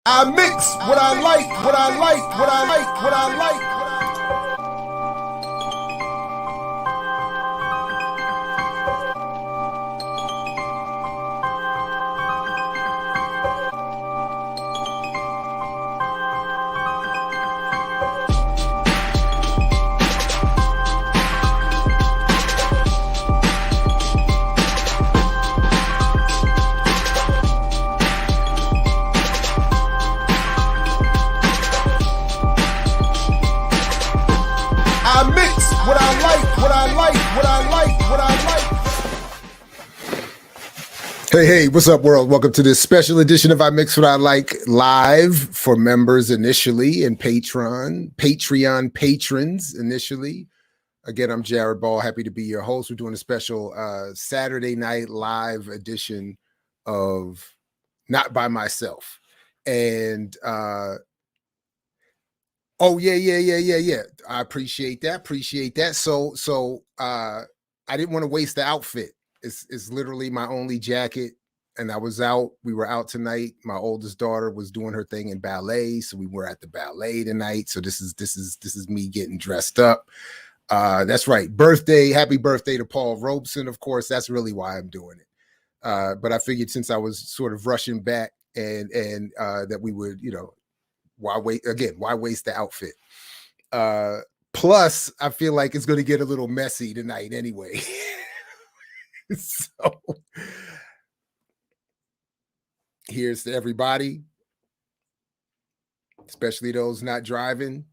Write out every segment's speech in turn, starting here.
I mix what I like, what I like, what I like, what I like. I mix what I like, what I like, what I like, what I like. Hey, what's up, world? Welcome to this special edition of I Mix What I Like live for members initially and Patreon patrons initially. Again, I'm Jared Ball, happy to be your host. We're doing a special Saturday night live edition of Not By Myself. And oh yeah. I appreciate that. So I didn't want to waste the outfit. It's literally my only jacket, and I was out. We were out tonight. My oldest daughter was doing her thing in ballet, so we were at the ballet tonight. So this is me getting dressed up. That's right. Happy birthday to Paul Robeson. Of course, that's really why I'm doing it. But I figured since I was sort of rushing back and that we would, why waste the outfit? Plus, I feel like it's going to get a little messy tonight anyway. So here's to everybody, especially those not driving.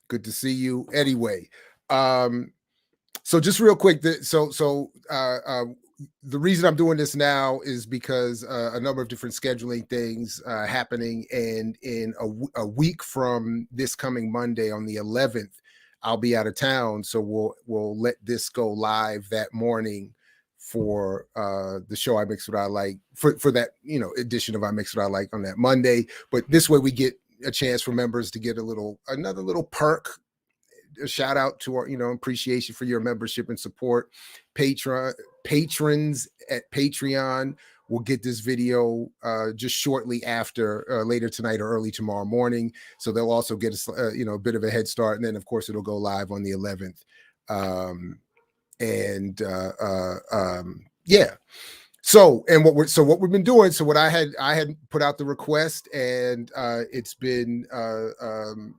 Good to see you anyway. So just real quick, the reason I'm doing this now is because a number of different scheduling things happening, and in a week from this coming Monday on the 11th, I'll be out of town. So we'll let this go live that morning for the show I Mix What I Like for that edition of I Mix What I Like on that Monday. But this way we get a chance for members to get another little perk. A shout out to our appreciation for your membership and support. Patrons at Patreon will get this video just shortly after, later tonight or early tomorrow morning, so they'll also get a bit of a head start, and then of course it'll go live on the 11th. Yeah. So what we've been doing, so what I had put out the request, and it's been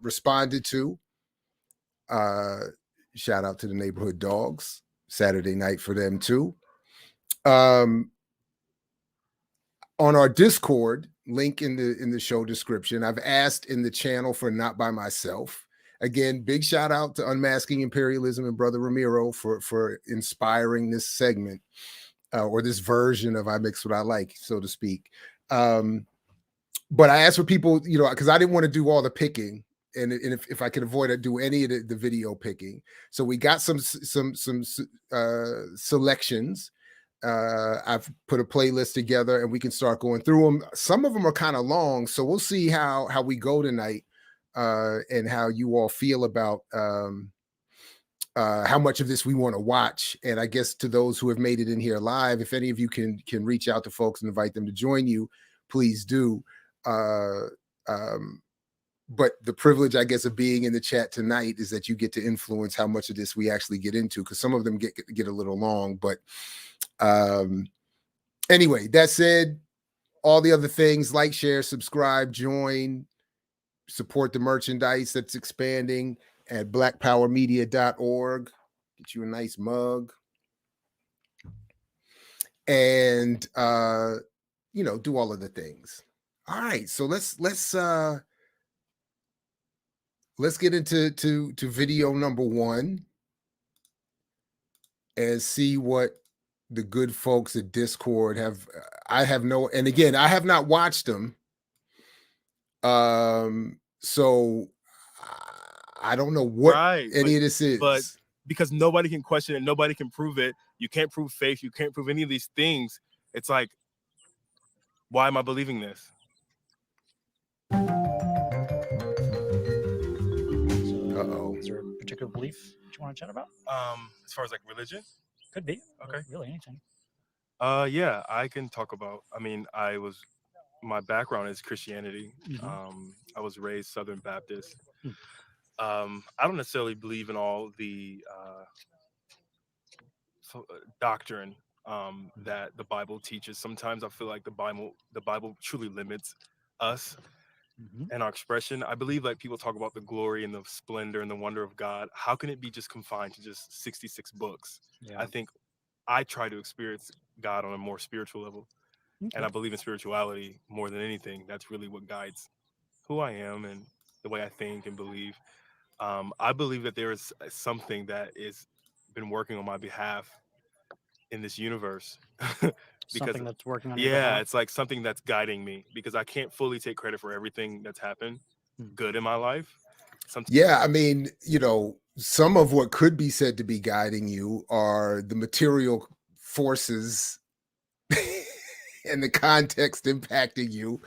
responded to. Shout out to the neighborhood dogs. Saturday night for them too. On our Discord, link in the show description, I've asked in the channel for Not By Myself. Again, big shout out to Unmasking Imperialism and Brother Ramiro for inspiring this segment or this version of I Mix What I Like, so to speak. But I asked for people, because I didn't want to do all the picking. And if I could avoid it, do any of the video picking. So we got some selections. I've put a playlist together, and we can start going through them. Some of them are kind of long, so we'll see how we go tonight, and how you all feel about how much of this we want to watch. And I guess to those who have made it in here live, if any of you can reach out to folks and invite them to join you, please do. But the privilege, I guess, of being in the chat tonight is that you get to influence how much of this we actually get into, because some of them get a little long. But anyway, that said, all the other things, like, share, subscribe, join, support the merchandise that's expanding at blackpowermedia.org. Get you a nice mug. And, do all of the things. All right, so let's get into video number one and see what the good folks at Discord have. And again, I have not watched them. So I don't know what any of this is. But because nobody can question it, nobody can prove it. You can't prove faith. You can't prove any of these things. It's like, why am I believing this? Is there a particular belief that you want to chat about? As far as like religion? Could be. Okay. Really anything. Yeah, I can talk about. I mean, I was my background is Christianity. Mm-hmm. I was raised Southern Baptist. Mm. I don't necessarily believe in all the doctrine that the Bible teaches. Sometimes I feel like the Bible truly limits us Mm-hmm. and our expression. I believe like people talk about the glory and the splendor and the wonder of God. How can it be just confined to just 66 books? Yeah. I think I try to experience God on a more spiritual level. And Okay. I believe in spirituality more than anything. That's really what guides who I am and the way I think and believe. I believe that there is something that is been working on my behalf in this universe because Something that's working on your yeah, behalf. it's like something that's guiding me because I can't fully take credit for everything that's happened Hmm. good in my life. Sometimes Yeah, I mean, some of what could be said to be guiding you are the material forces and the context impacting you.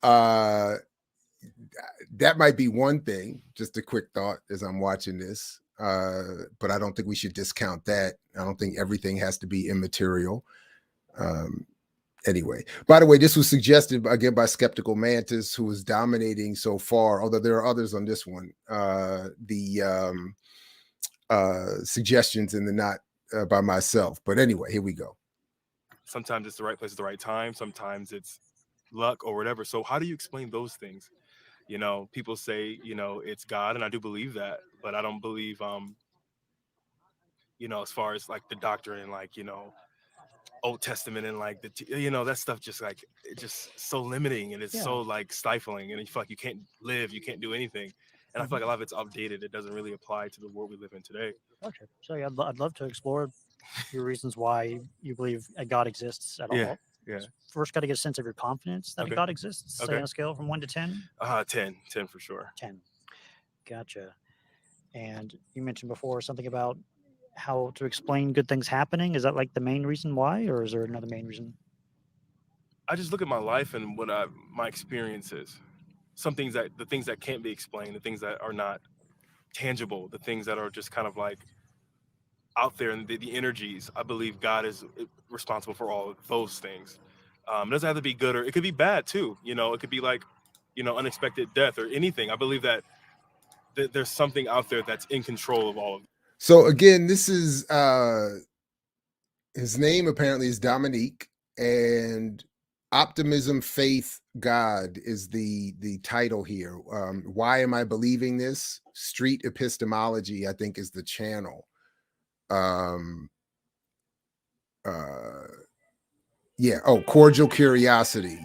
Uh that might be one thing, just a quick thought as I'm watching this. But I don't think we should discount that. I don't think everything has to be immaterial. Um, anyway, by the way, this was suggested again by Skeptical Mantis, who was dominating so far, although there are others on this one. The suggestions in the not by myself. But anyway, here we go. sometimes it's the right place at the right time. Sometimes it's luck or whatever. So how do you explain those things? People say, it's God, and I do believe that, but I don't believe, as far as like the doctrine and like, Old Testament and like that stuff just like it's just so limiting and it's Yeah. so like stifling and you feel like you can't live, you can't do anything. And I feel like a lot of it's outdated. It doesn't really apply to the world we live in today. Gotcha. So yeah, I'd love to explore your reasons why you believe a God exists at Yeah, all. yeah. First, got to get a sense of your confidence that Okay. a God exists. Say Okay. on a scale from 1 to 10. 10 for sure. 10. Gotcha. And you mentioned before something about how to explain good things happening. Is that like the main reason why, or is there another main reason? I just look at my life and my experiences. The things that can't be explained, the things that are not tangible, the things that are just kind of like out there and the energies. I believe God is responsible for all of those things. It doesn't have to be good or it could be bad too. It could be like, unexpected death or anything. I believe that there's something out there that's in control of all of it. So again, this is his name apparently is Dominique, and Optimism, Faith, God is the title here. Why am I believing this? Street Epistemology, I think, is the channel. Yeah. Oh, Cordial Curiosity.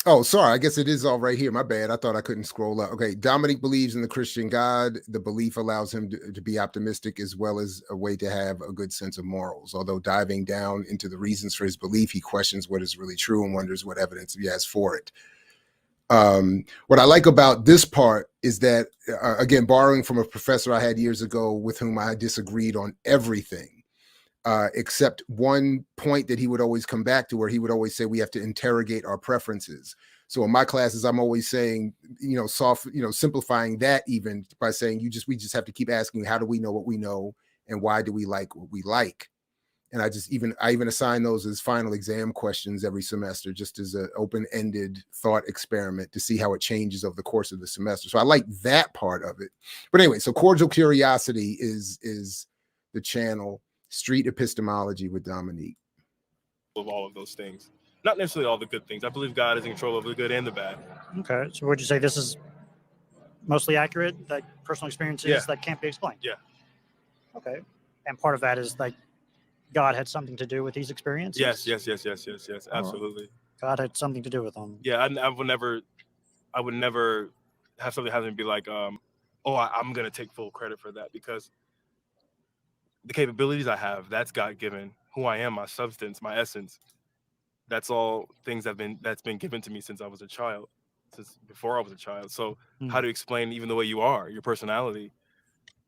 Oh, sorry. I guess it is all right here. My bad. I thought I couldn't scroll up. Okay. Dominic believes in the Christian God. The belief allows him to be optimistic as well as a way to have a good sense of morals. Although diving down into the reasons for his belief, he questions what is really true and wonders what evidence he has for it. What I like about this part is that, again, borrowing from a professor I had years ago with whom I disagreed on everything. Except one point that he would always come back to, where he would always say we have to interrogate our preferences. So in my classes, I'm always saying, simplifying that even by saying we just have to keep asking, how do we know what we know, and why do we like what we like? And I even assign those as final exam questions every semester, just as an open-ended thought experiment to see how it changes over the course of the semester. So I like that part of it. But anyway, so Cordial Curiosity is the channel. Street Epistemology with Dominique. Of all of those things, not necessarily all the good things. I believe God is in control of the good and the bad. Okay. So would you say this is mostly accurate? That personal experiences that can't be explained? Yeah. Okay. And part of that is like God had something to do with these experiences? Yes. Absolutely. God had something to do with them. Yeah, I would never have something happen and be like, I'm going to take full credit for that, because the capabilities I have, that's God given. Who I am, my substance, my essence, that's all things that's been given to me since I was a child, since before I was a child. So how to explain even the way you are, your personality,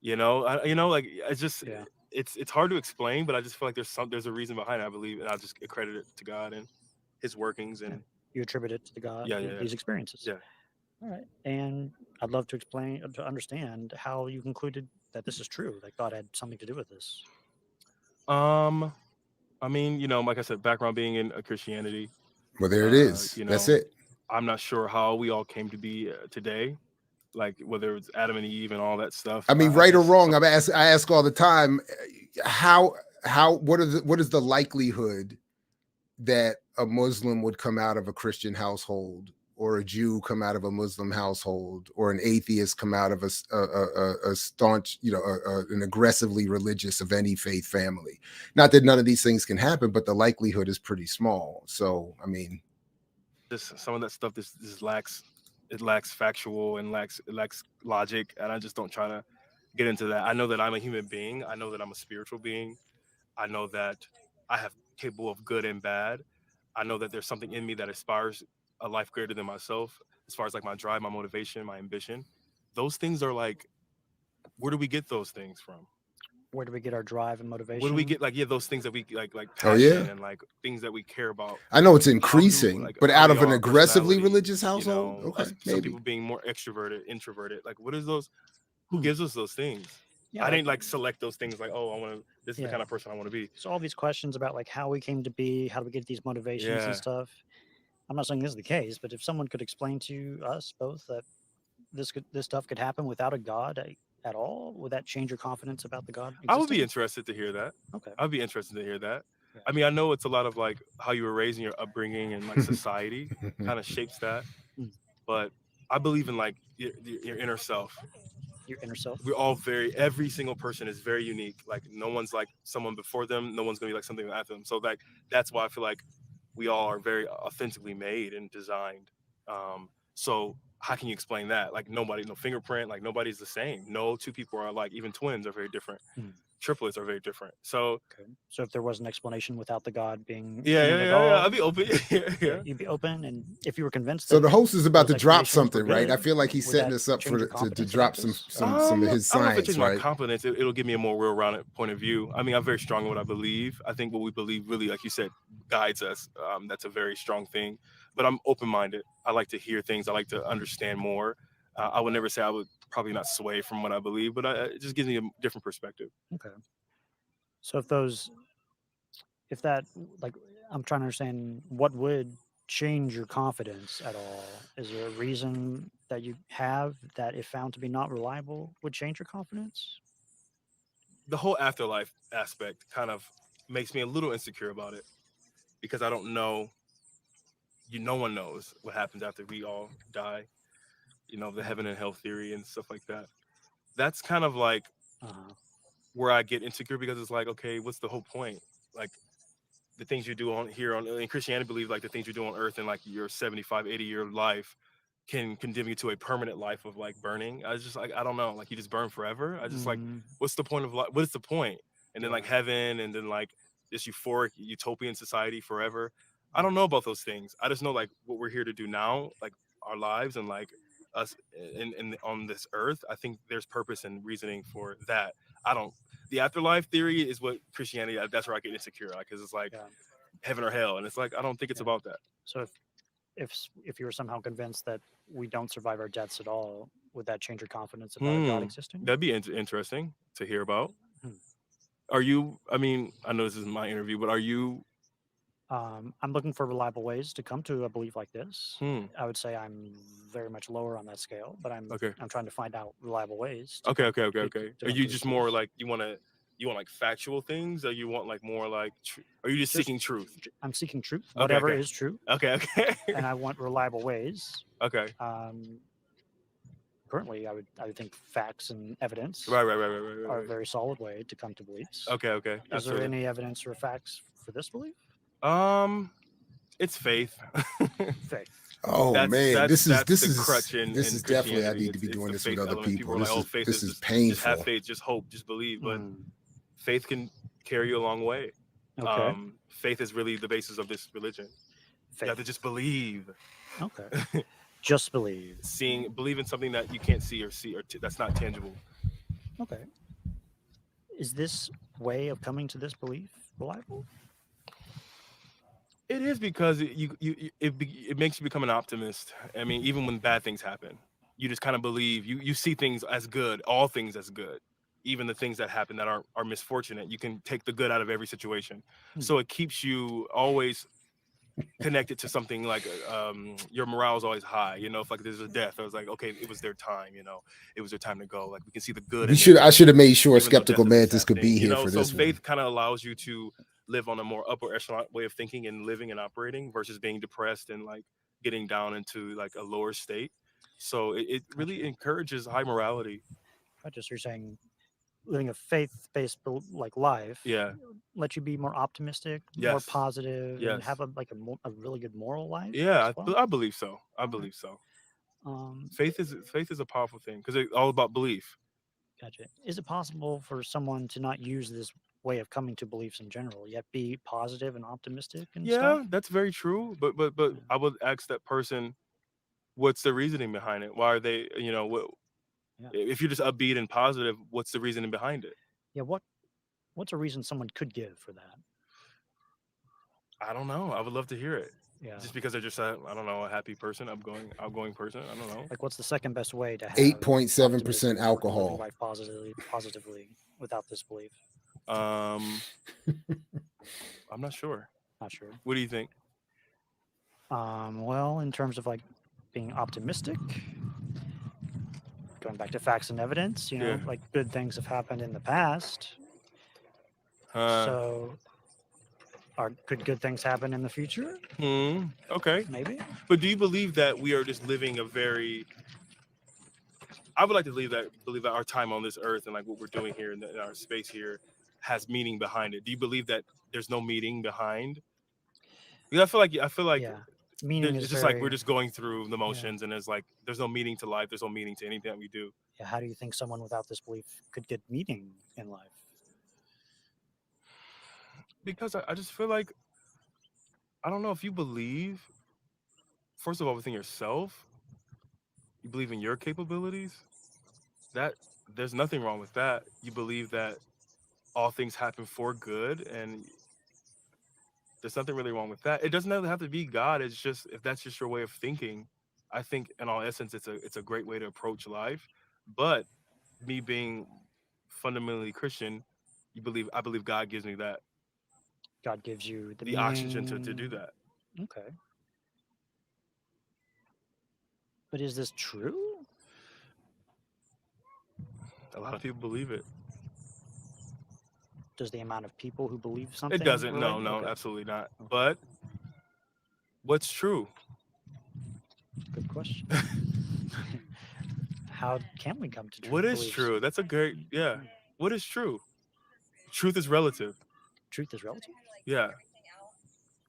like it's just, it's hard to explain, but I just feel like there's a reason behind it, I believe, and I'll just accredit it to God and his workings. And you attribute it to the God, these experiences. Yeah. All right. And I'd love to understand how you concluded that this is true, that God had something to do with this. I mean, like I said, background being in Christianity, Well, there it is. You That's know, it. I'm not sure how we all came to be today, like whether it's Adam and Eve and all that stuff. I mean, I right or guess wrong, I ask all the time, what is the likelihood that a Muslim would come out of a Christian household, or a Jew come out of a Muslim household, or an atheist come out of a staunch, an aggressively religious of any faith family? Not that none of these things can happen, but the likelihood is pretty small. So, I mean, some of that stuff this lacks factual and it lacks logic, and I just don't try to get into that. I know that I'm a human being. I know that I'm a spiritual being. I know that I have capable of good and bad. I know that there's something in me that aspires a life greater than myself, as far as like my drive, my motivation, my ambition. Those things are like, where do we get those things from? Where do we get our drive and motivation? Where do we get those things that we like Oh, passion yeah. and like things that we care about? I know it's increasing, but how out we of an are, aggressively personality, religious household, okay, some maybe. people being more extroverted, introverted. Like, what is those? Who Hmm. gives us those things? Yeah, I didn't like select those things. Like, oh, I want to. This is Yeah. the kind of person I want to be. So all these questions about like how we came to be, how do we get these motivations Yeah. and stuff. I'm not saying this is the case, but if someone could explain to us both that this stuff could happen without a God at all, would that change your confidence about the God existing? I would be interested to hear that. Okay. I'd be interested to hear that. Yeah. I mean, I know it's a lot of like how you were raised in your upbringing and like society kind of shapes that. Mm. But I believe in like your inner self. Your inner self. We're all every single person is very unique. Like no one's like someone before them. No one's gonna be like something after them. So like that's why I feel like we all are very authentically made and designed. So how can you explain that? Like nobody, no fingerprint, like nobody's the same. No two people are alike. Even twins are very different. Mm. Triplets are very different. So okay. So if there was an explanation without the God being yeah, I'd be open. yeah. You'd be open, and if you were convinced. So the host is about to those drop explanations were something, right? I good, feel like he's would setting that us up change your to confidence drop about some this? of his I don't know if it science, changes my right? confidence. It'll give me a more well-rounded point of view. I mean, I'm very strong in what I believe. I think what we believe really, like you said, guides us. That's a very strong thing. But I'm open-minded. I like to hear things. I like to understand more. I would never say I would probably not sway from what I believe, but it just gives me a different perspective. Okay. So if that, like, I'm trying to understand what would change your confidence at all. Is there a reason that you have that, if found to be not reliable, would change your confidence? The whole afterlife aspect kind of makes me a little insecure about it because I don't know. No one knows what happens after we all die. The heaven and hell theory and stuff like that. That's kind of like where I get insecure because it's like, okay, what's the whole point? Like the things you do in Christianity, believe like the things you do on earth in like your 75, 80-year life can condemn you to a permanent life of like burning. I was just like, I don't know, like you just burn forever. I just like, what's the point of life? What is the point? And then like heaven, and then like this euphoric utopian society forever. I don't know about those things. I just know like what we're here to do now, like our lives and like us in on this earth. I think there's purpose and reasoning for that. The afterlife theory is what Christianity, that's where I get insecure, because it's like heaven or hell, and it's like I don't think it's about that. So if you were somehow convinced that we don't survive our deaths at all, would that change your confidence about a God existing? That'd be interesting to hear about. Are you? I mean, I know this is my interview, but are you? I'm looking for reliable ways to come to a belief like this. I would say I'm very much lower on that scale, but I'm trying to find out reliable ways. Okay. Are you just more like you want like factual things, or you want like more like? Are you just seeking truth? I'm seeking truth, whatever is true. Okay. And I want reliable ways. Okay. Currently, I would think facts and evidence right. are a very solid way to come to beliefs. Okay. Is there any evidence or facts for this belief? It's faith. Faith. Oh man, this is definitely. I need to be doing this with other people. This is painful. Just have faith, just hope, just believe. But faith can carry you a long way. Okay. Faith is really the basis of this religion. Faith. You have to just believe. Okay. Just believe. Believe in something that you can't see or that's not tangible. Okay. Is this way of coming to this belief reliable? It is, because it makes you become an optimist. I mean, even when bad things happen, you just kind of believe. You see things as good, all things as good, even the things that happen that are misfortunate. You can take the good out of every situation, so it keeps you always connect it to something like your morale is always high. You know, if like there's a death, I was like, okay, it was their time. You know, it was their time to go. Like we can see the good. I should have made sure even though death Skeptical is a Mantis sad could thing, be you here know. for So this faith one. kind of allows you to live on a more upper echelon way of thinking and living and operating versus being depressed and like getting down into like a lower state. So it really Gotcha. encourages high morality. Gotcha. So you're saying living a faith-based like life Yeah. let you be more optimistic, more Yes. positive, and Yes. have a really good moral life Yeah. as well. I believe so. I Okay. believe so. Um, Faith is a powerful thing because it's all about belief. Gotcha. Is it possible for someone to not use this way of coming to beliefs in general, yet be positive and optimistic and stuff? Yeah, that's very true. But Yeah. I would ask that person, what's the reasoning behind it? Why are they? You know, what Yeah. if you're just upbeat and positive? What's the reasoning behind it? Yeah. What's a reason someone could give for that? I don't know. I would love to hear it. Yeah. Just because they're just I don't know, a happy person, outgoing person. I don't know. Like, what's the second best way to have 8.7% optimism or living alcohol. life positively without this belief? I'm not sure. Not sure. What do you think? Well, in terms of like being optimistic, going back to facts and evidence, Yeah. like good things have happened in the past. So could good things happen in the future? Okay. Maybe. But do you believe that we are just living I would like to believe that our time on this earth and like what we're doing here in our space here has meaning behind it. Do you believe that there's no meaning behind? Because I feel like Yeah. Meaning it's is just very, like we're just going through the motions, and there's no meaning to life. There's no meaning to anything that we do. yeah. How do you think someone without this belief could get meaning in life? Because I just feel like, I don't know, if you believe, first of all, within yourself, you believe in your capabilities, that there's nothing wrong with that. You believe that all things happen for good, and there's nothing really wrong with that. It doesn't have to be God. It's just, if that's just your way of thinking, I think in all essence, it's a great way to approach life. But me being fundamentally Christian, I believe God gives me God gives you the the meaning. oxygen to do that. Okay. But is this true? A lot of people believe it. Does the amount of people who believe something? It doesn't. relate? No, Okay. absolutely not. But what's true? Good question. How can we come to What is beliefs? true? That's a great, yeah. What is true? Truth is relative. Truth is relative. Yeah.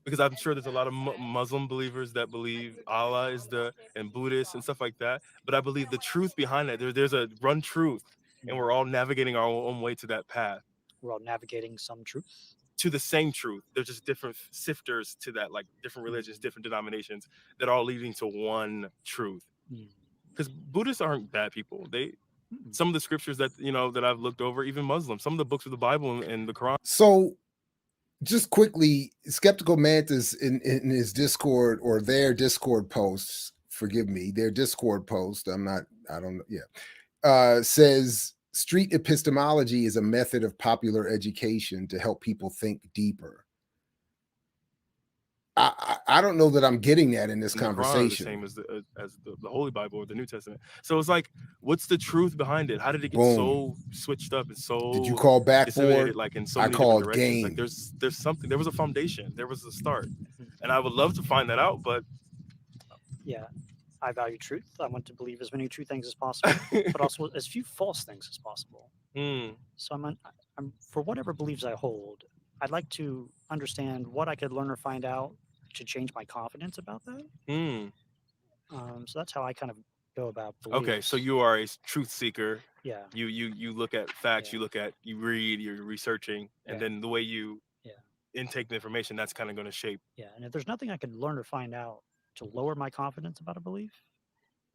Because I'm sure there's a lot of Muslim believers that believe Allah is and Buddhists and stuff like that. But I believe the truth behind that, there's a one truth, and we're all navigating our own way to that path. We're all navigating some truth. To the same truth. There's just different sifters to that, like different religions, different denominations that are all leading to one truth. Because Buddhists aren't bad people. Some of the scriptures that that I've looked over, even Muslims, some of the books of the Bible and the Quran. So just quickly, Skeptical Mantis in his Discord or their Discord posts, forgive me, their Discord post, says street epistemology is a method of popular education to help people think deeper. I don't know that I'm getting that in this conversation. The same as the Holy Bible or the New Testament. So it's like, what's the truth behind it? How did it get so switched up and so? Did you call backboard? Like in so I many different called directions. game. Like there's something. There was a foundation. There was a start, and I would love to find that out. But yeah, I value truth. I want to believe as many true things as possible, but also as few false things as possible. So I'm for whatever beliefs I hold, I'd like to understand what I could learn or find out to change my confidence about that. So that's how I kind of go about beliefs. Okay, so you are a truth seeker. Yeah. You look at facts. You read. You're researching, and then the way you intake the information, that's kind of going to shape. Yeah, and if there's nothing I could learn or find out to lower my confidence about a belief,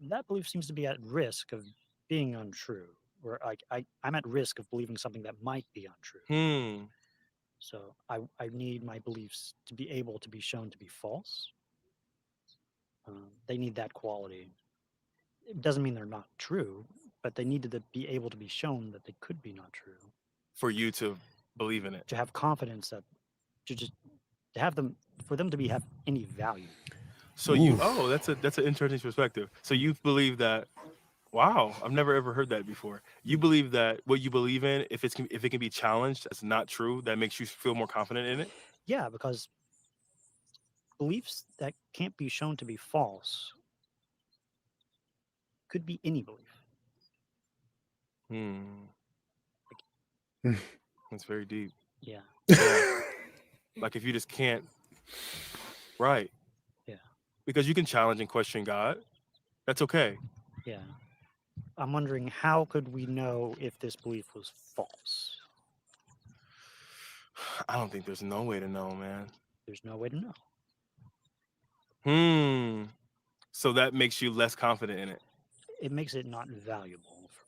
that belief seems to be at risk of being untrue, or I'm at risk of believing something that might be untrue. So I need my beliefs to be able to be shown to be false. They need that quality. It doesn't mean they're not true, but they need to be able to be shown that they could be not true. For you to believe in it. To have confidence that, to just for them to have any value. So that's an interesting perspective. So you believe that. Wow, I've never ever heard that before. You believe that what you believe in, if it can be challenged, that's not true. That makes you feel more confident in it. Yeah, because beliefs that can't be shown to be false could be any belief. That's very deep. Yeah. Like if you just can't, right? Yeah. Because you can challenge and question God. That's okay. Yeah. I'm wondering, how could we know if this belief was false? I don't think there's no way to know, man. There's no way to know. So that makes you less confident in it. It makes it not valuable for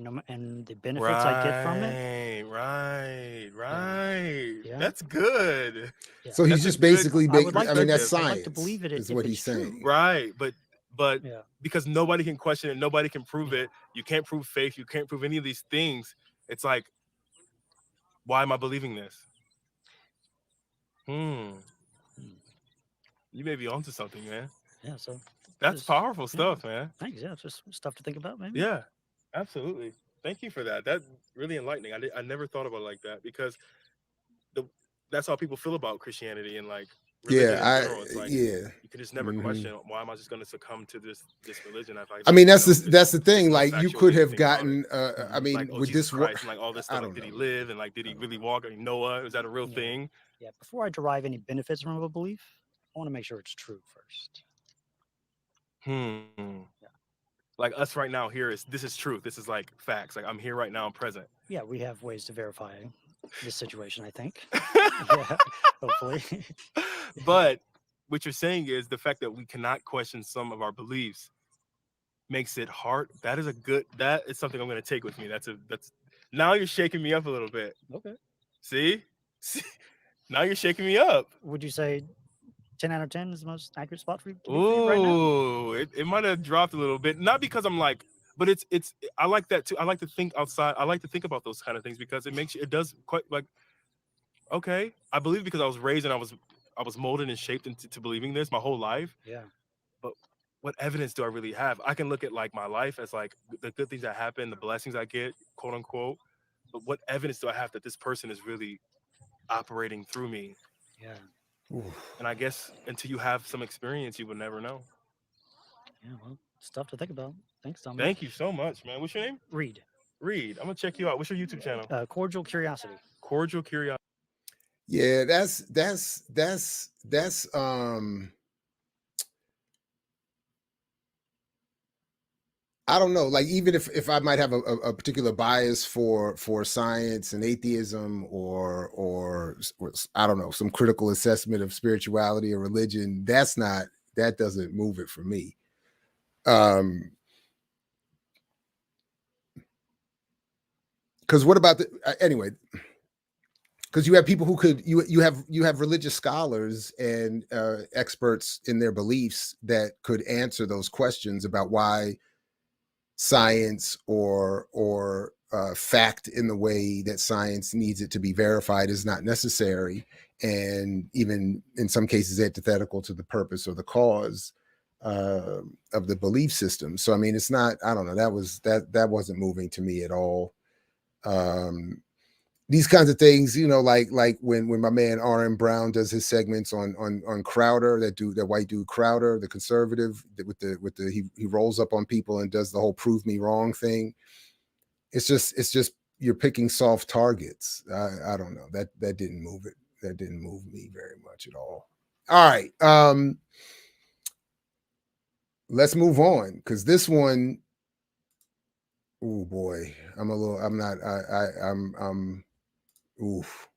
me. And the benefits I get from it. Right. Yeah. That's good. Yeah. So he's just basically I would like I mean, that's I'd science. like to believe it is if what it's he's saying. true. Right, but Yeah. because nobody can question it, nobody can prove it. You can't prove faith. You can't prove any of these things. It's like, why am I believing this? You may be onto something, man. Yeah. So that's powerful stuff, man. Thanks. Yeah, it's just stuff to think about, maybe. Yeah, absolutely. Thank you for that. That's really enlightening. I never thought about it like that, because that's how people feel about Christianity and like religion in general. It's like, you can just never question, why am I just going to succumb to this religion? I mean, that's the thing. Like, you could have gotten. I mean, like, with Jesus this Christ, and like all this stuff. Like, know. did he live, and like, did he really walk? Or Noah, is that a real thing? Yeah. Before I derive any benefits from a belief, I want to make sure it's true first. Yeah. Like us right now here this is truth. This is like facts. Like, I'm here right now. I'm present. Yeah, we have ways to verify this situation, I think. Yeah, hopefully. But what you're saying is the fact that we cannot question some of our beliefs makes it hard. That is something I'm going to take with me. That's now you're shaking me up a little bit. Okay. See? Now you're shaking me up. Would you say 10 out of 10 is the most accurate spot for you right now? Ooh, it might have dropped a little bit. Not because I'm like, but it's I like that too. I like to think outside. I like to think about those kind of things, because it does quite like, okay, I believe because I was raised and I was molded and shaped into believing this my whole life. Yeah. But what evidence do I really have? I can look at like my life as like the good things that happen, the blessings I get, quote unquote. But what evidence do I have that this person is really operating through me? Yeah. And I guess until you have some experience, you would never know. Yeah, well, stuff to think about. Thanks, Dominic. Thank you so much, man. What's your name? Reed. I'm gonna check you out. What's your YouTube channel? Cordial Curiosity. Cordial Curiosity. Yeah, that's I don't know. Like, even if I might have a particular bias for science and atheism, or I don't know, some critical assessment of spirituality or religion, that doesn't move it for me. Because what about anyway? Because you have people who could you have religious scholars and experts in their beliefs that could answer those questions about why science or fact in the way that science needs it to be verified is not necessary, and even in some cases antithetical to the purpose or the cause of the belief system. So I mean, it's not, I don't know, that wasn't moving to me at all. These kinds of things, like when my man R.M. Brown does his segments on Crowder, that white dude Crowder, the conservative, he rolls up on people and does the whole prove me wrong thing. It's just you're picking soft targets. I don't know, that didn't move it. That didn't move me very much at all. All right, let's move on, because this one, oh boy, oof.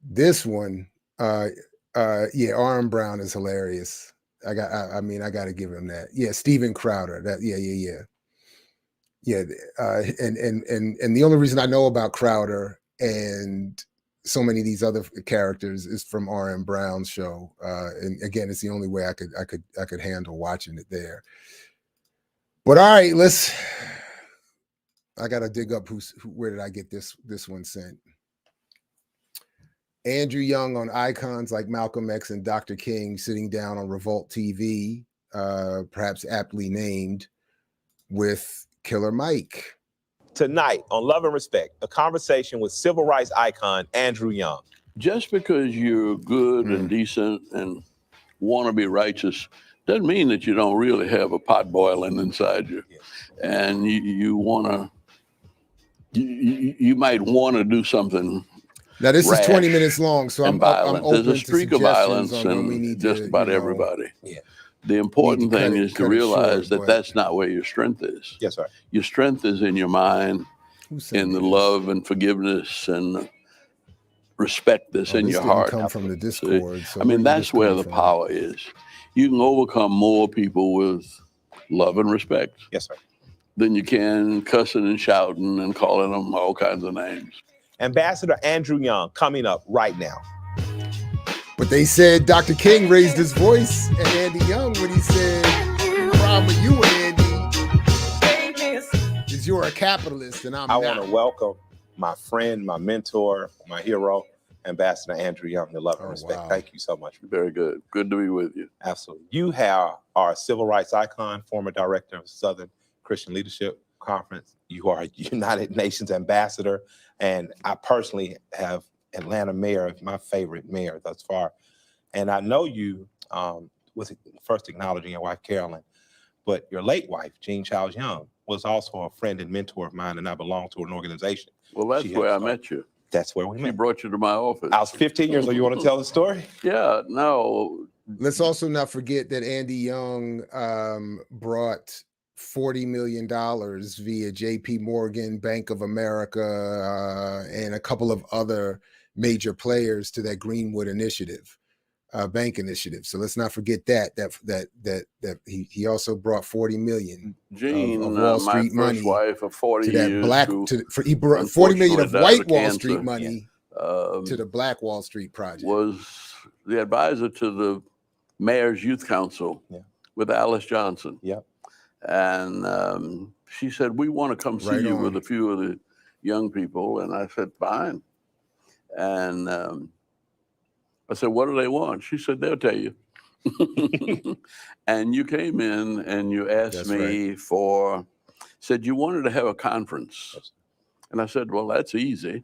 This one, yeah, R.M. Brown is hilarious. I got to give him that. Yeah, Steven Crowder. And the only reason I know about Crowder and so many of these other characters is from R.M. Brown's show. And again, it's the only way I could handle watching it there. But all right, I got to dig up where did I get this one sent. Andrew Young on icons like Malcolm X and Dr. King sitting down on Revolt TV, perhaps aptly named, with Killer Mike. Tonight on Love and Respect, a conversation with civil rights icon Andrew Young. Just because you're good and decent and want to be righteous doesn't mean that you don't really have a pot boiling inside you. And you want to, you might want to do something. Now this is 20 minutes long, so I'm open. There's a streak of violence in just about everybody. The important thing is to realize that that's not where your strength is. Yes, sir. Your strength is in your mind, in the love and forgiveness and respect that's in your heart. Come from the Discord. I mean, that's where the power is. You can overcome more people with love and respect. Yes, sir. Than you can cussing and shouting and calling them all kinds of names. Ambassador Andrew Young coming up right now. But they said Dr. King raised his voice at Andy Young when he said, "The problem with you, Andy, is you're a capitalist and I'm not." I want to welcome my friend, my mentor, my hero, Ambassador Andrew Young, to Love and Respect. Wow. Thank you so much. Very good. Good to be with you. Absolutely. You are a civil rights icon, former director of Southern Christian Leadership Conference. You are a United Nations ambassador. And I personally have Atlanta mayor, my favorite mayor thus far. And I know you was first acknowledging your wife, Carolyn, but your late wife, Jean Charles Young, was also a friend and mentor of mine, and I belong to an organization. Well, that's where I met you. That's where we met. She brought you to my office. I was 15 years old. You want to tell the story? Yeah, no. Let's also not forget that Andy Young brought $40 million via JP Morgan, Bank of America, and a couple of other major players to that Greenwood initiative, bank initiative. So let's not forget that he also brought 40 million Jean, of Wall Street my money first wife of 40 to that years. black. He brought 40 million of white Wall Street money to the Black Wall Street project. Was the advisor to the Mayor's Youth Council with Alice Johnson. Yep. And she said, "We want to come see you with a few of the young people." And I said, "Fine." And I said, "What do they want?" She said, "They'll tell you." And you came in and you asked me said you wanted to have a conference. And I said, "Well, that's easy."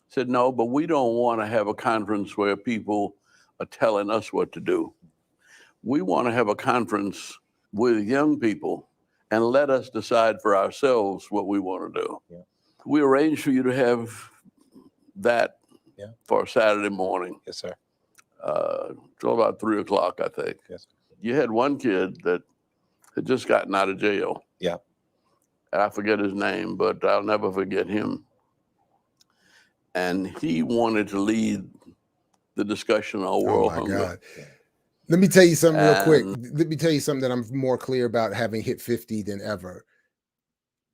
Said, "No, but we don't want to have a conference where people are telling us what to do. We want to have a conference with young people and let us decide for ourselves what we want to do." Yeah. We arranged for you to have that for Saturday morning. Yes, sir. Till about 3 o'clock, I think. Yes. You had one kid that had just gotten out of jail. Yeah. And I forget his name, but I'll never forget him. And he wanted to lead the discussion on world hunger. God. Let me tell you something real quick. Let me tell you something that I'm more clear about having hit 50 than ever.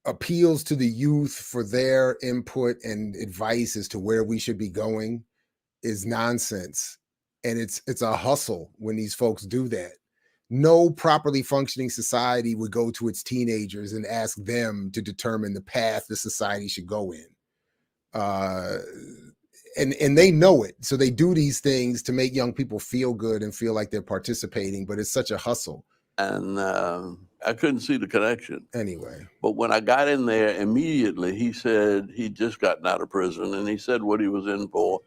Appeals to the youth for their input and advice as to where we should be going is nonsense. And it's a hustle when these folks do that. No properly functioning society would go to its teenagers and ask them to determine the path the society should go in. And they know it. So they do these things to make young people feel good and feel like they're participating, but it's such a hustle. And I couldn't see the connection. Anyway. But when I got in there immediately, he said he'd just gotten out of prison and he said what he was in for.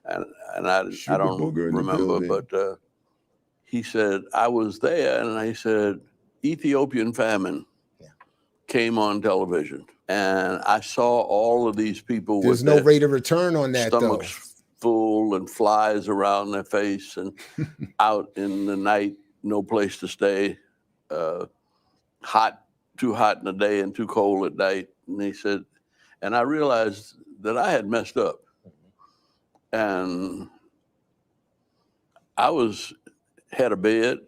And I don't remember, but he said, I was there and I said, Ethiopian famine came on television. And I saw all of these people There's with no rate of return on that, stomachs full and flies around their face and out in the night, no place to stay, too hot in the day and too cold at night. And he said, and I realized that I had messed up. And I had a bed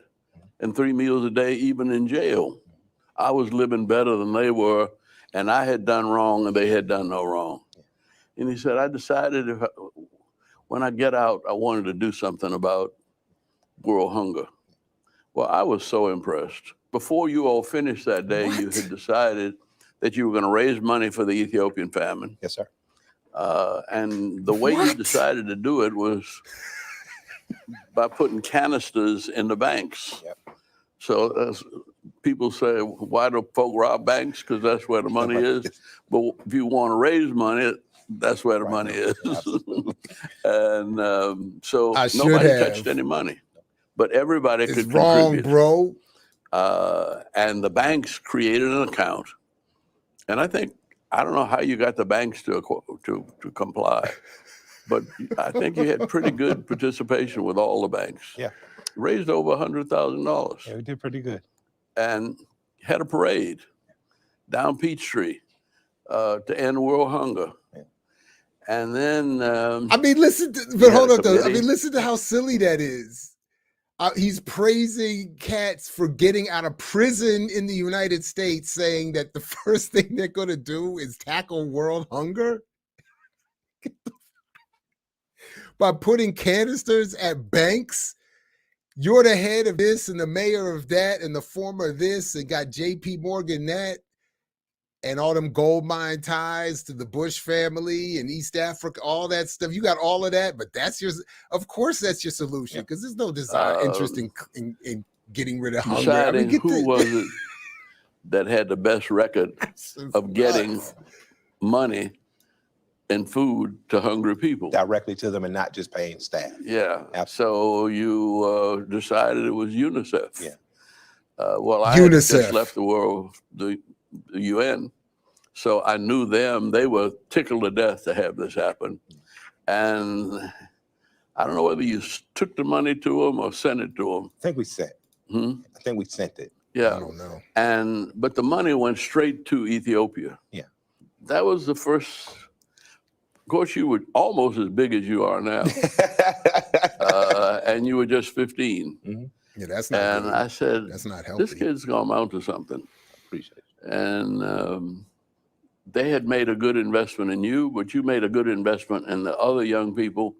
and 3 meals a day, even in jail. I was living better than they were. And I had done wrong and they had done no wrong. And he said, I decided when I get out, I wanted to do something about world hunger. Well, I was so impressed. Before you all finished that day, you had decided that you were going to raise money for the Ethiopian famine. Yes, sir. And the way he What? decided to do it was by putting canisters in the banks. Yep. So people say, why do folk rob banks? Because that's where the money is. But if you want to raise money, that's where the Right. money is. Absolutely. And so I should nobody have. touched any money, but everybody It's could wrong, contribute. bro. And the banks created an account. And I don't know how you got the banks to comply, but I think you had pretty good participation with all the banks. Yeah. Raised over $100,000. Yeah, we did pretty good. And had a parade down Peachtree to end world hunger. Yeah. And then I mean, listen, but had hold a on though. I committee. mean, listen to how silly that is. He's praising cats for getting out of prison in the United States, saying that the first thing they're going to do is tackle world hunger by putting canisters at banks. You're the head of this and the mayor of that and the former this and got JP Morgan that and all them gold mine ties to the Bush family and East Africa, all that stuff. You got all of that, but of course that's your solution because there's no interest in getting rid of hunger. I mean, deciding who was it that had the best record of getting money and food to hungry people. Directly to them and not just paying staff. Yeah. Absolutely. So you decided it was UNICEF. Yeah. Well, I had UNICEF. just left the UN. So I knew them. They were tickled to death to have this happen. And I don't know whether you took the money to them or sent it to them. I think we sent. I think we sent it. I Yeah. don't know. But the money went straight to Ethiopia. Yeah. That was the first. Of course, you were almost as big as you are now. And you were just 15. Yeah, that's not And good. I said, That's not healthy. this kid's going to amount to something. Appreciate it. And they had made a good investment in you, but you made a good investment in the other young people.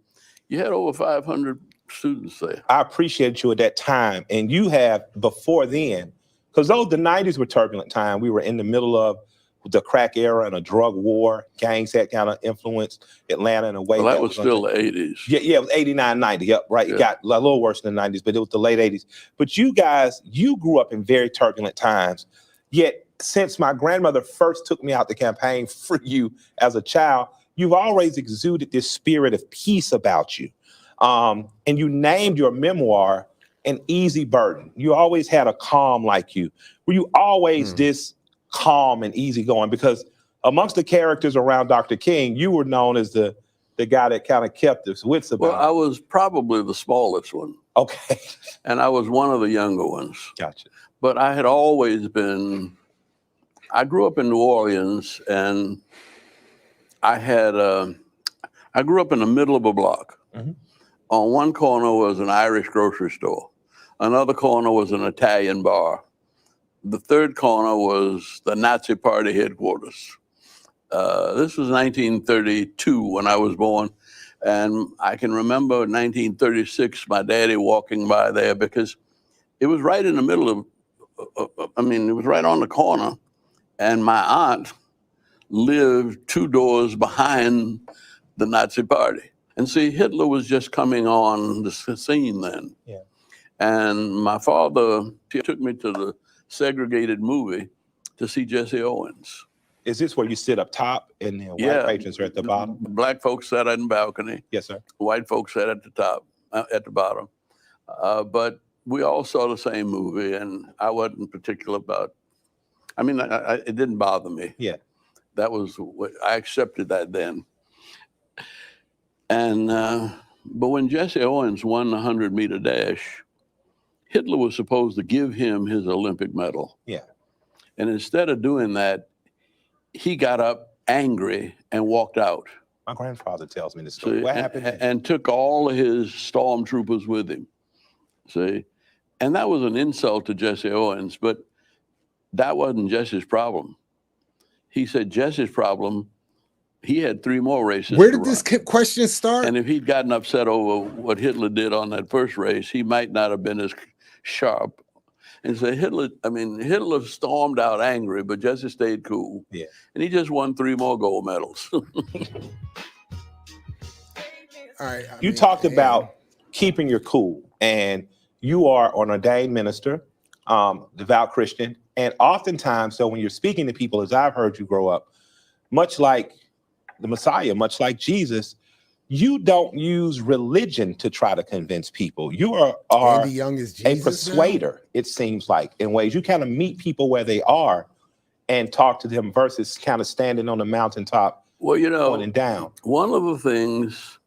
You had over 500 students there. I appreciated you at that time. And you have before then, because the 90s were turbulent time. We were in the middle of the crack era and a drug war. Gangs had kind of influenced Atlanta in a way. Well, that was still the 80s. Yeah, it was 89, 90. Yep, right. Yeah. It got a little worse in the 90s, but it was the late 80s. But you guys, you grew up in very turbulent times. Yet, since my grandmother first took me out to campaign for you as a child, you've always exuded this spirit of peace about you. And you named your memoir An Easy Burden. You always had a calm like you. Were you always this calm and easygoing? Because amongst the characters around Dr. King, you were known as the guy that kind of kept his wits about. Well, I was probably the smallest one. Okay. And I was one of the younger ones. Gotcha. But I had always been, I grew up in New Orleans, and I grew up in the middle of a block. On one corner was an Irish grocery store. Another corner was an Italian bar. The third corner was the Nazi Party headquarters. This was 1932 when I was born. And I can remember 1936, my daddy walking by there because it was right in the middle of, it was right on the corner. And my aunt lived 2 doors behind the Nazi Party. And see, Hitler was just coming on the scene then. Yeah. And my father took me to the segregated movie to see Jesse Owens. Is this where you sit up top and the white patrons are at the bottom? Black folks sat on the balcony. Yes, sir. White folks sat at the top, at the bottom. But we all saw the same movie, and I wasn't particular about. It didn't bother me. Yeah. That was I accepted that then. And but when Jesse Owens won the 100-meter dash, Hitler was supposed to give him his Olympic medal. Yeah. And instead of doing that, he got up angry and walked out. My grandfather tells me this story. See, What happened? and took all of his stormtroopers with him. See? And that was an insult to Jesse Owens, but that wasn't Jesse's problem. He said Jesse's problem, he had 3 more races. Where to did this run. question start? And if he'd gotten upset over what Hitler did on that first race, he might not have been as sharp. and say Hitler stormed out angry, but Jesse stayed cool. Yeah. And he just won 3 more gold medals. All right. You talked about keeping your cool, and you are an ordained minister, devout Christian, and oftentimes, so when you're speaking to people, as I've heard you grow up, much like the Messiah, much like Jesus, you don't use religion to try to convince people. You are Andy Young is a Jesus persuader, it seems like, in ways. You kind of meet people where they are and talk to them versus kind of standing on the mountaintop, Well, pointing down. one of the things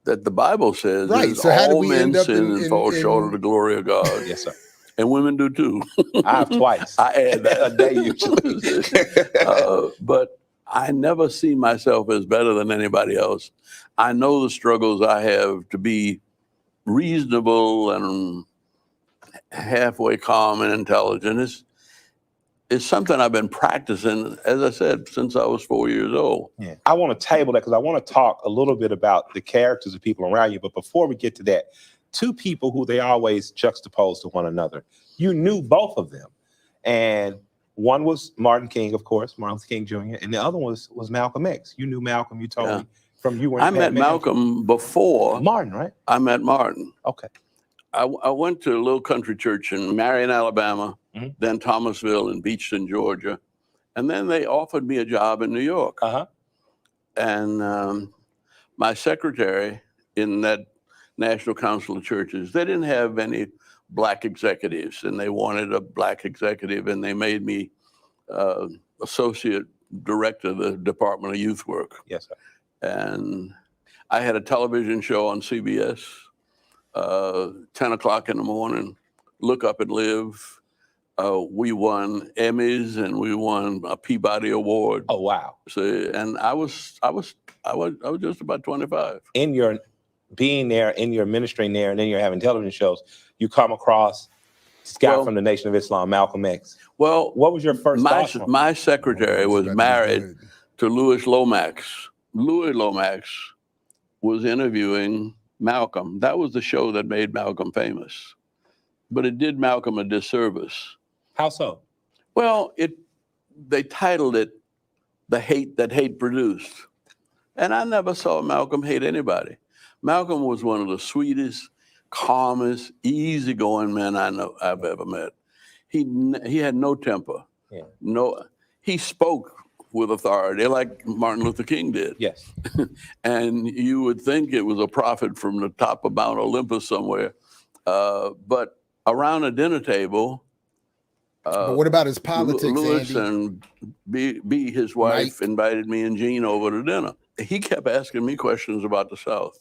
that the Bible says Right, is so how did all we men end up sin and fall in- short of the glory of God. Yes, sir. And women do too. I have twice. I add that a day usually. But I never see myself as better than anybody else. I know the struggles I have to be reasonable and halfway calm and intelligent. It's something I've been practicing, as I said, since I was 4 years old. Yeah. I want to table that because I want to talk a little bit about the characters of people around you. But before we get to that, 2 people who they always juxtapose to one another. You knew both of them. And one was Martin King, of course, Martin Luther King Jr., and the other one was Malcolm X. You knew Malcolm, you told me, from you. I met Malcolm before Martin, right? I met Martin. Okay. I went to a little country church in Marion, Alabama, then Thomasville and Beachton, Georgia. And then they offered me a job in New York. And my secretary in that National Council of Churches, they didn't have any Black executives, and they wanted a Black executive, and they made me associate director of the Department of Youth Work. Yes, sir. And I had a television show on CBS, 10 o'clock in the morning, Look Up and Live. We won Emmys and we won a Peabody Award. Oh, wow. So, and I was just about 25. In your being there, in your ministering there, and then you're having television shows, you come across this guy from the Nation of Islam, Malcolm X. Well, what was your first thought? My secretary was married to Louis Lomax. Louis Lomax was interviewing Malcolm. That was the show that made Malcolm famous. But it did Malcolm a disservice. How so? Well, they titled it The Hate That Hate Produced. And I never saw Malcolm hate anybody. Malcolm was one of the sweetest, calmest, easygoing men I've ever met. He had no temper. Yeah. He spoke with authority like Martin Luther King did. Yes. And you would think it was a prophet from the top of Mount Olympus somewhere. But around a dinner table, but what about his politics, Louis Andy? and B, his wife, invited me and Jean over to dinner. He kept asking me questions about the South.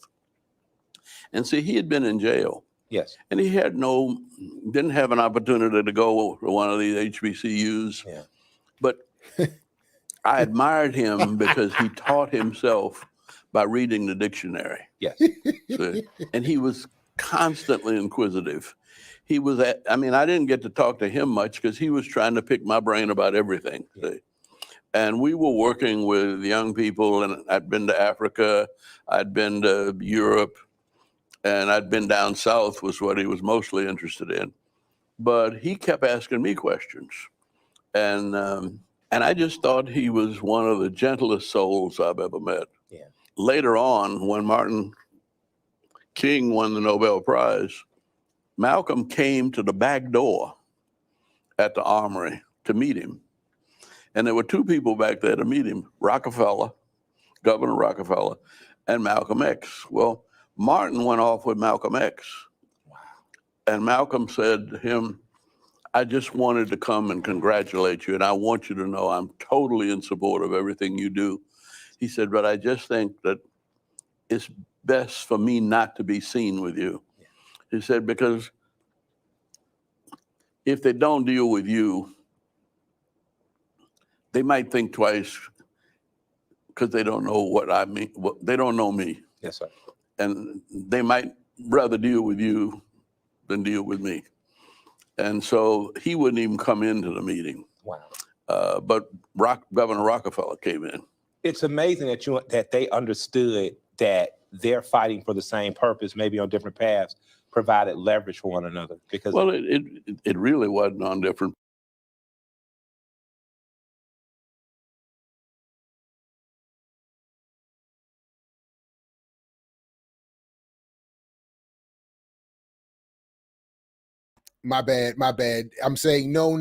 And see, he had been in jail. Yes. And he didn't have an opportunity to go to one of these HBCUs. Yeah. But I admired him because he taught himself by reading the dictionary. Yes. See? And he was constantly inquisitive. I didn't get to talk to him much because he was trying to pick my brain about everything. See? And we were working with young people, and I'd been to Africa, I'd been to Europe, and I'd been down south was what he was mostly interested in. But he kept asking me questions. And I just thought he was one of the gentlest souls I've ever met. Yeah. Later on, when Martin King won the Nobel Prize, Malcolm came to the back door at the Armory to meet him. And there were 2 people back there to meet him, Governor Rockefeller, and Malcolm X. Well, Martin went off with Malcolm X. Wow. And Malcolm said to him, I just wanted to come and congratulate you, and I want you to know I'm totally in support of everything you do. He said, but I just think that it's best for me not to be seen with you. Yeah. He said, because if they don't deal with you, they might think twice because they don't know what I mean. They don't know me. Yes, sir. And they might rather deal with you than deal with me. And so he wouldn't even come into the meeting. Wow. But Governor Rockefeller came in. It's amazing that they understood that they're fighting for the same purpose, maybe on different paths, provided leverage for one another. Because well, it really wasn't on different. My bad, my bad. I'm saying no.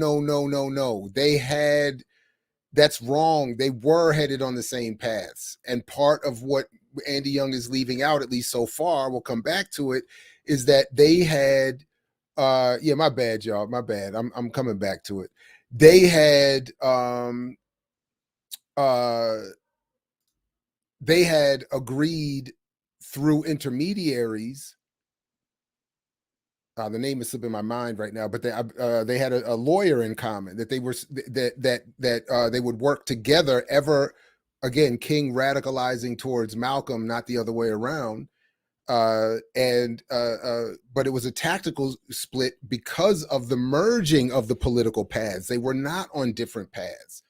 That's wrong. They were headed on the same paths. And part of what Andy Young is leaving out, at least so far, we'll come back to it, is that they had my bad, y'all. My bad. I'm coming back to it. They had agreed through intermediaries. The name is slipping my mind right now, but they had a lawyer in common that they were that they would work together. Ever again, King radicalizing towards Malcolm, not the other way around. But it was a tactical split because of the merging of the political paths. They were not on different paths.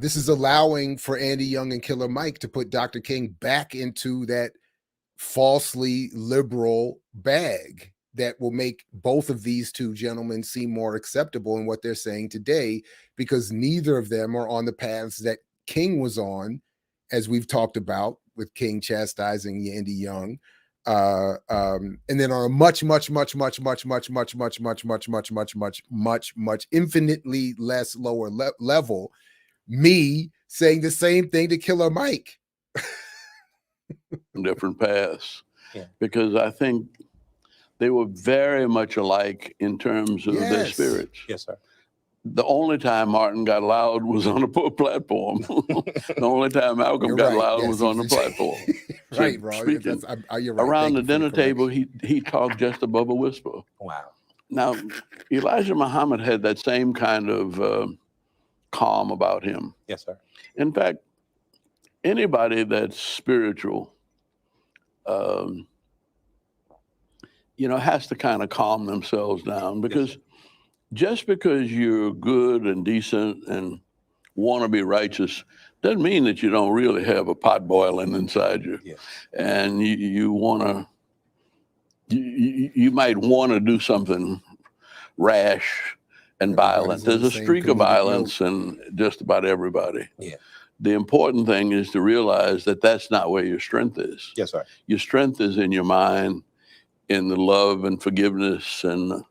This is allowing for Andy Young and Killer Mike to put Dr. King back into that falsely liberal bag that will make both of these two gentlemen seem more acceptable in what they're saying today, because neither of them are on the paths that King was on, as we've talked about, with King chastising Andy Young, and then on a much infinitely less lower level, me saying the same thing to Killer Mike. Different paths, Yeah. because I think they were very much alike in terms of their Yes. spirits. Yes, sir. The only time Martin got loud was on a platform. The only time Malcolm You're got right. loud Yes, was he on the was- platform. Right, So, bro. speaking You're right. around Thank the you for dinner table, correction. he talked just above a whisper. Wow. Now, Elijah Muhammad had that same kind of calm about him. Yes, sir. In fact, anybody that's spiritual, has to kind of calm themselves down, because just because you're good and decent and want to be righteous doesn't mean that you don't really have a pot boiling inside you. Yes. And you want to, you might want to do something rash and violent. Everybody's on There's the a same streak of comedic violence in just about everybody. Yeah. The important thing is to realize that that's not where your strength is. Yes, sir. Your strength is in your mind, in the love and forgiveness and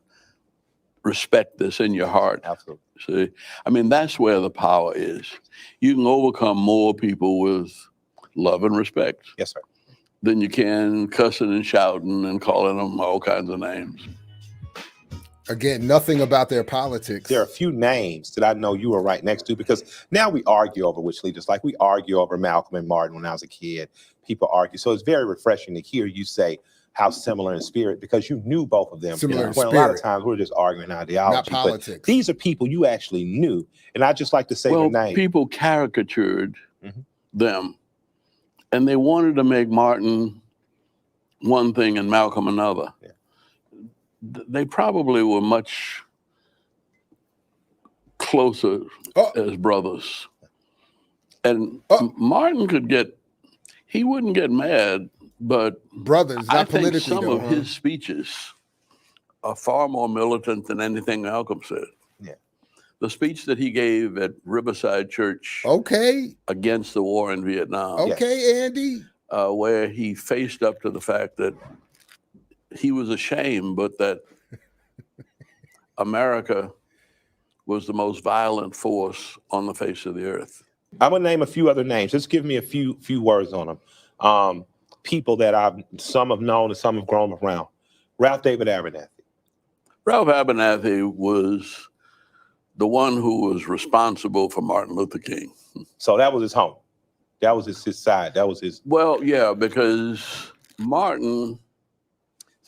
respect that's in your heart. Absolutely. See, I mean, that's where the power is. You can overcome more people with love and respect Yes, sir. than you can cussing and shouting and calling them all kinds of names. Again, nothing about their politics. There are a few names that I know you were right next to, because now we argue over which leaders. Like we argue over Malcolm and Martin when I was a kid. People argue. So it's very refreshing to hear you say how similar in spirit, because you knew both of them. Similar in when a lot of spirit. times we're just arguing ideology. Not politics. But these are people you actually knew. And I just like to say their name. People caricatured them, and they wanted to make Martin one thing and Malcolm another. Yeah. They probably were much closer as brothers. And Martin he wouldn't get mad, but brothers, not I think politically, some though, of his speeches are far more militant than anything Malcolm said. Yeah. The speech that he gave at Riverside Church against the war in Vietnam. Okay, Andy. Where he faced up to the fact that he was ashamed, but that America was the most violent force on the face of the earth. I'm gonna name a few other names. Just give me a few words on them. People that some have known and some have grown around. Ralph David Abernathy. Ralph Abernathy was the one who was responsible for Martin Luther King. So that was his home. That was his side. That was his. Well, yeah, because Martin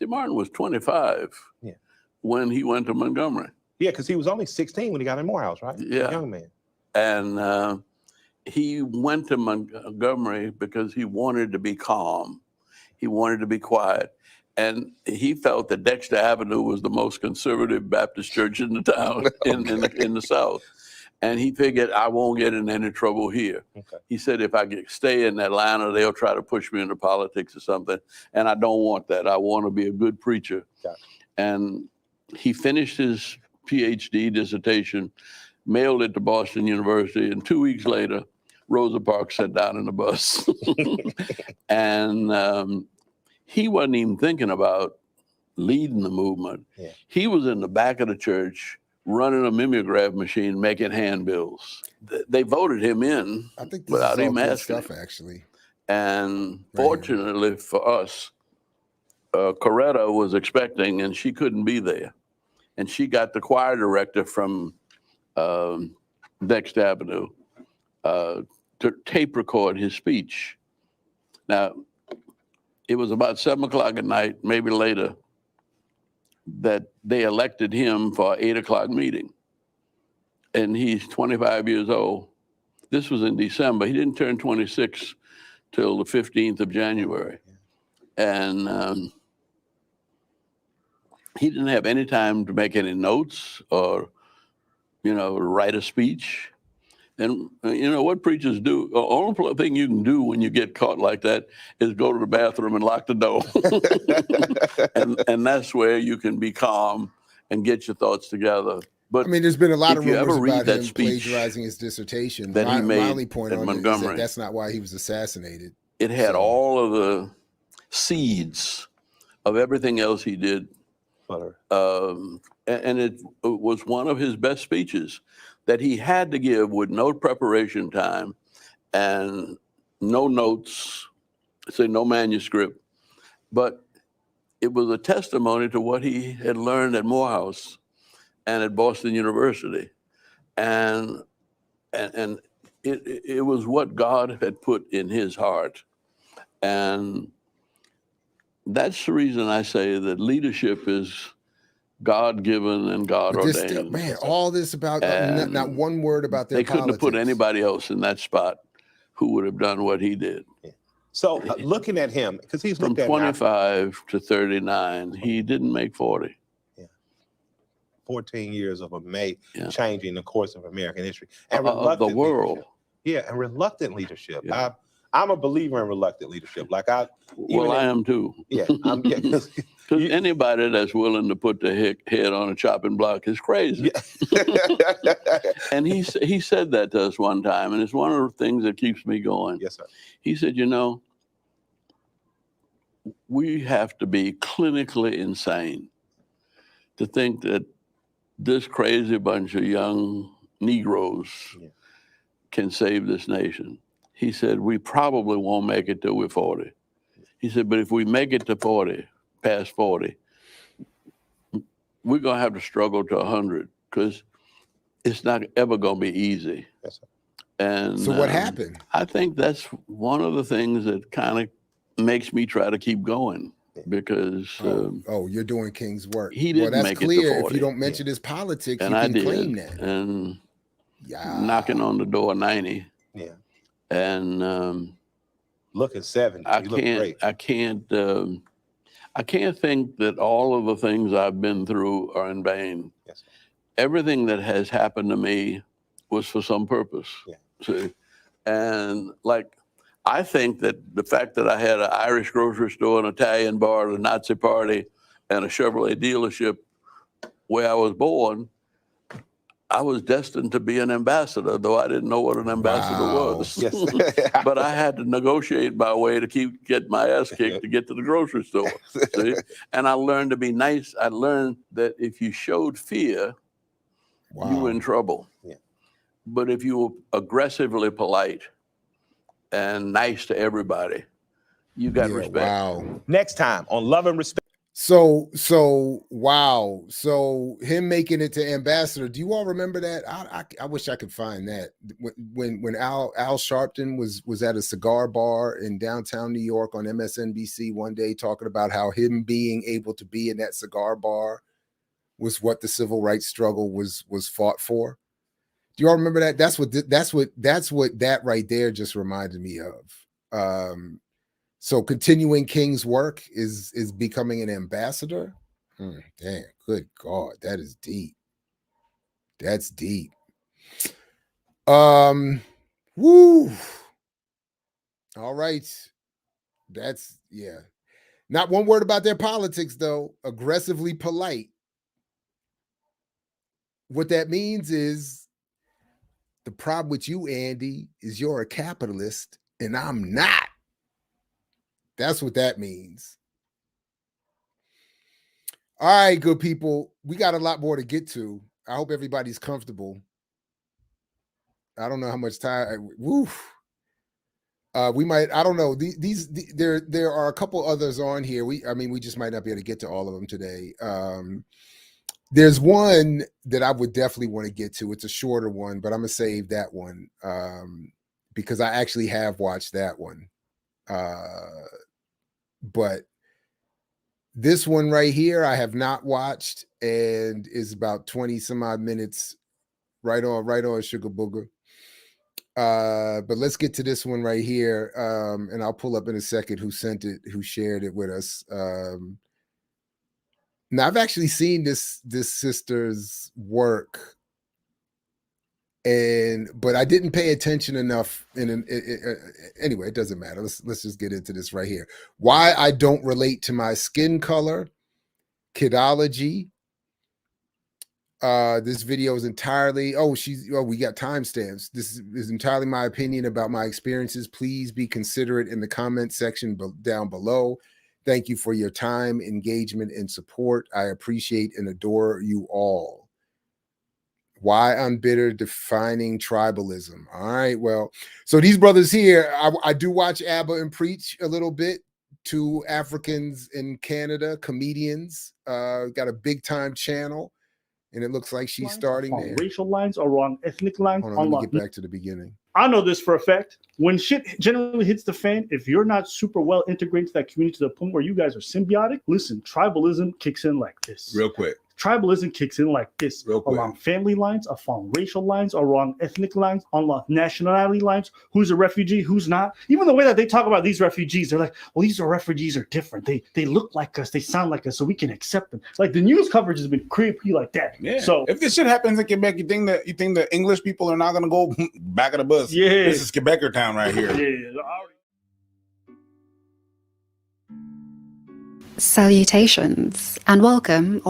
was 25 when he went to Montgomery. Yeah, because he was only 16 when he got in Morehouse, right? Yeah. A young man. And he went to Montgomery because he wanted to be calm. He wanted to be quiet. And he felt that Dexter Avenue was the most conservative Baptist church in the town, in the South. And he figured I won't get in any trouble here. Okay. He said if I stay in Atlanta, they'll try to push me into politics or something. And I don't want that. I want to be a good preacher. Gotcha. And he finished his PhD dissertation, mailed it to Boston University, and 2 weeks later, Rosa Parks sat down in the bus. And he wasn't even thinking about leading the movement. Yeah. He was in the back of the church running a mimeograph machine, making handbills. They voted him in I think this without is all him good asking stuff, him. actually. And Right. fortunately for us, Coretta was expecting and she couldn't be there. And she got the choir director from Dexter Avenue to tape record his speech. Now, it was about 7 o'clock at night, maybe later, that they elected him for an 8 o'clock meeting. And he's 25 years old. This was in December. He didn't turn 26 till the 15th of January. And he didn't have any time to make any notes or, write a speech. And what preachers do, the only thing you can do when you get caught like that is go to the bathroom and lock the door. and that's where you can be calm and get your thoughts together. But I mean, there's been a lot of if you rumors ever read about that him speech plagiarizing his dissertation. that he made Riley point at on it is Montgomery, that's not why he was assassinated. it had So- all of the seeds of everything else he did. And it was one of his best speeches that he had to give with no preparation time and no notes, no manuscript. But it was a testimony to what he had learned at Morehouse and at Boston University. And it was what God had put in his heart. And that's the reason I say that leadership is God-given and But this God-ordained. still, man, all this about And not one word about their They couldn't have put politics. anybody else in that spot who would have done what he did. So looking at him, because he's From looked at 25 to 39, he didn't make 40. 14 years of Yeah. changing the course of American history and Of the reluctant world. leadership. Yeah, and reluctant leadership. Yeah. I'm a believer in reluctant leadership. Like I am too. Yeah, Because anybody that's willing to put their head on a chopping block is crazy. And he said that to us one time, and it's one of the things that keeps me going. Yes, sir. He said, we have to be clinically insane to think that this crazy bunch of young Negroes can save this nation. He said, we probably won't make it till we're 40. He said, but if we make it to 40, past 40, we're going to have to struggle to 100 because it's not ever going to be easy. Yes, sir. And So what happened? I think that's one of the things that kind of makes me try to keep going because You're doing King's work. he didn't that's make it to clear. If 40. you don't mention his politics, and you I can did, claim that. and Yeah. knocking on the door 90. Yeah. And Looking 70. You look great. I can't think that all of the things I've been through are in vain. Yes, sir. Everything that has happened to me was for some purpose. Yeah. See? And I think that the fact that I had an Irish grocery store, an Italian bar, a Nazi party, and a Chevrolet dealership where I was born, I was destined to be an ambassador, though I didn't know what an ambassador was. Yes. But I had to negotiate my way to get my ass kicked to get to the grocery store. See? And I learned to be nice. I learned that if you showed fear, you were in trouble. Yeah. But if you were aggressively polite and nice to everybody, you got respect. Wow. Next time on Love and Respect. So wow. So him making it to ambassador. Do you all remember that? I wish I could find that. When Al Sharpton was at a cigar bar in downtown New York on MSNBC one day talking about how him being able to be in that cigar bar was what the civil rights struggle was fought for. Do you all remember that? That's what that right there just reminded me of. So continuing King's work is becoming an ambassador. Damn, good God, that is deep. That's deep. Woo. All right. That's yeah. Not one word about their politics, though. Aggressively polite. What that means is the problem with you, Andy, is you're a capitalist and I'm not. That's what that means. All right, good people. We got a lot more to get to. I hope everybody's comfortable. I don't know how much time. Woo. We might. I don't know. There are a couple others on here. We just might not be able to get to all of them today. There's one that I would definitely want to get to. It's a shorter one, but I'm gonna save that one because I actually have watched that one. But this one right here, I have not watched, and is about 20 some odd minutes. Right on, Sugar Booger. But let's get to this one right here. And I'll pull up in a second who sent it, who shared it with us. Now I've actually seen this sister's work, but I didn't pay attention enough. Anyway, it doesn't matter. Let's just get into this right here. Why I don't relate to my skin color. Kidology. This video is entirely, we got timestamps. This is entirely my opinion about my experiences. Please be considerate in the comment section down below. Thank you for your time, engagement, and support. I appreciate and adore you all. Why I'm bitter, defining tribalism. All right, well, so these brothers here, I do watch Abba and Preach a little bit. Two Africans in Canada, comedians, got a big time channel. And it looks like she's starting there. Racial lines or wrong ethnic lines. Hold on, let me get back to the beginning. I know this for a fact. When shit generally hits the fan, if you're not super well integrated to that community to the point where you guys are symbiotic, listen, tribalism kicks in like this. Real quick. Tribalism kicks in like this. Real quick. Along family lines, along racial lines, along ethnic lines, along nationality lines. Who's a refugee, who's not? Even the way that they talk about these refugees, they're like, well, these refugees are different. They look like us, they sound like us, so we can accept them. Like the news coverage has been creepy like that. Yeah. So if this shit happens in Quebec, you think the English people are not gonna go back of the bus? Yeah. This is Quebecer town right here. yeah. Salutations and welcome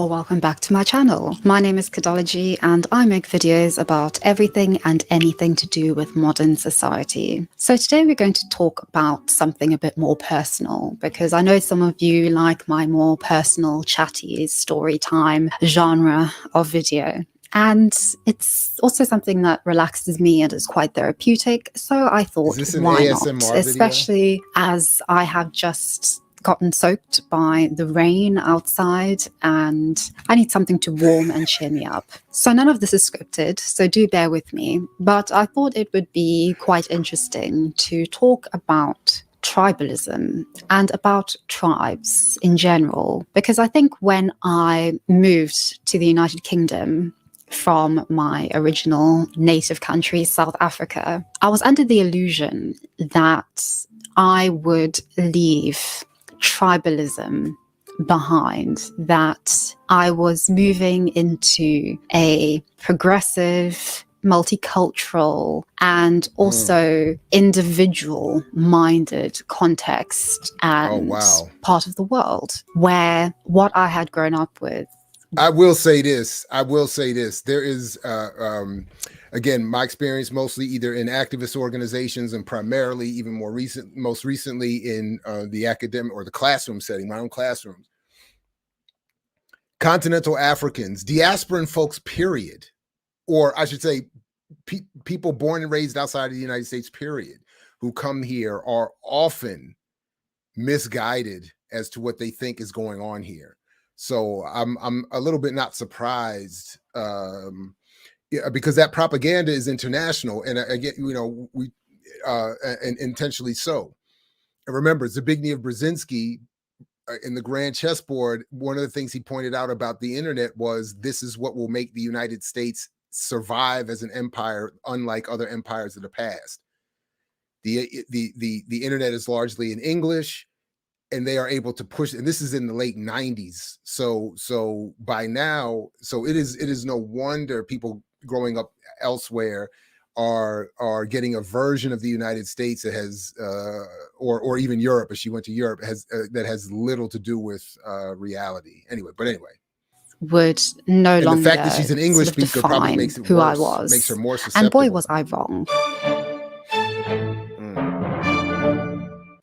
back to my channel. My name is Kidology and I make videos about everything and anything to do with modern society. So today we're going to talk about something a bit more personal because I know some of you like my more personal, chatty, story time genre of video. And it's also something that relaxes me and is quite therapeutic. So I thought, why not? Especially as I have just gotten soaked by the rain outside and I need something to warm and cheer me up. So none of this is scripted, so do bear with me. But I thought it would be quite interesting to talk about tribalism and about tribes in general, because I think when I moved to the United Kingdom from my original native country, South Africa, I was under the illusion that I would leave tribalism behind, that I was moving into a progressive, multicultural, and also individual-minded context and part of the world where what I had grown up with. I will say this. There is, again, my experience mostly either in activist organizations and primarily even most recently in the academic or the classroom setting, my own classrooms. Continental Africans, diasporan folks, period. Or I should say people born and raised outside of the United States, period, who come here are often misguided as to what they think is going on here. So I'm a little bit not surprised because that propaganda is international, and again, we and intentionally so. And remember, Zbigniew Brzezinski in the Grand Chessboard, one of the things he pointed out about the internet was this is what will make the United States survive as an empire, unlike other empires of the past. The internet is largely in English. And they are able to push, and this is in the late 90s. So by now, it is no wonder people growing up elsewhere are getting a version of the United States that has or even Europe, if she went to Europe, has that has little to do with reality. Anyway, would no and longer the fact that she's an English sort of speaker probably define makes it who I worse, was. makes her more susceptible. And boy, was I wrong.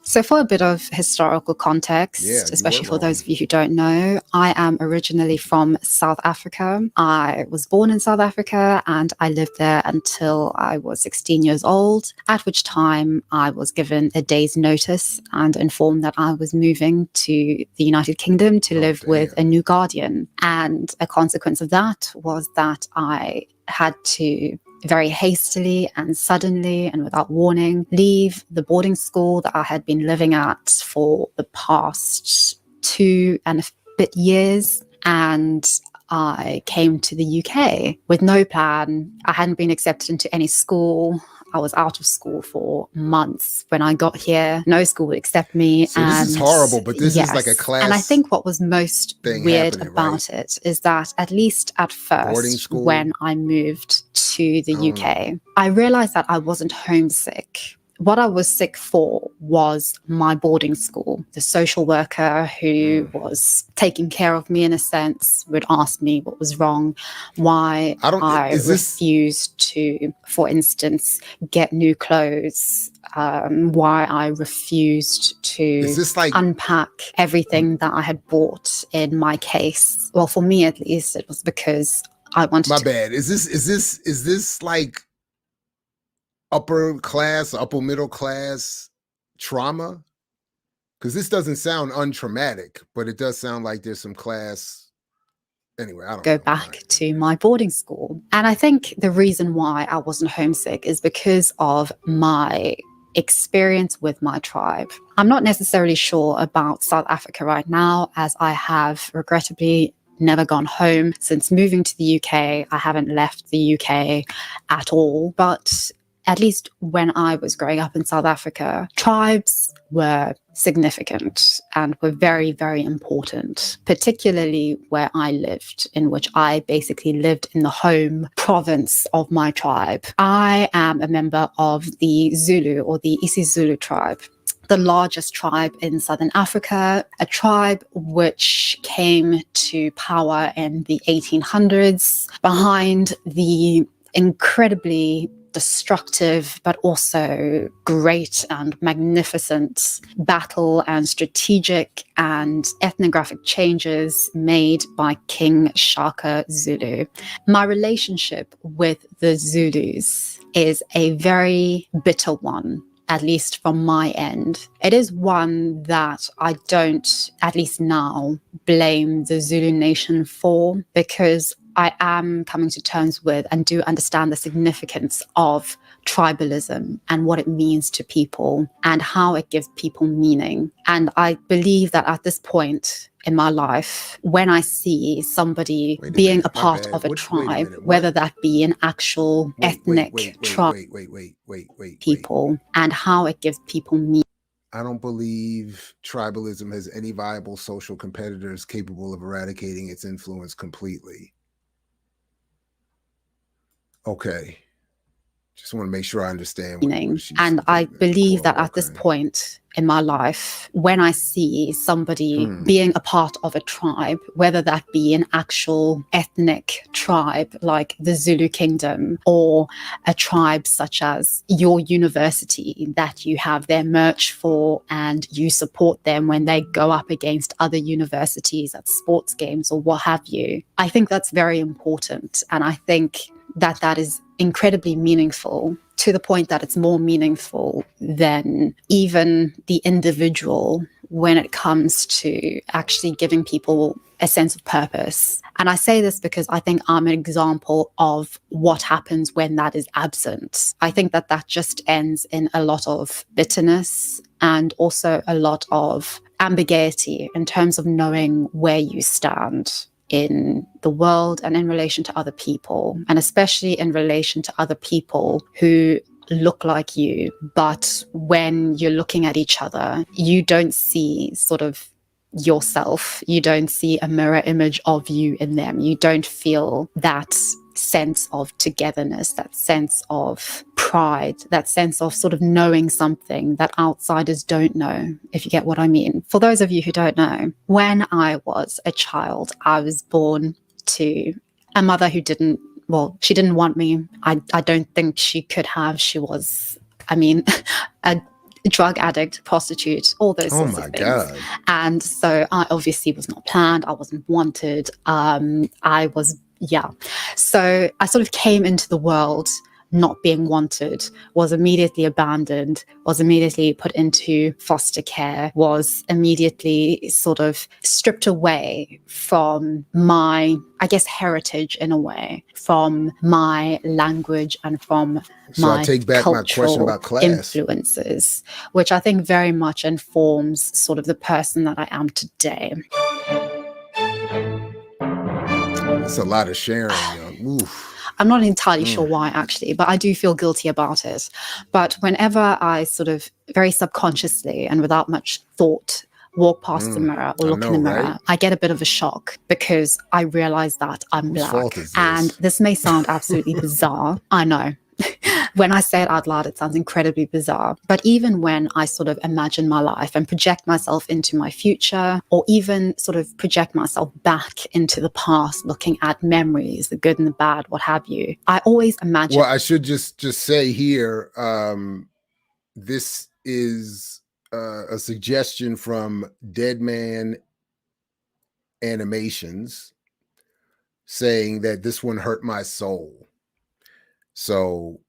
So for a bit of historical context, Yeah, you especially were for those wrong. of you who don't know, I am originally from South Africa. I was born in South Africa and I lived there until I was 16 years old, at which time I was given a day's notice and informed that I was moving to the United Kingdom to live with a new guardian. And a consequence of that was that I had to very hastily and suddenly and without warning leave the boarding school that I had been living at for the past 2 and a bit years. And I came to the UK with no plan. I hadn't been accepted into any school. I was out of school for months when I got here. No school would accept me. So this is horrible, but this is like a class. And I think what was most weird happening, about it is that at least at first, when I moved to the UK, I realized that I wasn't homesick. What I was sick for was my boarding school. The social worker who was taking care of me in a sense would ask me what was wrong, why I refused to, for instance, get new clothes, why I refused to unpack everything that I had bought in my case. Well, for me at least, it was because I wanted My bad. Is this like upper middle class trauma? Because this doesn't sound untraumatic, but it does sound like there's some class. Anyway, I don't go back to my boarding school. And I think the reason why I wasn't homesick is because of my experience with my tribe. I'm not necessarily sure about South Africa right now, as I have regrettably never gone home since moving to the UK. I haven't left the UK at all, but at least when I was growing up in South Africa, tribes were significant and were very, very important, particularly where I lived, in which I basically lived in the home province of my tribe. I am a member of the Zulu, or the isiZulu tribe, the largest tribe in Southern Africa, a tribe which came to power in the 1800s behind the incredibly destructive but also great and magnificent battle and strategic and ethnographic changes made by King Shaka Zulu. My relationship with the Zulus is a very bitter one, at least from my end. It is one that I don't, at least now, blame the Zulu nation for, because I am coming to terms with and do understand the significance of tribalism and what it means to people and how it gives people meaning. And I believe that at this point in my life, when I see somebody being a part of a tribe, whether that be an actual ethnic tribe people, and how it gives people meaning. I don't believe tribalism has any viable social competitors capable of eradicating its influence completely. Okay. Just want to make sure I understand. And I believe that at this point in my life, when I see somebody being a part of a tribe, whether that be an actual ethnic tribe like the Zulu Kingdom, or a tribe such as your university that you have their merch for and you support them when they go up against other universities at sports games or what have you, I think that's very important. And I think that that is incredibly meaningful, to the point that it's more meaningful than even the individual when it comes to actually giving people a sense of purpose. And I say this because I think I'm an example of what happens when that is absent. I think that that just ends in a lot of bitterness and also a lot of ambiguity in terms of knowing where you stand in the world and in relation to other people, and especially in relation to other people who look like you. But when you're looking at each other, you don't see sort of yourself. You don't see a mirror image of you in them. You don't feel that sense of togetherness, that sense of pride, that sense of sort of knowing something that outsiders don't know, if you get what I mean. For those of you who don't know, when I was a child, I was born to a mother who didn't want me. I don't think she could have. She was, a drug addict, prostitute, all those sorts of things. God. And so I obviously was not planned. I wasn't wanted. So I sort of came into the world not being wanted, was immediately abandoned, was immediately put into foster care, was immediately sort of stripped away from my, I guess, heritage in a way, from my language and from my I take back my question about class. Influences, which I think very much informs sort of the person that I am today. It's a lot of sharing. Oof. I'm not entirely sure why, actually, but I do feel guilty about it. But whenever I sort of very subconsciously and without much thought walk past the mirror or look in the mirror, right? I get a bit of a shock because I realize that I'm black. And this may sound absolutely bizarre. I know. When I say it out loud, it sounds incredibly bizarre. But even when I sort of imagine my life and project myself into my future, or even sort of project myself back into the past, looking at memories, the good and the bad, what have you, I always imagine. Well, I should just say here, this is a suggestion from Dead Man Animations saying that this one hurt my soul. So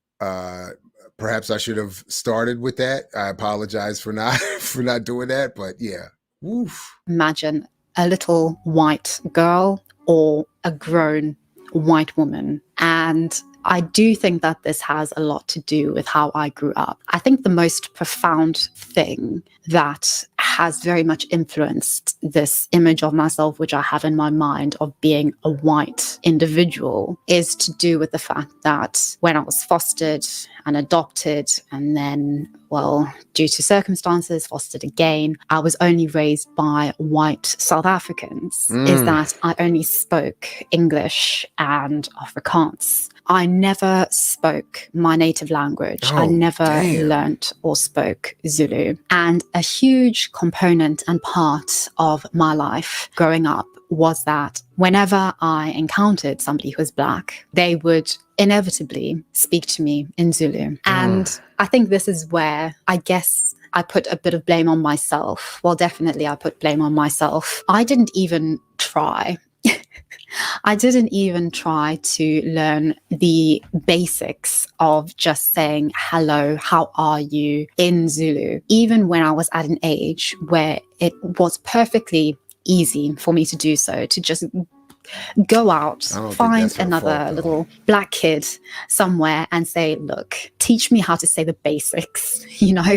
perhaps I should have started with that. I apologize for not doing that, but yeah. Woof. Imagine a little white girl or a grown white woman. And I do think that this has a lot to do with how I grew up. I think the most profound thing that has very much influenced this image of myself, which I have in my mind of being a white individual, is to do with the fact that when I was fostered and adopted and then, well, due to circumstances, fostered again, I was only raised by white South Africans, is that I only spoke English and Afrikaans. I never spoke my native language. I never learnt or spoke Zulu. And a huge component and part of my life growing up was that whenever I encountered somebody who was black, they would inevitably speak to me in Zulu. And I think this is where I guess I put a bit of blame on myself. Well, definitely I put blame on myself. I didn't even try. I didn't even try to learn the basics of just saying, hello, how are you in Zulu, even when I was at an age where it was perfectly easy for me to do so, to just go out, find another little black kid somewhere and say, look, teach me how to say the basics,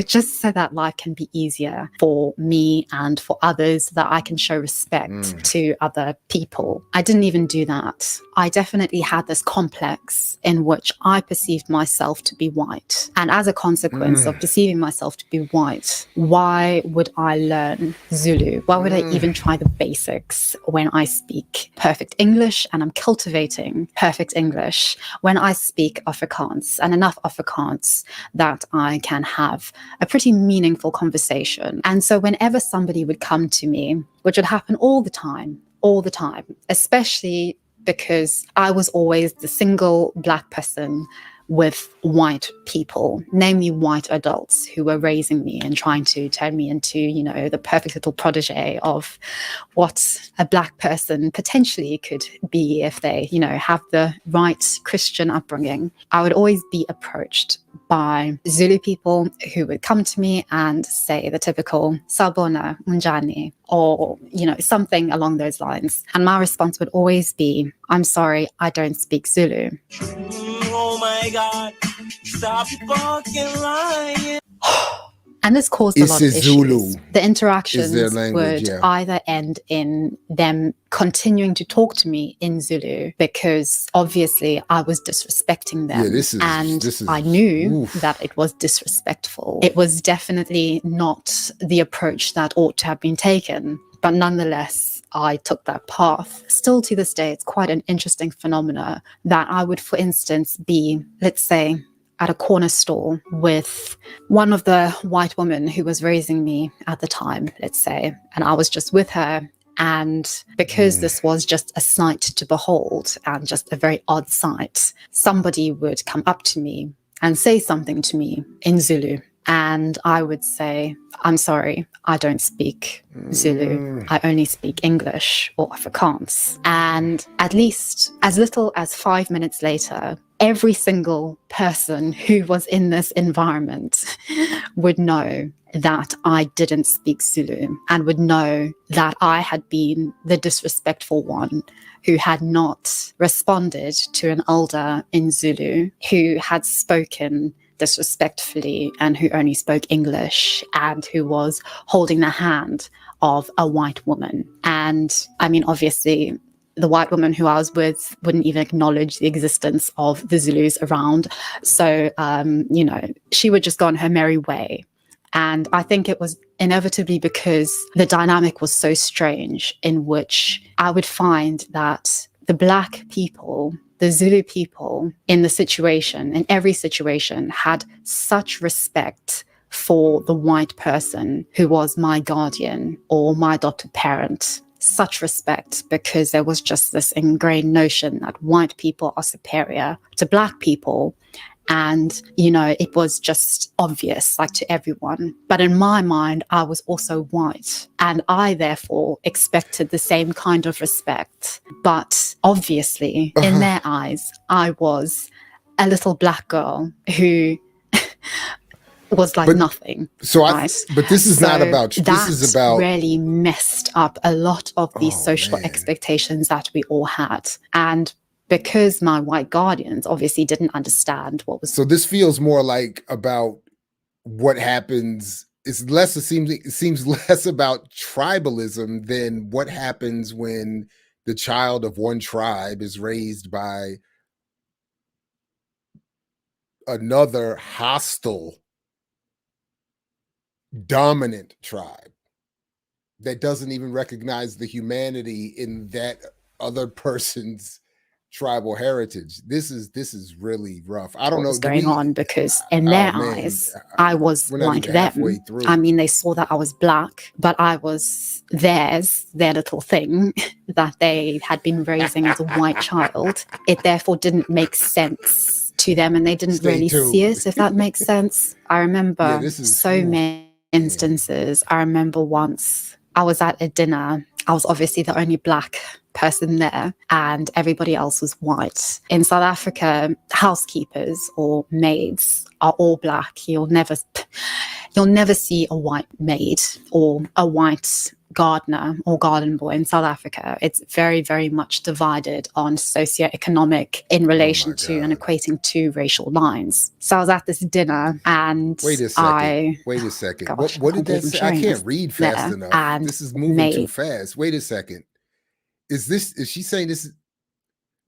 just so that life can be easier for me and for others, so that I can show respect to other people. I didn't even do that. I definitely had this complex in which I perceived myself to be white. And as a consequence of perceiving myself to be white, why would I learn Zulu? Why would I even try the basics when I speak perfect English and I'm cultivating perfect English when I speak Afrikaans, and enough Afrikaans that I can have a pretty meaningful conversation? And so whenever somebody would come to me, which would happen all the time, especially because I was always the single black person with white people, namely white adults who were raising me and trying to turn me into, the perfect little protege of what a black person potentially could be if they, have the right Christian upbringing. I would always be approached by Zulu people who would come to me and say the typical "Sabona, unjani," or, something along those lines. And my response would always be, I'm sorry, I don't speak Zulu. Oh my God, stop fucking lying. And this caused a lot of issues. Zulu. The interactions language, would either end in them continuing to talk to me in Zulu, because obviously I was disrespecting them. I knew that it was disrespectful. It was definitely not the approach that ought to have been taken. But nonetheless, I took that path. Still to this day, it's quite an interesting phenomena that I would, for instance, be, let's say, at a corner store with one of the white women who was raising me at the time, let's say, and I was just with her. And because this was just a sight to behold and just a very odd sight, somebody would come up to me and say something to me in Zulu. And I would say, I'm sorry, I don't speak Zulu. I only speak English or Afrikaans. And at least as little as 5 minutes later, every single person who was in this environment would know that I didn't speak Zulu and would know that I had been the disrespectful one who had not responded to an elder in Zulu who had spoken disrespectfully and who only spoke English and who was holding the hand of a white woman. And I mean, obviously, the white woman who I was with wouldn't even acknowledge the existence of the Zulus around. So, you know, she would just go on her merry way. And I think it was inevitably because the dynamic was so strange, in which I would find that the Black people, the Zulu people in the situation, in every situation, had such respect for the white person who was my guardian or my adopted parent. Such respect, because there was just this ingrained notion that white people are superior to Black people. And, you know, it was just obvious, like, to everyone. But in my mind, I was also white. And I, therefore, expected the same kind of respect. But obviously, in their eyes, I was a little Black girl who was like nothing. So right? But this is not about, this is about, really messed up a lot of these social expectations that we all had. And because my white guardians obviously didn't understand what was. So this feels more like about what happens. It's less, it seems less about tribalism than what happens when the child of one tribe is raised by another hostile, dominant tribe that doesn't even recognize the humanity in that other person's tribal heritage. This is really rough. I don't know what's going on, because in their eyes, I was like them. I mean, they saw that I was Black, but I was their little thing that they had been raising as a white child. It therefore didn't make sense to them, and they didn't really see it, if that makes sense. I remember many instances. I remember once I was at a dinner. I was obviously the only Black person there, and everybody else was white. In South Africa, housekeepers or maids are all Black. You'll never see a white maid or a white gardener or garden boy in South Africa. It's very, very much divided on socioeconomic in relation to and equating to racial lines. So I was at this dinner, and wait a second. Gosh, what did that say? I can't read fast enough. And this is moving too fast. Wait a second. Is she saying this?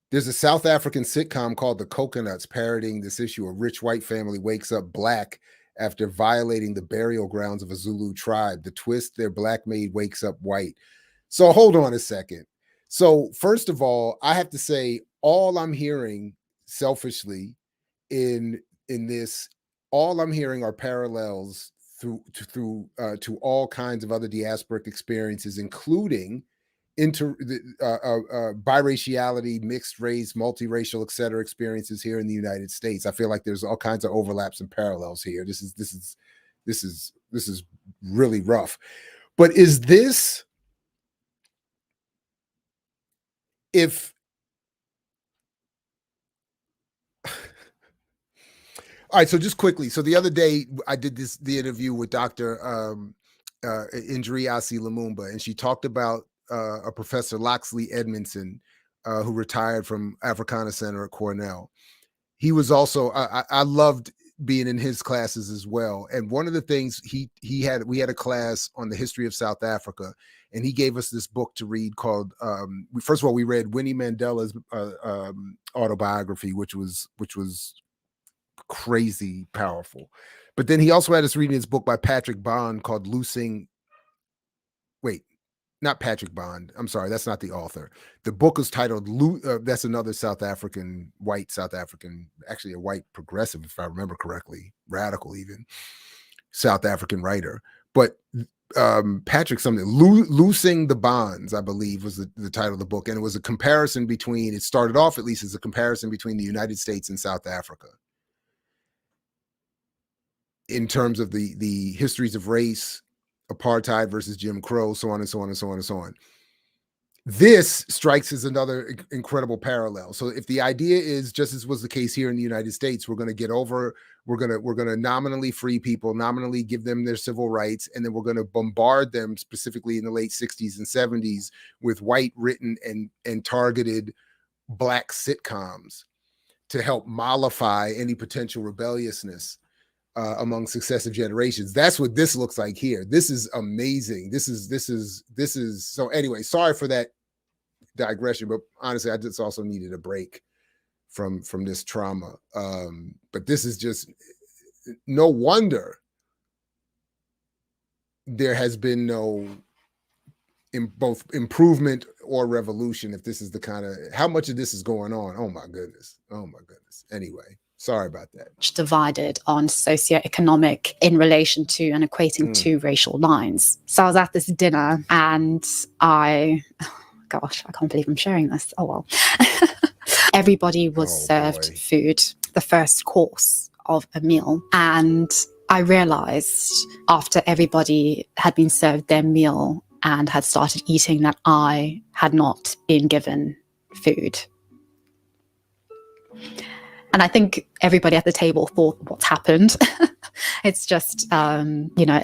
There's a South African sitcom called The Coconuts parodying this issue. A rich white family wakes up Black after violating the burial grounds of a Zulu tribe. The twist, their Black maid wakes up white. So hold on a second. So first of all, I have to say, all I'm hearing selfishly in this, all I'm hearing are parallels to all kinds of other diasporic experiences, including biraciality, mixed race, multiracial, et cetera, experiences here in the United States. I feel like there's all kinds of overlaps and parallels here. This is really rough. But is this, if all right, so just quickly. So the other day I did the interview with Dr. Indri Asi Lumumba, and she talked about a Professor Loxley Edmondson, who retired from Africana Center at Cornell. He was also, I loved being in his classes as well. And one of the things we had a class on the history of South Africa, and he gave us this book to read called, first of all, we read Winnie Mandela's autobiography, which was crazy powerful. But then he also had us reading his book by Patrick Bond called not Patrick Bond. I'm sorry, that's not the author. The book is titled, that's another South African, actually a white progressive, if I remember correctly, radical even, South African writer. But Patrick something, Loosing the Bonds, I believe was the title of the book. And it was a comparison between, it started off at least as a comparison between the United States and South Africa in terms of the histories of race, apartheid versus Jim Crow, so on and so on and so on and so on. This strikes as another incredible parallel. So if the idea is, just as was the case here in the United States, we're going to nominally free people, nominally give them their civil rights, and then we're going to bombard them specifically in the late 60s and 70s with white written and targeted Black sitcoms to help mollify any potential rebelliousness among successive generations. That's what this looks like here. This is amazing. This is so anyway, sorry for that digression, but honestly, I just also needed a break from this trauma. But this is just, no wonder there has been no both improvement or revolution if this is the kind of, how much of this is going on. Oh my goodness. Anyway, sorry about that. Divided on socioeconomic in relation to and equating to racial lines. So I was at this dinner and gosh, I can't believe I'm sharing this. Oh well. Everybody was served food, the first course of a meal. And I realized after everybody had been served their meal and had started eating that I had not been given food. And I think everybody at the table thought, what's happened? It's just, a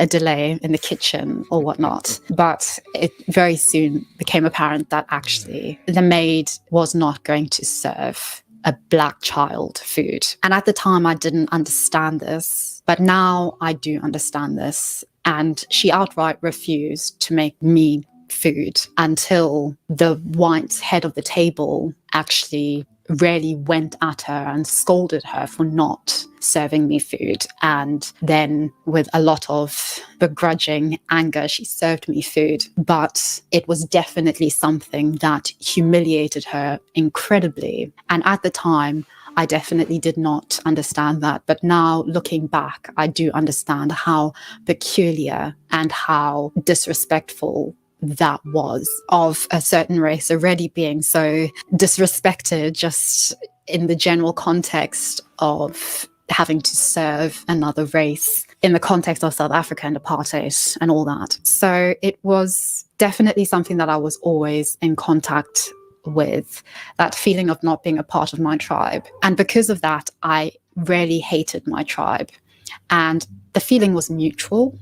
delay in the kitchen or whatnot. But it very soon became apparent that actually the maid was not going to serve a Black child food. And at the time, I didn't understand this. But now I do understand this. And she outright refused to make me food until the white head of the table actually really went at her and scolded her for not serving me food. And then with a lot of begrudging anger, she served me food. But it was definitely something that humiliated her incredibly. And at the time, I definitely did not understand that. But now looking back, I do understand how peculiar and how disrespectful that was of a certain race already being so disrespected just in the general context of having to serve another race in the context of South Africa and apartheid and all that. So it was definitely something that I was always in contact with, that feeling of not being a part of my tribe. And because of that, I really hated my tribe. And the feeling was mutual.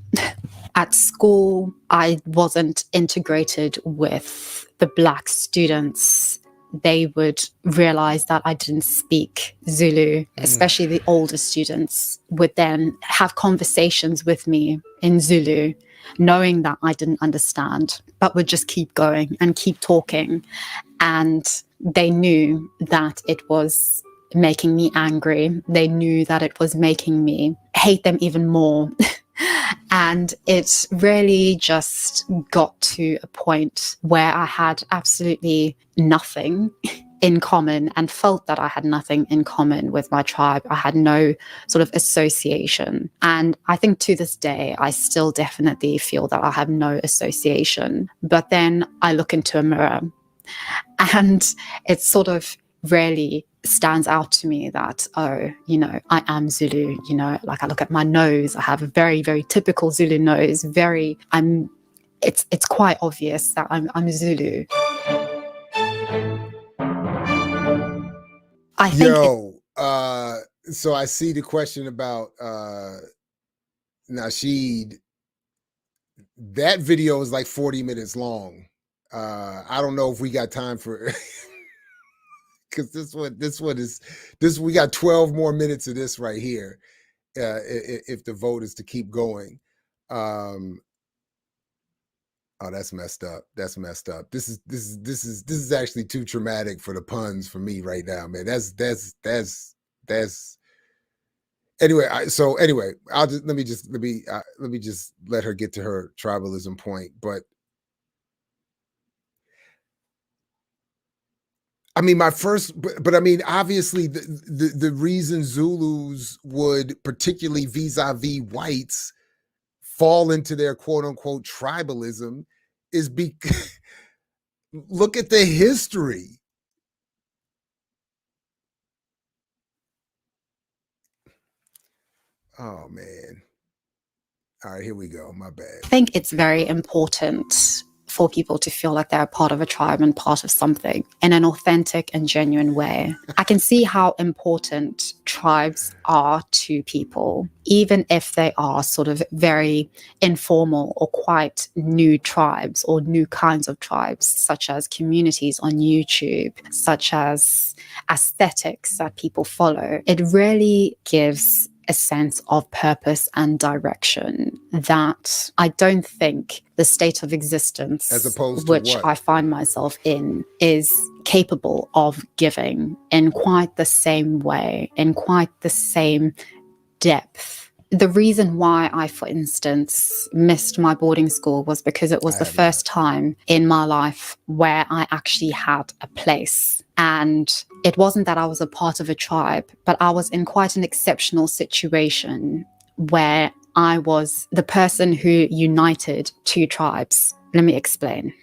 At school, I wasn't integrated with the Black students. They would realize that I didn't speak Zulu, especially the older students would then have conversations with me in Zulu, knowing that I didn't understand, but would just keep going and keep talking. And they knew that it was making me angry. They knew that it was making me hate them even more. And it really just got to a point where I had absolutely nothing in common and felt that I had nothing in common with my tribe. I had no sort of association. And I think to this day, I still definitely feel that I have no association. But then I look into a mirror and it sort of really stands out to me that, I am Zulu, like I look at my nose, I have a very, very typical Zulu nose, it's quite obvious that I'm Zulu. I think so I see the question about Nasheed. That video is like 40 minutes long. I don't know if we got time for because we got 12 more minutes of this right here. If the vote is to keep going. Oh, that's messed up. That's messed up. This is actually too traumatic for the puns for me right now, man. That's anyway. Let me just let her get to her tribalism point. But I mean, my first, but I mean, obviously, the reason Zulus would, particularly vis-a-vis whites, fall into their quote unquote tribalism is because look at the history. Oh man. All right, here we go. My bad. I think it's very important for people to feel like they're a part of a tribe and part of something in an authentic and genuine way. I can see how important tribes are to people, even if they are sort of very informal or quite new tribes or new kinds of tribes, such as communities on YouTube, such as aesthetics that people follow. It really gives a sense of purpose and direction that I don't think the state of existence, as opposed to which what? I find myself in, is capable of giving in quite the same way, in quite the same depth. The reason why I, for instance, missed my boarding school was because it was the first time in my life where I actually had a place. And it wasn't that I was a part of a tribe, but I was in quite an exceptional situation where I was the person who united two tribes. Let me explain.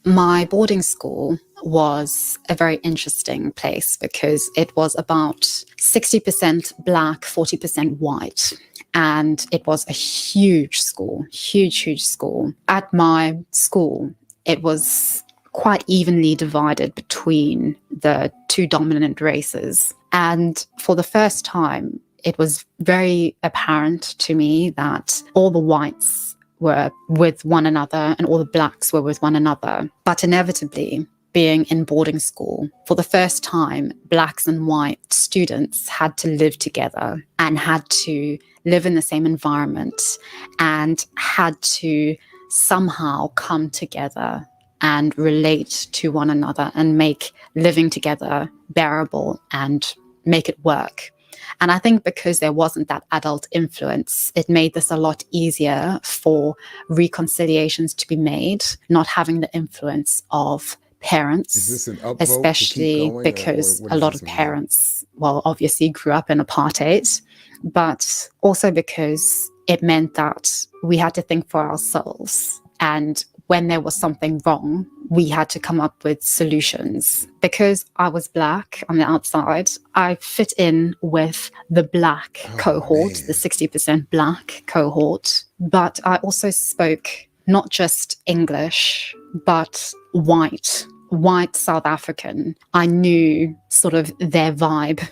My boarding school was a very interesting place because it was about 60% black, 40% white. And it was a huge school, huge school. At my school, it was quite evenly divided between the two dominant races. And for the first time, it was very apparent to me that all the whites were with one another and all the blacks were with one another. But inevitably, being in boarding school, for the first time, blacks and white students had to live together and had to live in the same environment and had to somehow come together and relate to one another and make living together bearable and make it work. And I think because there wasn't that adult influence, it made this a lot easier for reconciliations to be made, not having the influence of parents, Is this an upvote especially because a lot of parents, well, obviously grew up in apartheid, but also because it meant that we had to think for ourselves. And when there was something wrong, we had to come up with solutions. Because I was black on the outside, I fit in with the black cohort, the 60% black cohort. But I also spoke not just English, but white South African. I knew sort of their vibe,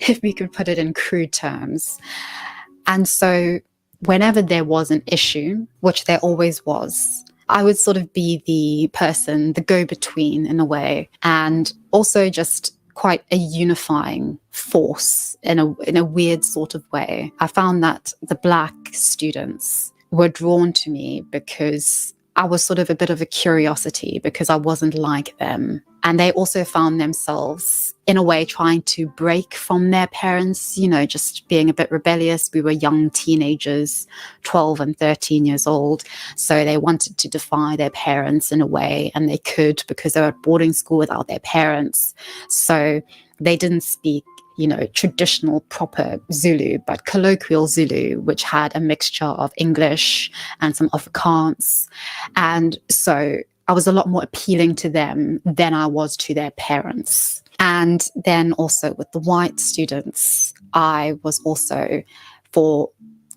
if we could put it in crude terms. And so whenever there was an issue, which there always was, I would sort of be the person, the go-between in a way, and also just quite a unifying force in a weird sort of way. I found that the black students were drawn to me because I was sort of a bit of a curiosity because I wasn't like them. And they also found themselves, in a way, trying to break from their parents, you know, just being a bit rebellious. We were young teenagers, 12 and 13 years old. So they wanted to defy their parents in a way, and they could because they were at boarding school without their parents. So they didn't speak, you know, traditional proper Zulu, but colloquial Zulu, which had a mixture of English and some Afrikaans. And so I was a lot more appealing to them than I was to their parents. And then also with the white students, I was also, for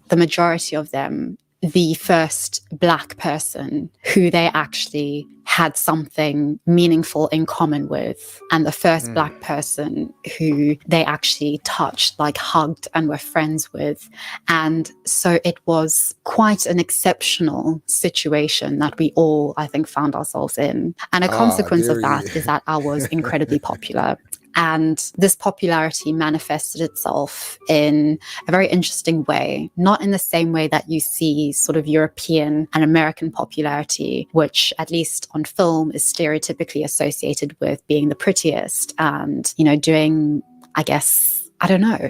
the majority of them, the first black person who they actually had something meaningful in common with, and the first black person who they actually touched, like hugged and were friends with. And so it was quite an exceptional situation that we all, I think, found ourselves in. And a consequence of that is that I was incredibly popular. And this popularity manifested itself in a very interesting way, not in the same way that you see sort of European and American popularity, which at least on film is stereotypically associated with being the prettiest and, you know, doing, I guess, I don't know.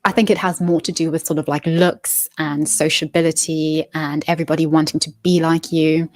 I think it has more to do with sort of like looks and sociability and everybody wanting to be like you.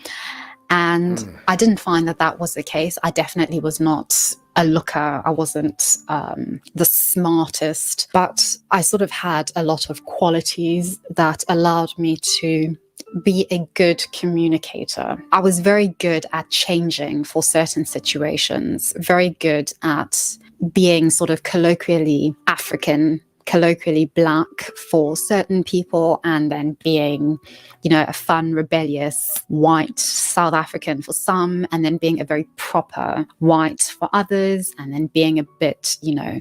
And I didn't find that that was the case. I definitely was not a looker. I wasn't the smartest, but I sort of had a lot of qualities that allowed me to be a good communicator. I was very good at changing for certain situations, very good at being sort of colloquially African, colloquially Black for certain people, and then being, you know, a fun, rebellious white South African for some, and then being a very proper white for others, and then being a bit, you know,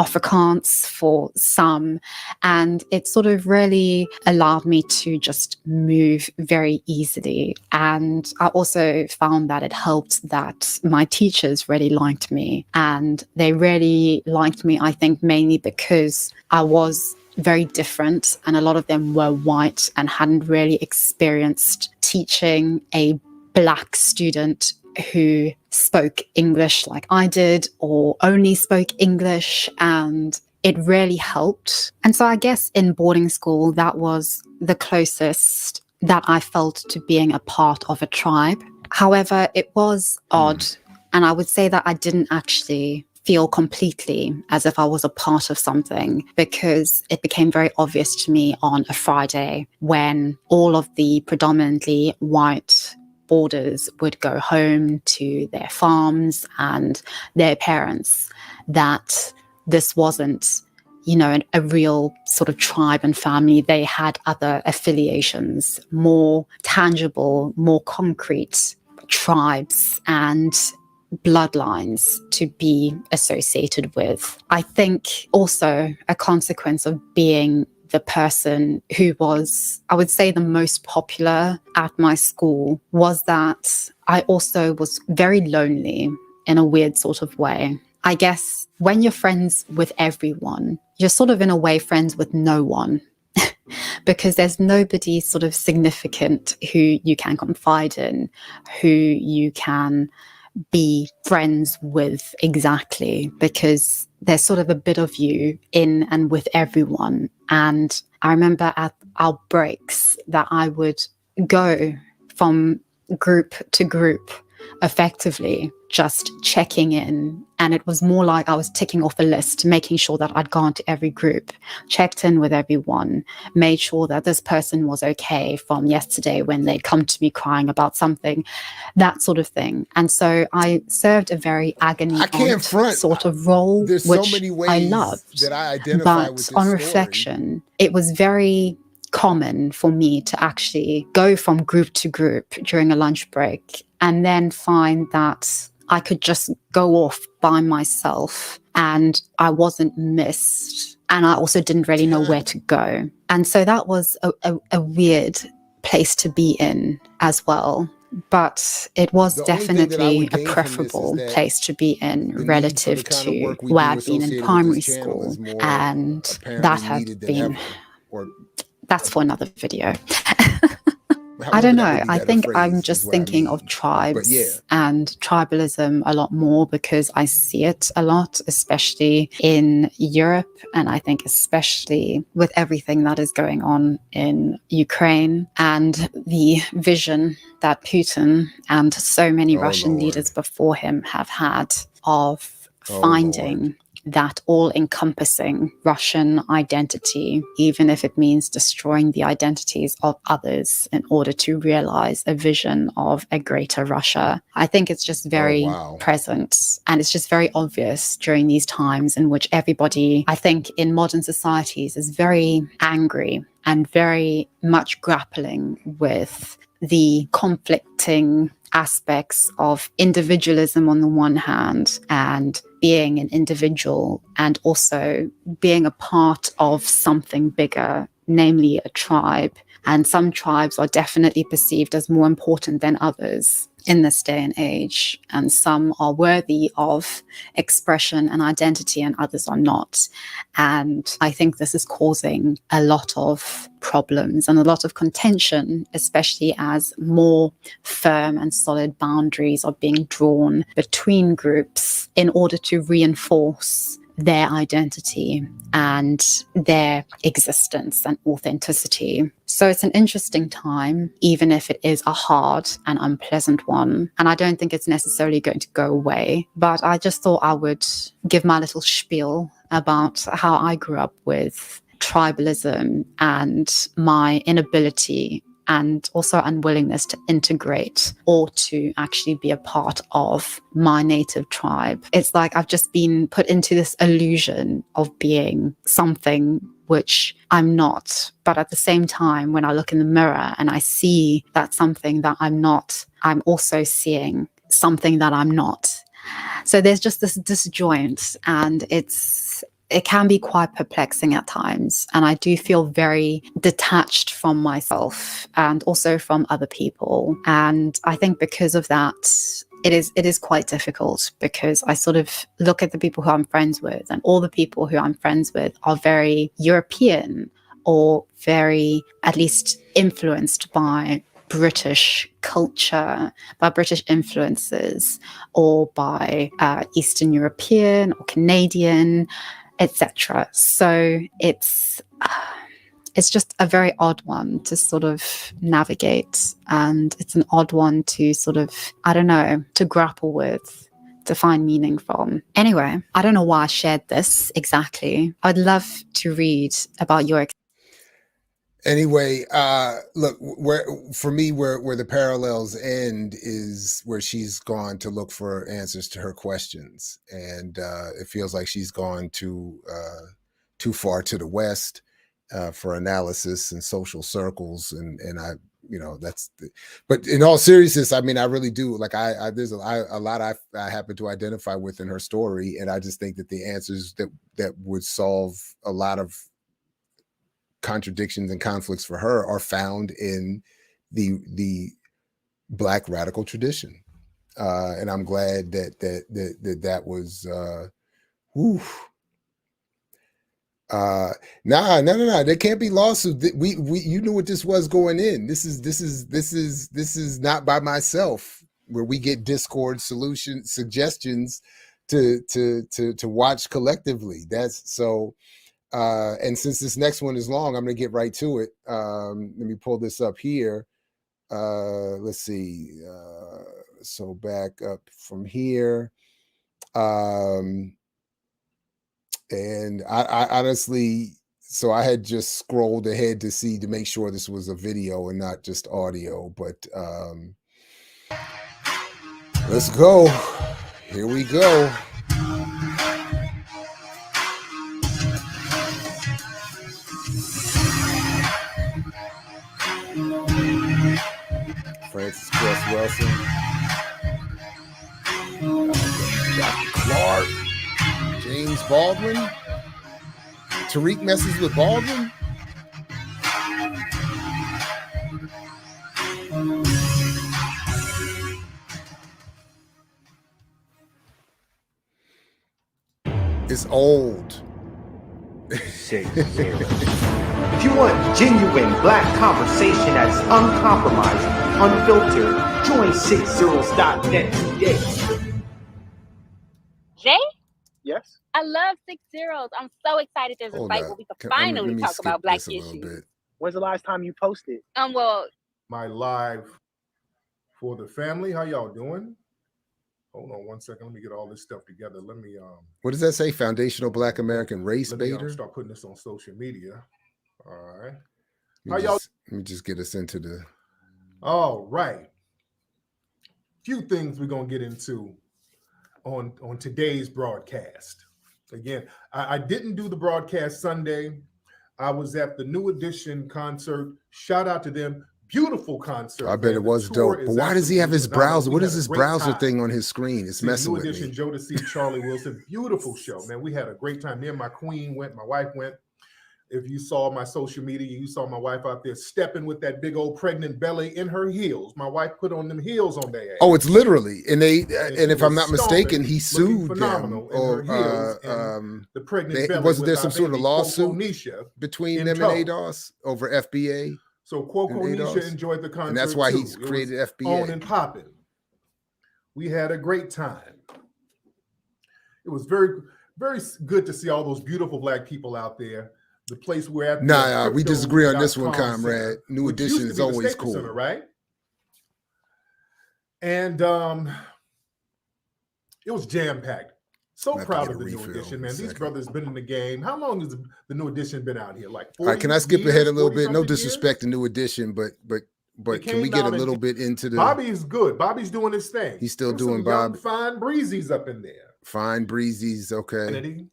Afrikaans for some. And it sort of really allowed me to just move very easily. And I also found that it helped that my teachers really liked me. And they really liked me, I think, mainly because I was very different, and a lot of them were white and hadn't really experienced teaching a Black student who spoke English like I did, or only spoke English, and it really helped. And so I guess in boarding school, that was the closest that I felt to being a part of a tribe. However, it was odd, and I would say that I didn't actually feel completely as if I was a part of something, because it became very obvious to me on a Friday when all of the predominantly white boarders would go home to their farms and their parents that this wasn't, you know, a real sort of tribe and family. They had other affiliations, more tangible, more concrete tribes and bloodlines to be associated with. I think also a consequence of being the person who was, I would say, the most popular at my school was that I also was very lonely in a weird sort of way. I guess when you're friends with everyone, you're sort of in a way friends with no one, because there's nobody sort of significant who you can confide in, who you can be friends with exactly, because there's sort of a bit of you in and with everyone. And I remember at our breaks that I would go from group to group, effectively just checking in. And it was more like I was ticking off a list, making sure that I'd gone to every group, checked in with everyone, made sure that this person was okay from yesterday when they'd come to me crying about something, that sort of thing. And so I served a very agony sort of role, There's which so many ways I loved. that I identify with But this on story. reflection, it was very common for me to actually go from group to group during a lunch break and then find that I could just go off by myself and I wasn't missed. And I also didn't really know where to go. And so that was a weird place to be in as well. But it was definitely a preferable place to be in relative to where I'd been in primary school. And that had been, that's for another video. I don't know. I think I'm just thinking of tribes and tribalism a lot more because I see it a lot, especially in Europe. And I think especially with everything that is going on in Ukraine and the vision that Putin and so many Russian leaders before him have had of finding that all-encompassing Russian identity, even if it means destroying the identities of others in order to realize a vision of a greater Russia. I think it's just very present, and it's just very obvious during these times in which everybody, I think, in modern societies is very angry and very much grappling with the conflicting aspects of individualism on the one hand and being an individual and also being a part of something bigger, namely a tribe. And some tribes are definitely perceived as more important than others in this day and age. And some are worthy of expression and identity and others are not. And I think this is causing a lot of problems and a lot of contention, especially as more firm and solid boundaries are being drawn between groups in order to reinforce their identity and their existence and authenticity. So it's an interesting time, even if it is a hard and unpleasant one. And I don't think it's necessarily going to go away. But I just thought I would give my little spiel about how I grew up with tribalism and my inability and also unwillingness to integrate or to actually be a part of my native tribe. It's like I've just been put into this illusion of being something which I'm not. But at the same time, when I look in the mirror and I see that something that I'm not, I'm also seeing something that I'm not. So there's just this disjoint, and it can be quite perplexing at times. And I do feel very detached from myself and also from other people. And I think because of that, it is quite difficult, because I sort of look at the people who I'm friends with, and all the people who I'm friends with are very European, or very, at least, influenced by British culture, by British influences, or by Eastern European or Canadian, etc. So it's just a very odd one to sort of navigate, and it's an odd one to sort of, I don't know, to grapple with, to find meaning from. Anyway, I don't know why I shared this exactly. I'd love to read about your Anyway, look, where the parallels end is where she's gone to look for answers to her questions, and it feels like she's gone too far to the west for analysis and social circles, and I, but in all seriousness, I mean, I really do, like, there's a lot I happen to identify with in her story, and I just think that the answers that would solve a lot of contradictions and conflicts for her are found in the Black radical tradition, and I'm glad that was no, there can't be lawsuits. We you knew what this was going in. This is not by myself, where we get Discord suggestions to watch collectively. That's so. And since this next one is long, I'm going to get right to it. Let me pull this up here. Let's see. So back up from here. And I honestly, so I had just scrolled ahead to make sure this was a video and not just audio, but let's go. Here we go. Francis Cress Wilson, Dr. Clark, James Baldwin, Tariq messes with Baldwin. It's old. 6-0. If you want genuine Black conversation that's uncompromised, unfiltered, join 60s.net today. Jay? Yes. I love 60s. I'm so excited there's a Hold site up. where we can finally talk about Black issues. When's the last time you posted? Well, my live for the family. How y'all doing? Hold on one second. Let me get all this stuff together. Let me What does that say? Foundational Black American Race Baiter? Start putting this on social media. All right. Let me just get us into the. All right. Few things we're gonna get into on today's broadcast. Again, I didn't do the broadcast Sunday. I was at the New Edition concert. Shout out to them. Beautiful concert. I bet it was dope. But why does he have his browser? What is this browser thing on his screen? It's messing with me. New Edition, Joe to see Charlie Wilson. Beautiful show, man. We had a great time. Me and my queen went. My wife went. If you saw my social media, you saw my wife out there stepping with that big old pregnant belly in her heels. My wife put on them heels on their ass. Oh, it's literally, and if I'm not mistaken, he sued them. Or the pregnant belly. Wasn't there some sort of lawsuit between them tow. and ADOS over FBA? So Quoco Nisha enjoyed the concert, and that's why too. he's created FBA. On and popping. We had a great time. It was very Very good to see all those beautiful Black people out there. The place we're at. Nah, we disagree on this one, Crypto.com comrade. Center, New which used Edition to is be the always Staples cool. Center, right? And it was jam-packed. So proud of the New Edition, man. These brothers been in the game. How long has the New Edition been out here? Like 40 All right, can I skip ahead a little bit? No 40-something disrespect to years? New Edition, but can came we get a down and little bit into the Bobby's good. Bobby's doing his thing. He's still There's some doing young, Bob. fine breezies up in there. Fine breezies, okay. Kennedy,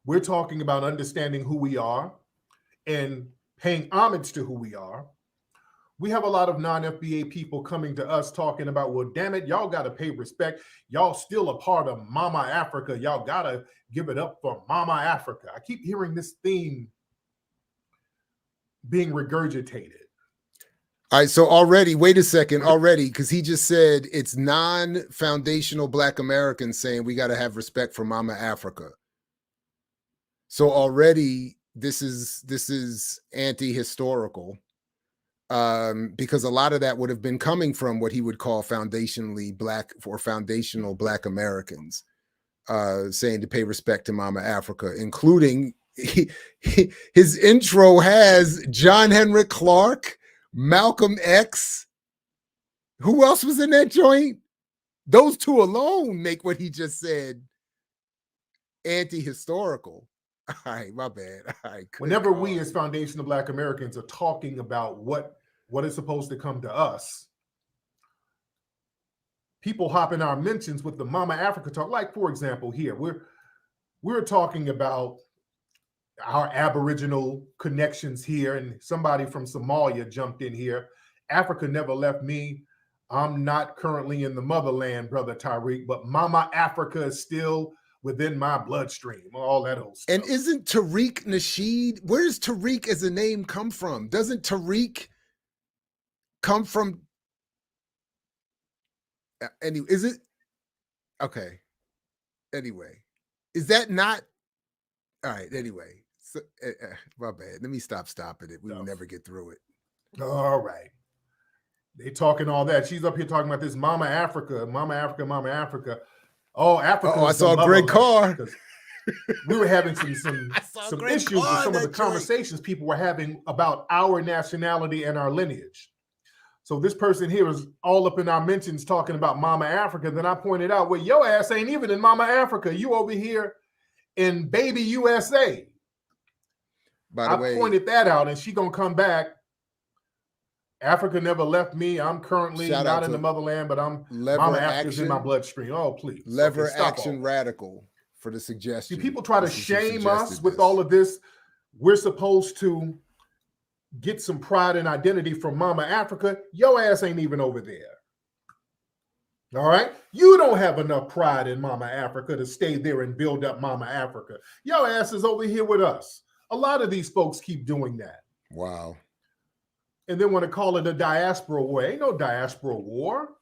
we're talking about understanding who we are and paying homage to who we are. We have a lot of non-FBA people coming to us talking about, well, damn it, y'all got to pay respect. Y'all still a part of Mama Africa. Y'all got to give it up for Mama Africa. I keep hearing this theme being regurgitated. All right, so already, wait a second, already, because he just said it's non-foundational Black Americans saying we got to have respect for Mama Africa. So already, this is anti-historical, because a lot of that would have been coming from what he would call foundationally Black or foundational Black Americans, saying to pay respect to Mama Africa, including his intro has John Henrik Clark, Malcolm X. Who else was in that joint? Those two alone make what he just said anti-historical. All right, my bad. All right, whenever we as foundational Black Americans are talking about what is supposed to come to us, people hop in our mentions with the Mama Africa talk. Like, for example, here we're talking about our Aboriginal connections here, and somebody from Somalia jumped in here. Africa never left me. I'm not currently in the motherland, brother Tariq, but Mama Africa is still within my bloodstream, all that old stuff. And isn't Tariq Nasheed, where does Tariq as a name come from? Doesn't Tariq come from, anyway, is it, okay, anyway, is that not, all right, anyway, so, my bad, let me stopping it, we will never get through it. All right. They talking all that. She's up here talking about this Mama Africa, Mama Africa, Mama Africa. Oh, Africa. Oh, I saw Greg Carr. We were having some issues with some of the conversations people were having about our nationality and our lineage. So this person here is all up in our mentions talking about Mama Africa. Then I pointed out, well, your ass ain't even in Mama Africa. You over here in baby USA. By the way, I pointed that out, and she gonna come back. Africa never left me. I'm currently not in the motherland, but Mama Africa's in my bloodstream. Oh, please. Lever Action Radical for the suggestion. See, people try to shame us with all of this. We're supposed to get some pride and identity from Mama Africa. Your ass ain't even over there. All right? You don't have enough pride in Mama Africa to stay there and build up Mama Africa. Your ass is over here with us. A lot of these folks keep doing that. Wow. And then want to call it a diaspora war. Ain't no diaspora war.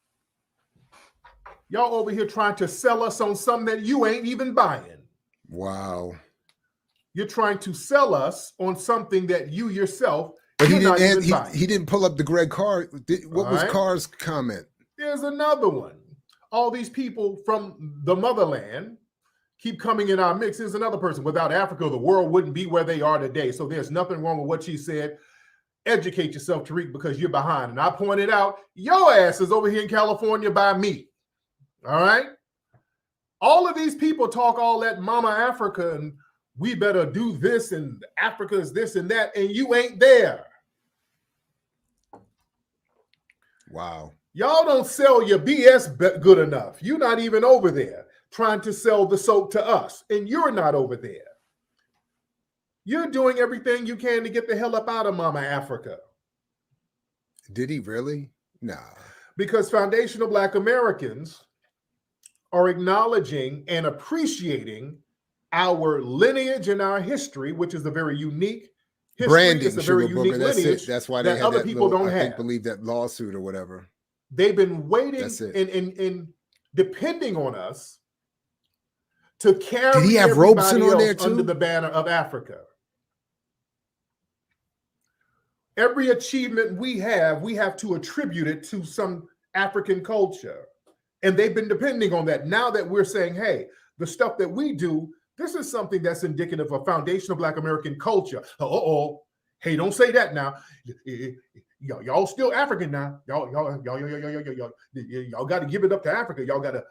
Y'all over here trying to sell us on something that you ain't even buying. Wow. You're trying to sell us on something that you yourself, but he didn't pull up the Greg Carr. What was Carr's comment? There's another one. All these people from the motherland keep coming in our mix. There's another person. Without Africa, the world wouldn't be where they are today. So there's nothing wrong with what she said. Educate yourself, Tariq, because you're behind. And I pointed out, your ass is over here in California by me. All right? All of these people talk all that Mama Africa and we better do this and Africa is this and that, and you ain't there. Wow. Y'all don't sell your BS good enough. You're not even over there trying to sell the soap to us, and you're not over there. You're doing everything you can to get the hell up out of Mama Africa. Did he really? Nah. Because foundational Black Americans are acknowledging and appreciating our lineage and our history, which is a very unique history. Branding, it's a very unique lineage. That's why they had other that people little, don't I have. believe that lawsuit or whatever. They've been waiting and depending on us to carry. Did he have Robeson on there too? Under the banner of Africa. Every achievement we have to attribute it to some African culture. And they've been depending on that. Now that we're saying, hey, the stuff that we do, this is something that's indicative of foundational Black American culture. Hey, don't say that now. Y'all still African now. Y'all got to give it up to Africa. Y'all got to.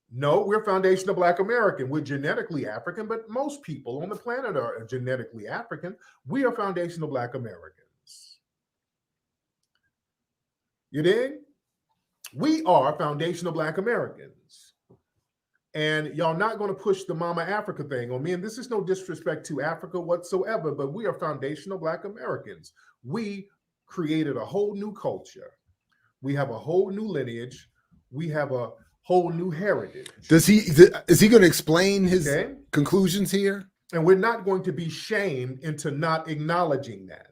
No, we're foundational Black American. We're genetically African, but most people on the planet are genetically African. We are foundational Black Americans. You dig? We are foundational Black Americans. And y'all not going to push the Mama Africa thing on me. And this is no disrespect to Africa whatsoever, but we are foundational Black Americans. We created a whole new culture. We have a whole new lineage. We have a whole new heritage. Is he going to explain his conclusions here? And we're not going to be shamed into not acknowledging that.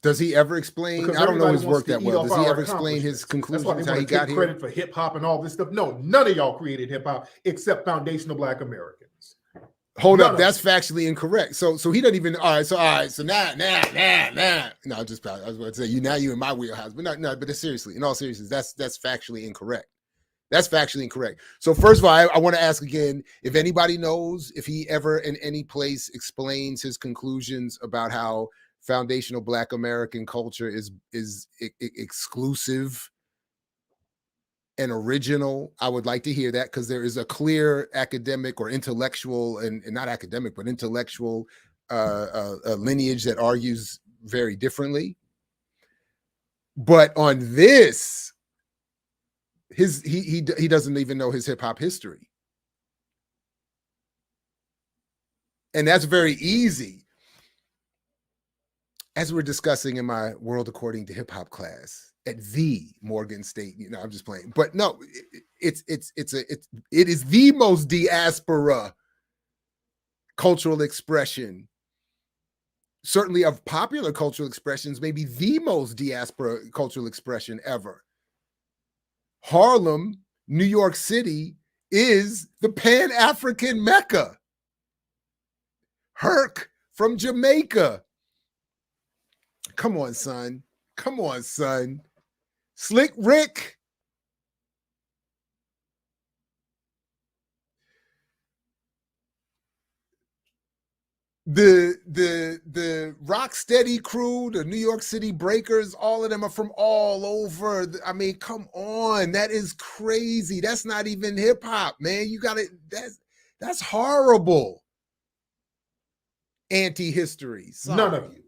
Does he ever explain? Because I don't know his everybody work that wants to well. eat Does off he our ever explain his accomplishments. conclusions, That's why they how he want to got take here? credit for hip hop and all this stuff. No, none of y'all created hip hop except foundational Black Americans. Hold None up, of that's factually incorrect. So he doesn't even. All right. So now. No, I was about to say you in my wheelhouse, but no. But seriously, in all seriousness, that's factually incorrect. That's factually incorrect. So first of all, I want to ask again, if anybody knows if he ever in any place explains his conclusions about how foundational Black American culture is exclusive and original, I would like to hear that, because there is a clear academic or intellectual and not academic, but intellectual lineage that argues very differently. But on this, he doesn't even know his hip hop history. And that's very easy. As we're discussing in my World According to Hip Hop class at the Morgan State, I'm just playing, but no, it is the most diaspora cultural expression, certainly of popular cultural expressions, maybe the most diaspora cultural expression ever. Harlem, New York City, is the Pan-African Mecca. Herc from Jamaica. Come on, son. Come on, son. Slick Rick. The Rocksteady crew, the New York City Breakers, all of them are from all over. I mean, come on. That is crazy. That's not even hip hop, man. You got it. That's horrible. Anti-history. None of you.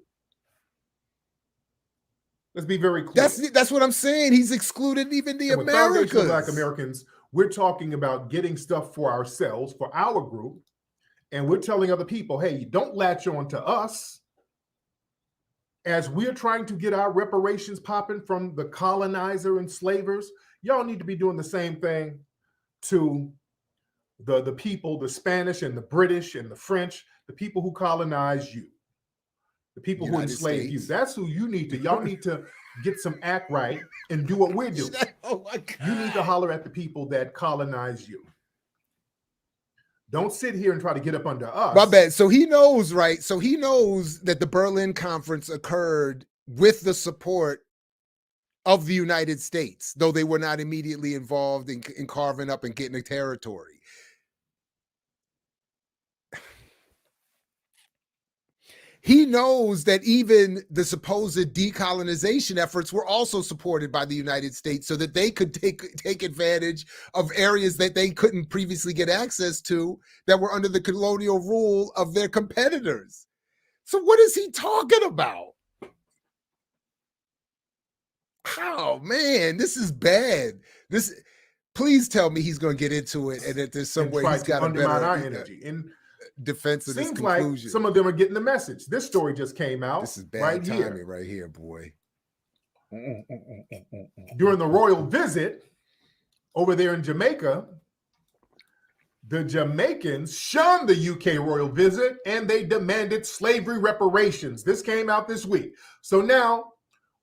Let's be very clear. That's what I'm saying. He's excluded even the and with foundational Americans. Black Americans, we're talking about getting stuff for ourselves, for our group, and we're telling other people, hey, don't latch on to us as we're trying to get our reparations popping from the colonizer and slavers. Y'all need to be doing the same thing to the people, the Spanish and the British and the French, the people who colonized you. The people who enslaved you. That's who you need to. Y'all need to get some act right and do what we're doing. Oh my God. You need to holler at the people that colonize you. Don't sit here and try to get up under us. My bad. So he knows, right? So he knows that the Berlin Conference occurred with the support of the United States, though they were not immediately involved in carving up and getting a territory. He knows that even the supposed decolonization efforts were also supported by the United States so that they could take advantage of areas that they couldn't previously get access to that were under the colonial rule of their competitors. So what is he talking about? Oh man, this is bad. Please tell me he's going to get into it and that there's some way he's got to undermine our energy. And defense of this seems conclusion. like some of them are getting the message. This story just came out. This is bad right timing here. right here, boy. During the royal visit over there in Jamaica, the Jamaicans shunned the UK royal visit and they demanded slavery reparations. This came out this week. So now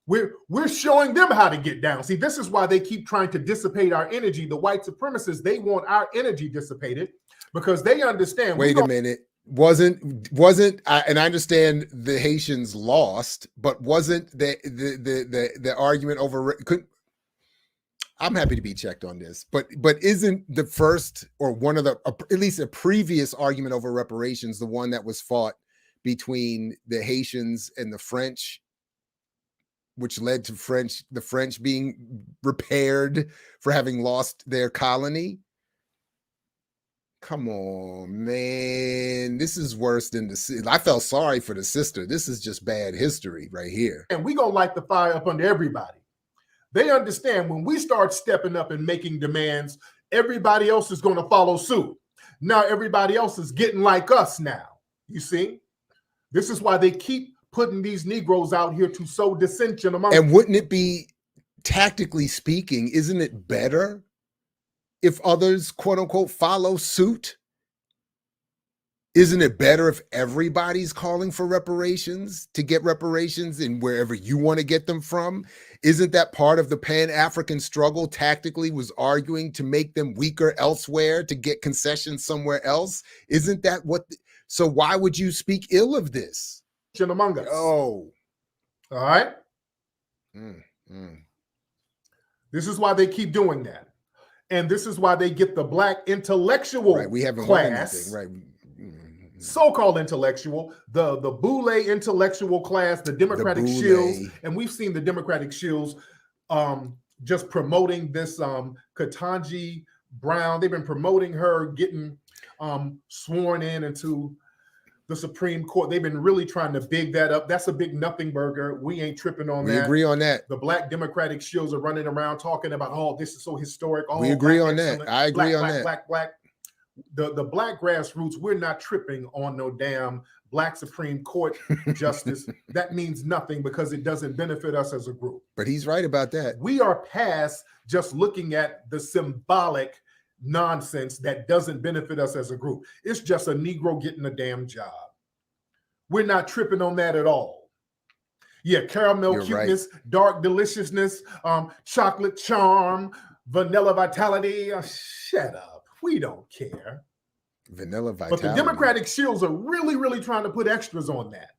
we're showing them how to get down. See, this is why they keep trying to dissipate our energy. The white supremacists, they want our energy dissipated because they understand. Wait a minute. Wasn't and I understand the Haitians lost, but wasn't the argument over I'm happy to be checked on this, but isn't the first or one of the at least a previous argument over reparations the one that was fought between the Haitians and the French, which led to the French being repaired for having lost their colony? Come on, man. This is worse than I felt sorry for the sister. This is just bad history right here. And we're going to light the fire up under everybody. They understand when we start stepping up and making demands, everybody else is going to follow suit. Now everybody else is getting like us now. You see? This is why they keep putting these Negroes out here to sow dissension among them. And wouldn't it be, tactically speaking, isn't it better if others, quote unquote, follow suit? Isn't it better if everybody's calling for reparations to get reparations in wherever you want to get them from? Isn't that part of the Pan-African struggle tactically was arguing to make them weaker elsewhere, to get concessions somewhere else? Isn't that what? So why would you speak ill of this? Among us. Oh. All right. This is why they keep doing that. And this is why they get the black intellectual right. We haven't class. Right. So-called intellectual, the Boule intellectual class, the Democratic shills, and we've seen the Democratic shills just promoting this Ketanji Brown. They've been promoting her getting sworn in into the Supreme Court. They've been really trying to big that up. That's a big nothing burger. We ain't tripping on that. We agree on that. The black Democratic shills are running around talking about, oh, this is so historic. Oh, we agree on excellent. that. I agree on that. Black. The black grassroots, we're not tripping on no damn black Supreme Court justice. That means nothing because it doesn't benefit us as a group. But he's right about that. We are past just looking at the symbolic nonsense that doesn't benefit us as a group. It's just a Negro getting a damn job. We're not tripping on that at all. Yeah, caramel You're cuteness, right. dark deliciousness, chocolate charm, vanilla vitality. Shut up. We don't care. Vanilla vitality. But the Democratic shills are really, really trying to put extras on that.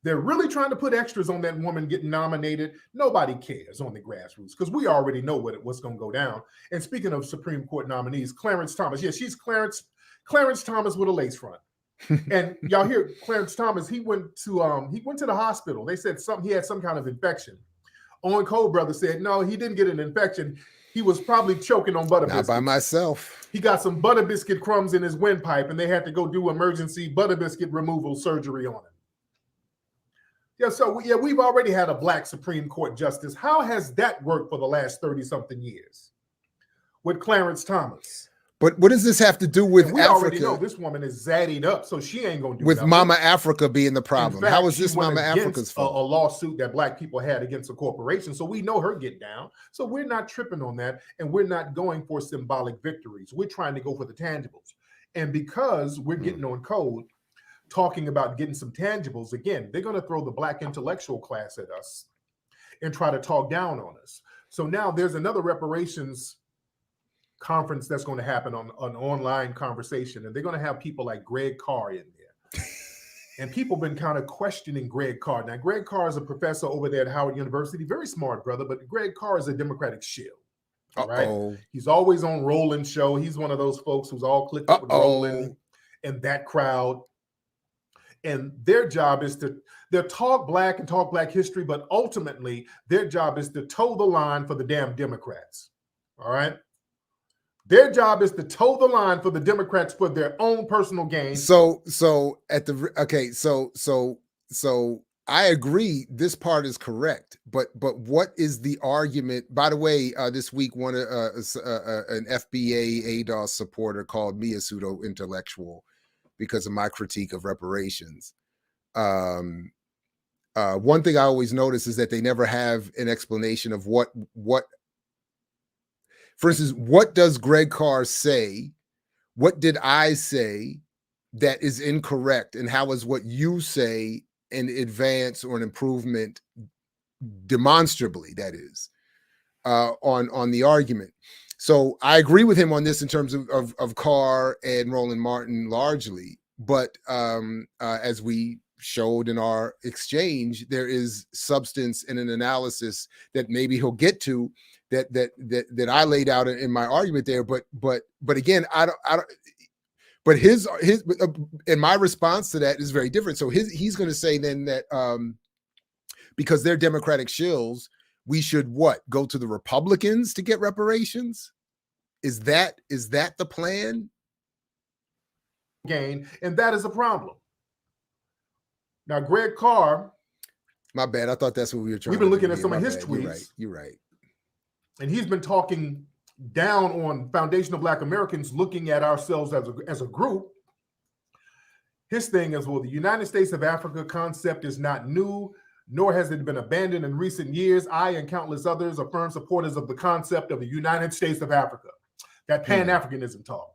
They're really trying to put extras on that woman getting nominated. Nobody cares on the grassroots because we already know what's going to go down. And speaking of Supreme Court nominees, Clarence Thomas. Yeah, she's Clarence Thomas with a lace front. And y'all hear Clarence Thomas, he went to the hospital. They said he had some kind of infection. Owen Cole brother said, no, he didn't get an infection. He was probably choking on butter biscuits. Not by myself. He got some butter biscuit crumbs in his windpipe, and they had to go do emergency butter biscuit removal surgery on him. Yeah, so we've already had a black Supreme Court justice. How has that worked for the last 30-something years with Clarence Thomas? But what does this have to do with we Africa? already know this woman is zaddied up, so she ain't going to do with nothing. Mama Africa being the problem. Fact, how is this Mama against Africa's fault? A lawsuit that black people had against a corporation, so we know her get down. So we're not tripping on that, and we're not going for symbolic victories. We're trying to go for the tangibles. And because we're getting on code, talking about getting some tangibles, again, they're going to throw the black intellectual class at us and try to talk down on us. So now there's another reparations conference that's going to happen on an online conversation, and they're going to have people like Greg Carr in there. And people been kind of questioning Greg Carr. Now, Greg Carr is a professor over there at Howard University, very smart brother, but Greg Carr is a Democratic shill. All right. He's always on Roland's show. He's one of those folks who's all clicked up with Roland and that crowd. And their job is they'll talk black and talk black history, but ultimately their job is to toe the line for the damn Democrats. All right. Their job is to toe the line for the Democrats for their own personal gain. So I agree. This part is correct, but what is the argument? By the way, this week one an FBA ADOS supporter called me a pseudo intellectual because of my critique of reparations. One thing I always notice is that they never have an explanation of what. For instance, what does Greg Carr say? What did I say that is incorrect? And how is what you say an advance or an improvement demonstrably, that is, on the argument? So I agree with him on this in terms of Carr and Roland Martin largely. But as we showed in our exchange, there is substance in an analysis that maybe he'll get to that I laid out in my argument there. But again, I don't. But his and my response to that is very different. So he's going to say then that because they're Democratic shills, we should what? Go to the Republicans to get reparations? Is that the plan? Gain, and that is a problem. Now, Greg Carr. My bad. I thought that's what we were trying. We've been looking at some of his tweets. You're right. And he's been talking down on foundational Black Americans, looking at ourselves as a group. His thing is, well, the United States of Africa concept is not new, nor has it been abandoned in recent years. I and countless others are firm supporters of the concept of the United States of Africa, that Pan-Africanism talk.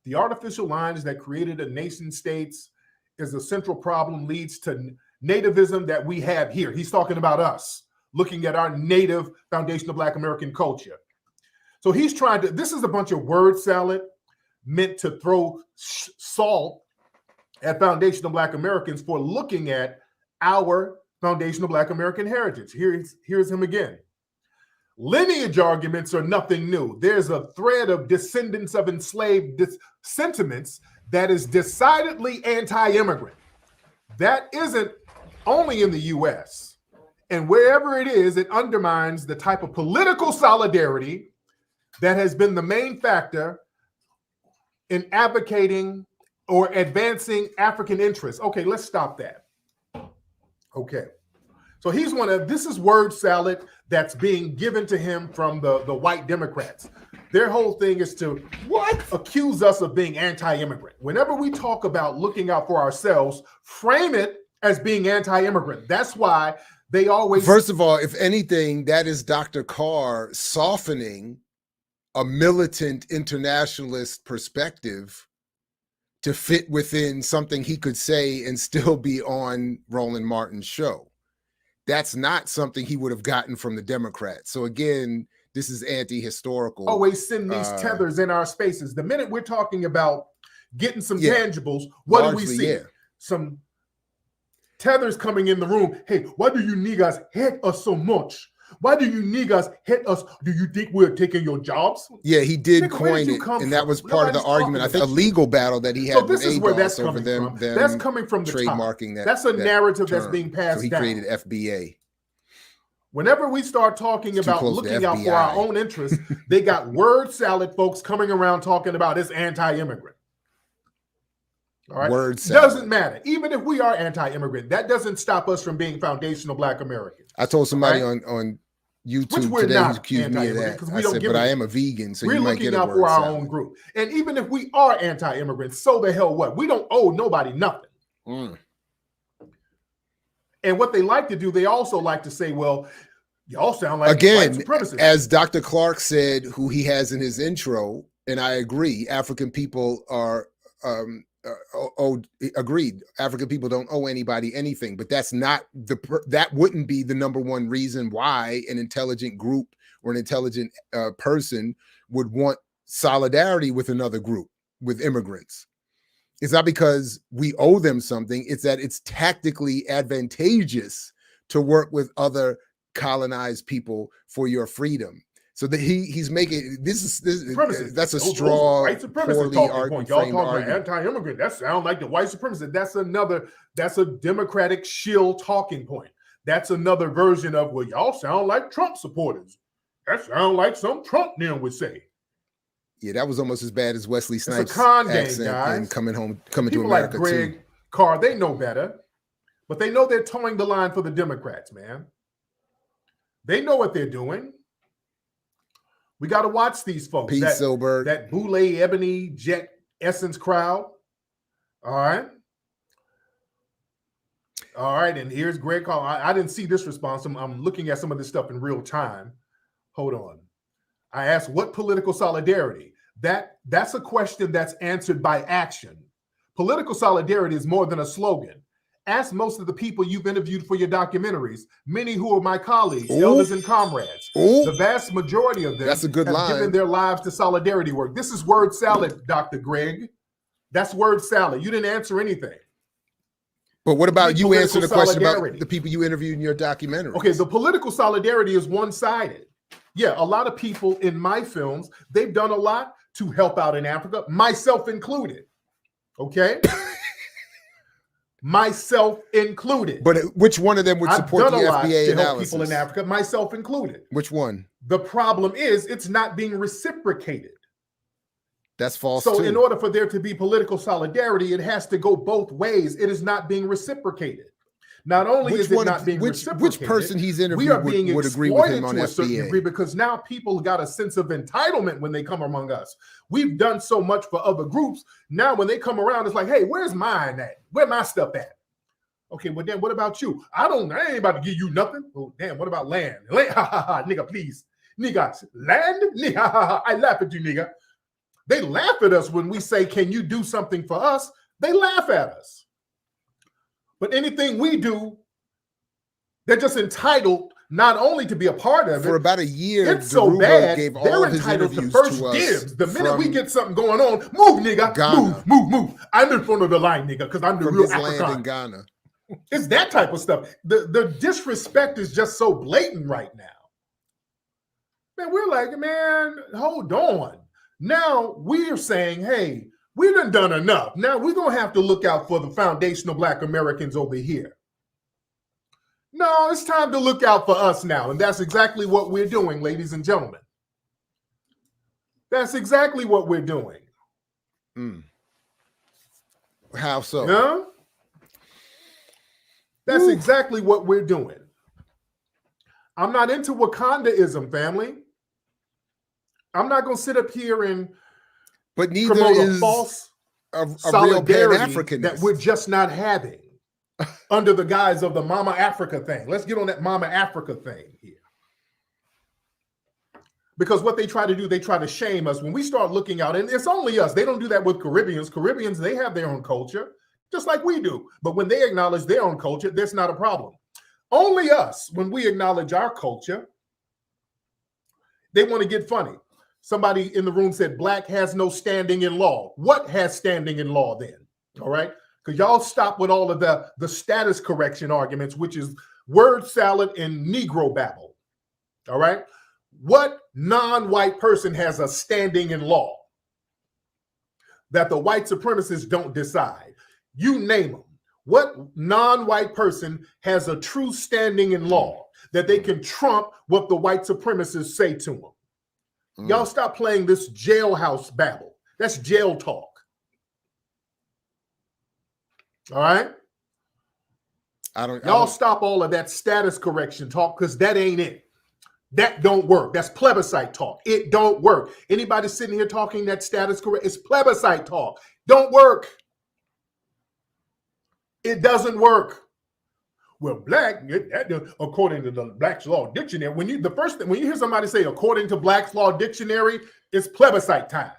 The artificial lines that created a nation states is a central problem, leads to nativism that we have here. He's talking about us, looking at our native foundational Black American culture. So he's trying to, this is a bunch of word salad meant to throw salt at foundational Black Americans for looking at our foundational Black American heritage. Here's him again. Lineage arguments are nothing new. There's a thread of descendants of enslaved sentiments that is decidedly anti-immigrant. That isn't only in the US. And wherever it is, it undermines the type of political solidarity that has been the main factor in advocating or advancing African interests. Okay, let's stop that. Okay. So this is word salad that's being given to him from the white Democrats. Their whole thing is to accuse us of being anti-immigrant. Whenever we talk about looking out for ourselves, frame it as being anti-immigrant. That's why they always... First of all, if anything, that is Dr. Carr softening a militant internationalist perspective to fit within something he could say and still be on Roland Martin's show. That's not something he would have gotten from the Democrats. So again, this is anti-historical. Always send these tethers in our spaces. The minute we're talking about getting some tangibles, what do we see? Some tethers coming in the room. Hey, why do you niggas hate us so much? Why do you niggas hate us? Do you think we're taking your jobs? Yeah, he did coin it, and that was part of the argument. I think a legal battle that he had with ADOS over them. That's coming from the trademarking top. That's a narrative that's being passed down. So he created FBA. Whenever we start talking about looking out for our own interests, they got word salad folks coming around talking about it's anti-immigrant. All right. Word salad. Doesn't matter. Even if we are anti-immigrant, that doesn't stop us from being foundational Black Americans. I told somebody on YouTube today who accused me of that. I said, but I am a vegan, so you might get a word salad. We're looking out for our own group. And even if we are anti-immigrants, so the hell what? We don't owe nobody nothing. And what they like to do, they also like to say, well, y'all sound like white supremacists. As Dr. Clark said, who he has in his intro, and I agree, African people are agreed. African people don't owe anybody anything, but that's not that wouldn't be the number one reason why an intelligent group or an intelligent person would want solidarity with another group, with immigrants. It's not because we owe them something. It's that it's tactically advantageous to work with other colonized people for your freedom. So that he's making that's a straw, white supremacist talking point. Y'all talking about anti-immigrant. That sounds like the white supremacist. That's a Democratic shill talking point. That's another version of, well, y'all sound like Trump supporters. That sounds like some Trump then would say. Yeah, that was almost as bad as Wesley Snipes' it's a con game, accent guys. and coming to People America like Greg too. Carr, they know better, but they know they're towing the line for the Democrats, man. They know what they're doing. We got to watch these folks. Pete Silberg. That Boule, Ebony, Jet Essence crowd. All right. All right, and here's Greg Carr. I didn't see this response. I'm looking at some of this stuff in real time. Hold on. I asked, what political solidarity? That's a question that's answered by action. Political solidarity is more than a slogan. Ask most of the people you've interviewed for your documentaries, many who are my colleagues, elders and comrades. The vast majority of them have given their lives to solidarity work. This is word salad, Dr. Greg. That's word salad. You didn't answer anything. But what about you answer the question about the people you interviewed in your documentary? Okay, the political solidarity is one-sided. Yeah, a lot of people in my films, they've done a lot to help out in Africa, myself included. Okay? Myself included. But which one of them would support I've done the a lot FBA to analysis? help people in Africa, myself included. Which one? The problem is it's not being reciprocated. That's false So too. in order for there to be political solidarity, it has to go both ways. It is not being reciprocated. Not only is it not being reciprocated, which person he's interviewed we are being would agree with him exploited on to a certain FBA? degree because now people got a sense of entitlement when they come among us. We've done so much for other groups. Now when they come around, it's like, hey, where's mine at? Where my stuff at? Okay, well then what about you? I ain't about to give you nothing. Oh, damn, what about land? Land, ha ha ha, nigga, please. Nigga, land? Nigga, ha ha ha. I laugh at you, nigga. They laugh at us when we say, can you do something for us? They laugh at us. But anything we do, they're just entitled not only to be a part of it. For about a year, it's so Deruba bad, gave all they're of his entitled to interviews first to us dibs. The minute we from get something going on, move, nigga, Ghana. move. I'm in front of the line, nigga, because I'm the from real his land in African. Ghana. It's that type of stuff. The disrespect is just so blatant right now. Man, we're like, man, hold on. Now we're saying, hey, we done enough. Now we're going to have to look out for the foundational Black Americans over here. No, it's time to look out for us now. And that's exactly what we're doing, ladies and gentlemen. That's exactly what we're doing. How so? Yeah? That's exactly what we're doing. I'm not into Wakandaism, family. I'm not going to sit up here and neither promote is a false a real solidarity Pan-Africanist that we're just not having under the guise of the Mama Africa thing. Let's get on that Mama Africa thing here. Because what they try to do, they try to shame us. When we start looking out, and it's only us. They don't do that with Caribbeans. Caribbeans, they have their own culture, just like we do. But when they acknowledge their own culture, that's not a problem. Only us, when we acknowledge our culture, they want to get funny. Somebody in the room said Black has no standing in law. What has standing in law then? All right? Because y'all stop with all of the status correction arguments, which is word salad and Negro babble. All right? What non-white person has a standing in law that the white supremacists don't decide? You name them. What non-white person has a true standing in law that they can trump what the white supremacists say to them? Y'all stop playing this jailhouse babble. That's jail talk. All right? Y'all stop all of that status correction talk because that ain't it. That don't work. That's plebiscite talk. It don't work. Anybody sitting here talking that status correct, it's plebiscite talk. Don't work. It doesn't work. Well, Black, according to the Black's Law Dictionary, when you hear somebody say according to Black's Law Dictionary, it's plebiscite time.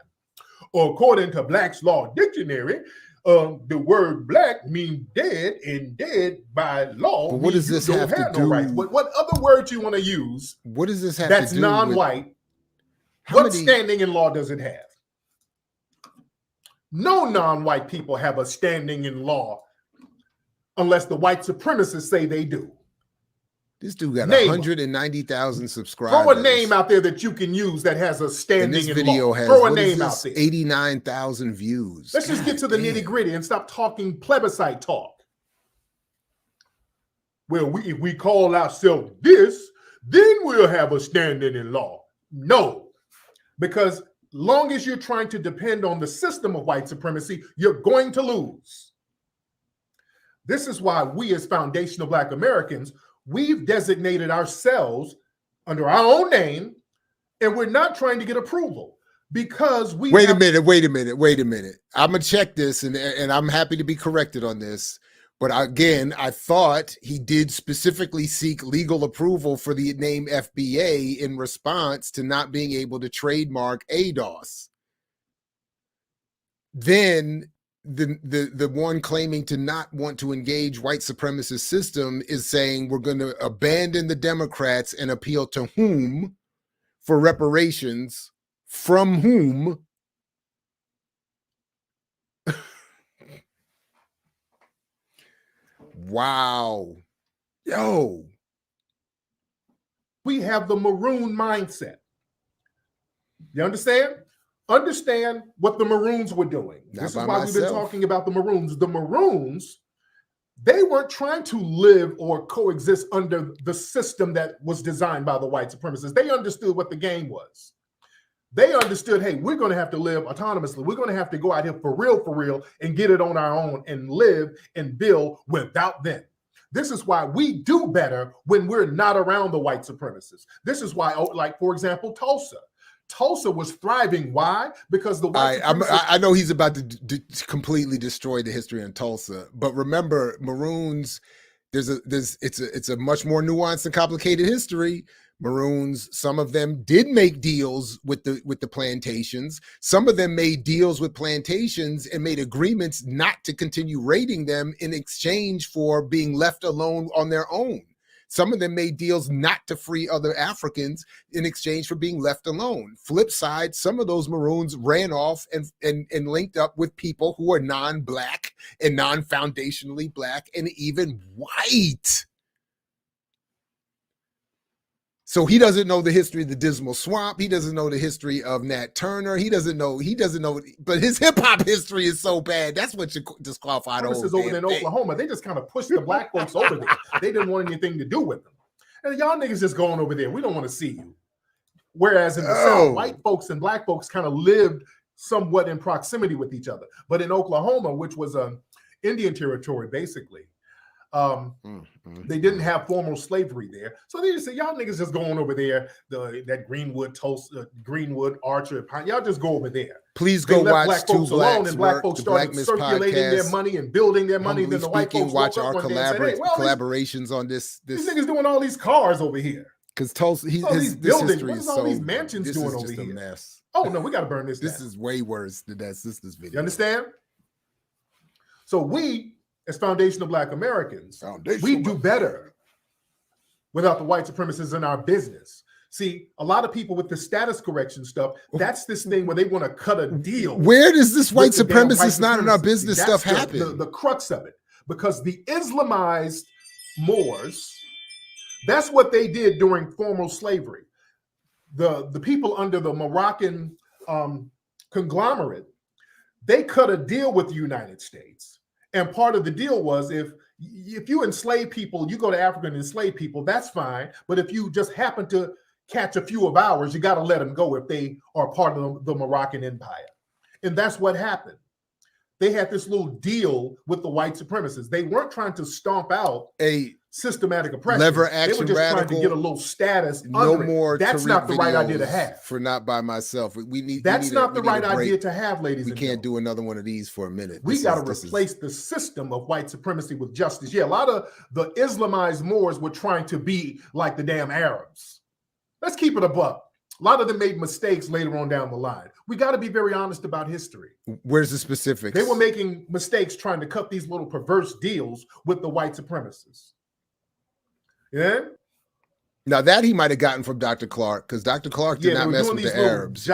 Or according to Black's Law Dictionary, the word black means dead, and dead by law. But what does this have to do? Rights. What other words you want to use? What does this have that's to do? Non-white. What standing in law does it have? No non-white people have a standing in law unless the white supremacists say they do. This dude got 190,000 subscribers. Throw a name out there that you can use that has a standing in law. Throw a name out there. 89,000 views. Let's just get to the nitty-gritty and stop talking plebiscite talk. Well, if we call ourselves this, then we'll have a standing in law. No, because long as you're trying to depend on the system of white supremacy, you're going to lose. This is why we as foundational Black Americans, we've designated ourselves under our own name, and we're not trying to get approval because we Wait a minute. I'm going to check this, and I'm happy to be corrected on this. But again, I thought he did specifically seek legal approval for the name FBA in response to not being able to trademark ADOS. Then the one claiming to not want to engage white supremacist system is saying we're going to abandon the Democrats and appeal to whom for reparations, from whom? Wow. Yo. We have the maroon mindset. You understand? Understand what the Maroons were doing. This is why we've been talking about the Maroons. The Maroons, they weren't trying to live or coexist under the system that was designed by the white supremacists. They understood what the game was. They understood, hey, we're going to have to live autonomously. We're going to have to go out here for real, and get it on our own and live and build without them. This is why we do better when we're not around the white supremacists. This is why, like, for example, Tulsa was thriving. Why? Because the white I know he's about to completely destroy the history in Tulsa, but remember, Maroons, it's a much more nuanced and complicated history. Maroons, some of them did make deals with the plantations. Some of them made deals with plantations and made agreements not to continue raiding them in exchange for being left alone on their own. Some of them made deals not to free other Africans in exchange for being left alone. Flip side, some of those Maroons ran off and linked up with people who are non-Black and non-foundationally Black and even white. So he doesn't know the history of the Dismal Swamp. He doesn't know the history of Nat Turner. He doesn't know, but his hip hop history is so bad. That's what you disqualified. This is over there in Oklahoma. They just kind of pushed the Black folks over there. They didn't want anything to do with them. And y'all niggas just going over there. We don't want to see you. Whereas in the South, white folks and Black folks kind of lived somewhat in proximity with each other. But in Oklahoma, which was Indian territory, basically, they didn't have formal slavery there, so they just said, y'all niggas just going over there, that Greenwood, Tulsa, Greenwood, Archer, y'all just go over there. Please go watch Black Two folks alone, and Black Work, folks the started Blackness circulating their money and building their money. Then the white folks watch our collaborations on this. These niggas doing all these cars over here. Because Tulsa, these buildings, what is all these mansions doing over here? Mess. Oh no, we got to burn this. This is way worse than this video. You understand? So we, as foundational Black Americans, we do better without the white supremacists in our business. See, a lot of people with the status correction stuff, that's this thing where they want to cut a deal. Where does this white supremacist not in our business stuff happen? The crux of it. Because the Islamized Moors, that's what they did during formal slavery. The people under the Moroccan conglomerate, they cut a deal with the United States. And part of the deal was if you enslave people, you go to Africa and enslave people, that's fine. But if you just happen to catch a few of ours, you got to let them go if they are part of the Moroccan Empire. And that's what happened. They had this little deal with the white supremacists. They weren't trying to stomp out a systematic oppression. Lever action, they were just radical, trying to get a little status. No more. That's not the right idea to have. For Not By Myself. That's not the right idea to have, ladies. We can't do another one of these for a minute. We got to replace the system of white supremacy with justice. Yeah, a lot of the Islamized Moors were trying to be like the damn Arabs. Let's keep it a buck. A lot of them made mistakes later on down the line. We got to be very honest about history. Where's the specifics? They were making mistakes trying to cut these little perverse deals with the white supremacists. Yeah. Now that he might have gotten from Dr. Clark, because Dr. Clark did not mess with the Arabs.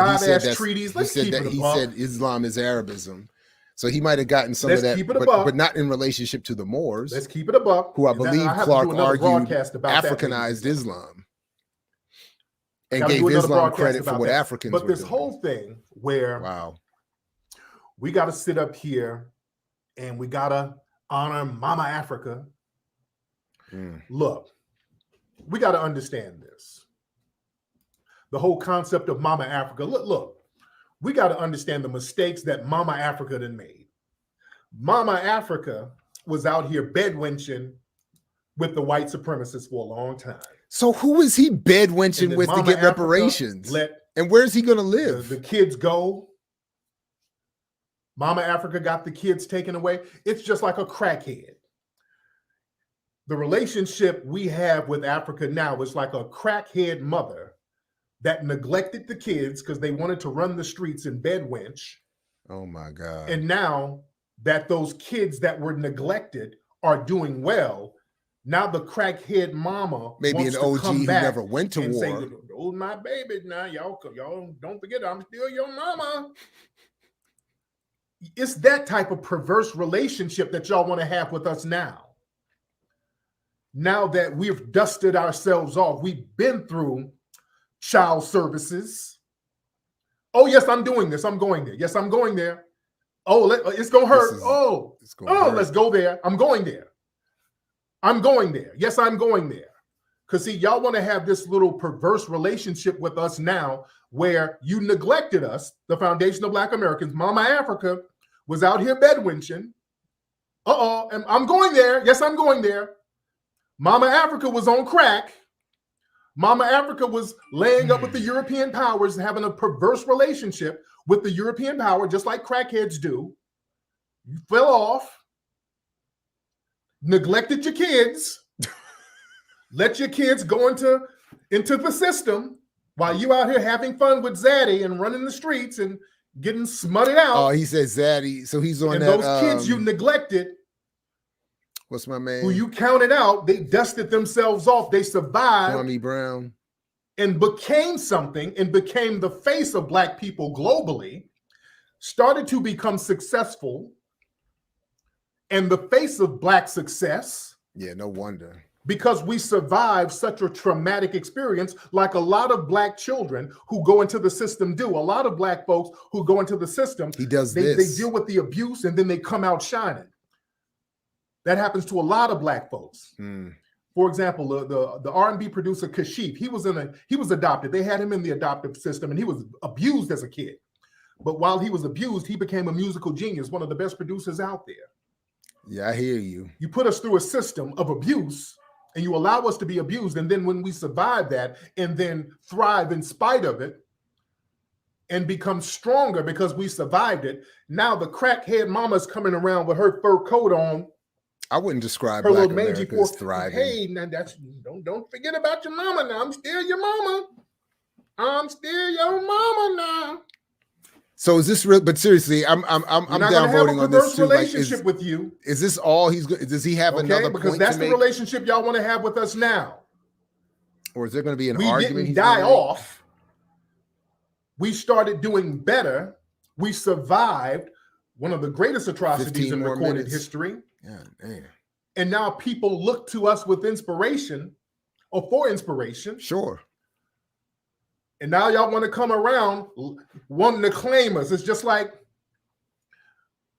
Treaties. He said Islam is Arabism. So he might have gotten some of that, but not in relationship to the Moors. Let's keep it a buck. Who I believe Clark argued Africanized Islam. And gave Islam credit for what Africans were doing. But this whole thing where we got to sit up here and we got to honor Mama Africa. Look, we got to understand this. The whole concept of Mama Africa. Look, we got to understand the mistakes that Mama Africa done made. Mama Africa was out here bedwenching with the white supremacists for a long time. So who is he bedwenching with to get reparations? And where's he going to live? The kids go. Mama Africa got the kids taken away. It's just like a crackhead. The relationship we have with Africa now is like a crackhead mother that neglected the kids because they wanted to run the streets and bedwench. Oh my God. And now that those kids that were neglected are doing well, now the crackhead mama maybe an OG who never went to war. Say, oh, my baby, now y'all don't forget I'm still your mama. It's that type of perverse relationship that y'all want to have with us now. now that we've dusted ourselves off, we've been through child services. Oh, yes, I'm doing this. I'm going there. Yes, I'm going there. Oh, it's going to hurt. Hurt. Let's go there. I'm going there. I'm going there. Yes, I'm going there. Because, see, y'all want to have this little perverse relationship with us now where you neglected us, the foundation of Black Americans. Mama Africa was out here bedwinching. And I'm going there. Yes, I'm going there. Mama Africa was on crack. Mama Africa was laying up with the European powers, having a perverse relationship with the European power, just like crackheads do. You fell off, neglected your kids, let your kids go into the system while you out here having fun with Zaddy and running the streets and getting smutted out. Oh, he said Zaddy. So he's on and that. Those kids you neglected. What's my man? Who you counted out, they dusted themselves off. They survived. Kwame Brown. And became something and became the face of Black people globally, started to become successful and the face of Black success. Yeah, no wonder. Because we survived such a traumatic experience, like a lot of Black children who go into the system do. A lot of Black folks who go into the system, they deal with the abuse and then they come out shining. That happens to a lot of Black folks. For example, the R&B producer Kashif, he was adopted. They had him in the adoptive system and he was abused as a kid. But while he was abused, he became a musical genius, one of the best producers out there. Yeah, I hear you. You put us through a system of abuse and you allow us to be abused. And then when we survive that and then thrive in spite of it and become stronger because we survived it, now the crackhead mama's coming around with her fur coat on. I wouldn't describe her Black little mangy America as thriving. Hey, now don't forget about your mama now. I'm still your mama. I'm still your mama now. So is this real? But seriously, I'm downvoting on this too. Relationship with you. Is this all he's? Does he have another? Because that's the relationship y'all want to have with us now. Or is there going to be an argument? We didn't die off. We started doing better. We survived one of the greatest atrocities in recorded history. Yeah, damn. And now people look to us with inspiration or for inspiration. Sure. And now y'all want to come around wanting to claim us. It's just like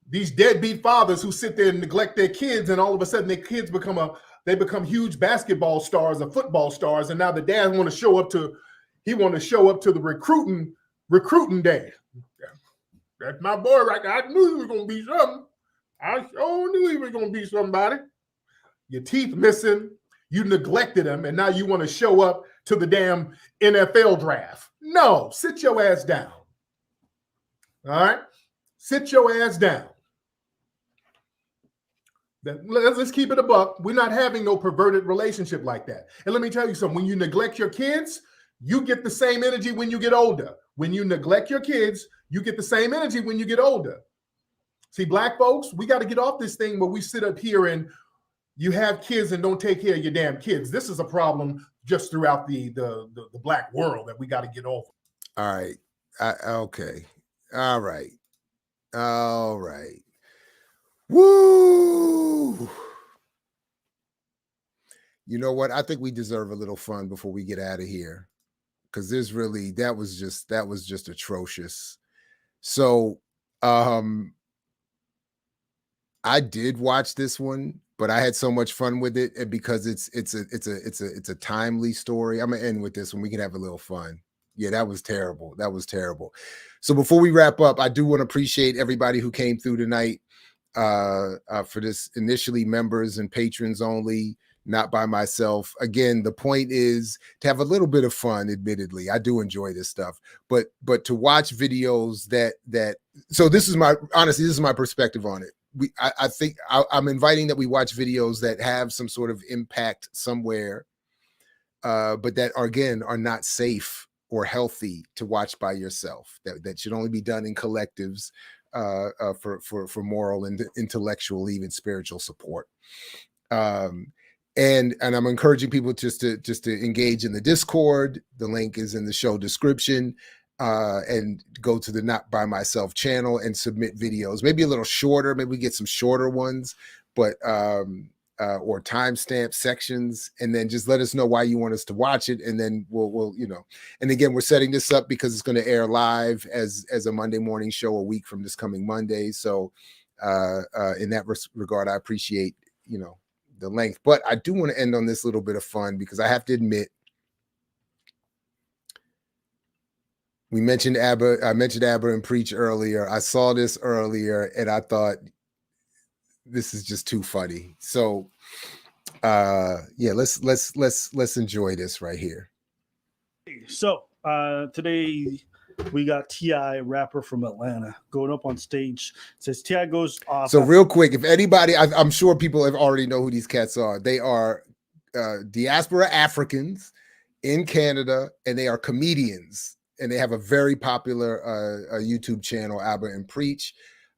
these deadbeat fathers who sit there and neglect their kids, and all of a sudden their kids become huge basketball stars or football stars, and now the dad want to show up to the recruiting day. That's my boy right there. I knew he was gonna be something. I sure knew he was gonna be somebody. Your teeth missing, you neglected him, and now you want to show up to the damn NFL draft. No, sit your ass down. All right? Sit your ass down. Let's keep it a buck. We're not having no perverted relationship like that. And let me tell you something. When you neglect your kids, you get the same energy when you get older. When you neglect your kids, you get the same energy when you get older. See, Black folks, we got to get off this thing where we sit up here and you have kids and don't take care of your damn kids. This is a problem just throughout the Black world that we got to get over. All right. Okay. All right. Woo! You know what? I think we deserve a little fun before we get out of here, because that was just atrocious. So, I did watch this one, but I had so much fun with it, and because it's a timely story. I'm gonna end with this one. We can have a little fun. Yeah, that was terrible. So before we wrap up, I do want to appreciate everybody who came through tonight for this. Initially, members and patrons only, not by myself. Again, the point is to have a little bit of fun. Admittedly, I do enjoy this stuff, but to watch videos that. So this is my perspective on it. I think I'm inviting that we watch videos that have some sort of impact somewhere, but that are not safe or healthy to watch by yourself. That should only be done in collectives for moral and intellectual, even spiritual support. And I'm encouraging people just to engage in the Discord. The link is in the show description. And go to the Not By Myself channel and submit videos, maybe a little shorter. Maybe we get some shorter ones, but or timestamp sections, and then just let us know why you want us to watch it, and then we'll and again, we're setting this up because it's going to air live as a Monday morning show a week from this coming Monday. So in that regard, I appreciate the length, but I do want to end on this little bit of fun because I have to admit, I mentioned Abba and Preach earlier. I saw this earlier and I thought, this is just too funny. So let's enjoy this right here. So today we got T.I., rapper from Atlanta, going up on stage. It says T.I. goes off. So real quick, if anybody, I'm sure people have already know who these cats are. They are diaspora Africans in Canada, and they are comedians, and they have a very popular YouTube channel, Abba and Preach.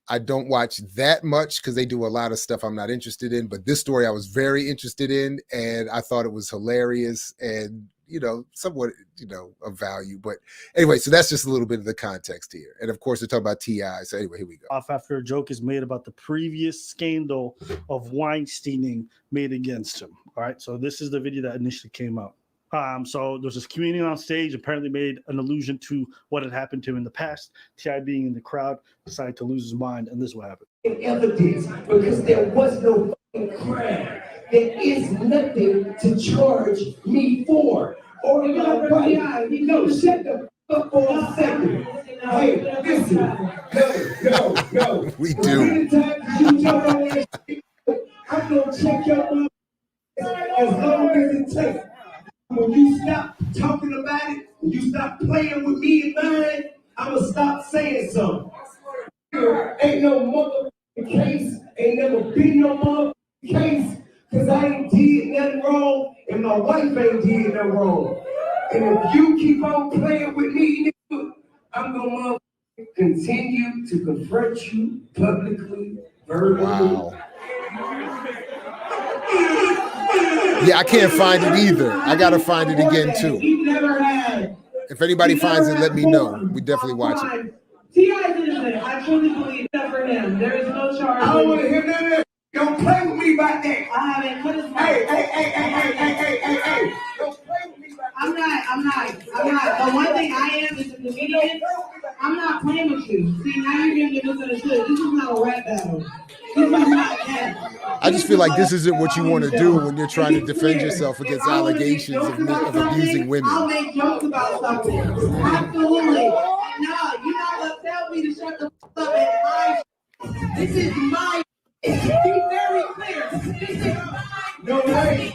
I don't watch that much because they do a lot of stuff I'm not interested in, but this story I was very interested in, and I thought it was hilarious and, somewhat, of value. But anyway, so that's just a little bit of the context here. And of course, they're talking about T.I. So anyway, here we go. Off after a joke is made about the previous scandal of Weinsteining made against him. All right, so this is the video that initially came out. So there's this comedian on stage, apparently made an allusion to what had happened to him in the past. T.I. being in the crowd, decided to lose his mind, and this is what happened. Evidence, because there was no crime. There is nothing to charge me for. Or nobody. No, shut the fuck for a second. Hey, listen. No. We do. I'm gonna check your mouth as long as it takes. When you stop talking about it, when you stop playing with me and mine, I'm gonna stop saying something. Ain't no motherfucking case, ain't never been no motherfucking case, because I ain't did nothing wrong, and my wife ain't did nothing wrong. And if you keep on playing with me, I'm gonna continue to confront you publicly, verbally. Wow. Yeah, I can't find it either. I gotta find it again too. If anybody finds it, let me know. We definitely watch it. T.I. did it. I truly believe that for him. There is no charge. I don't want to hear none of that. Don't play with me about that. I haven't put his Hey. Don't play with me about that. I'm not. The one thing I am is a comedian. I'm not playing with you. See, now you're getting misunderstood. This is not a rap battle. This is not that. I just feel like this isn't what you want to do when you're trying to defend yourself against allegations of abusing women. I'll make jokes about something. Absolutely. No, you're not going to tell me to shut the fuck up at my This is my Be very clear. This is my No way.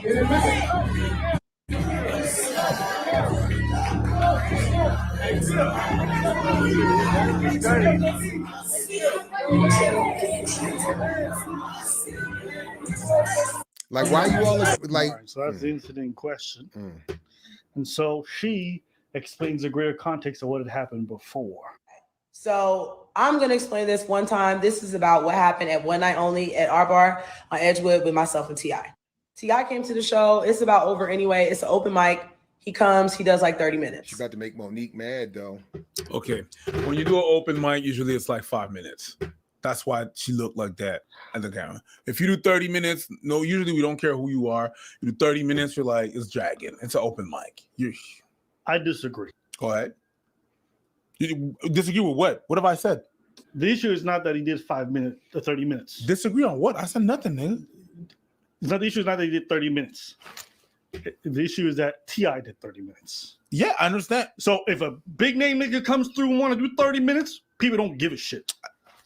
Like, why you all like? So that's the incident in question. And so she explains the greater context of what had happened before. So I'm going to explain this one time. This is about what happened at One Night Only at our bar on Edgewood with myself and T.I. T.I. came to the show. It's about over anyway. It's an open mic. He comes. He does like 30 minutes. She's about to make Monique mad, though. Okay. When you do an open mic, usually it's like 5 minutes. That's why she looked like that at the camera. If you do 30 minutes, no, usually we don't care who you are. You do 30 minutes, you're like, it's dragging. It's an open mic. I disagree. Go ahead. You disagree with what? What have I said? The issue is not that he did 5 minutes to 30 minutes. Disagree on what? I said nothing, nigga. The issue is not that he did 30 minutes. The issue is that T.I. did 30 minutes. Yeah, I understand. So if a big name nigga comes through and want to do 30 minutes, people don't give a shit.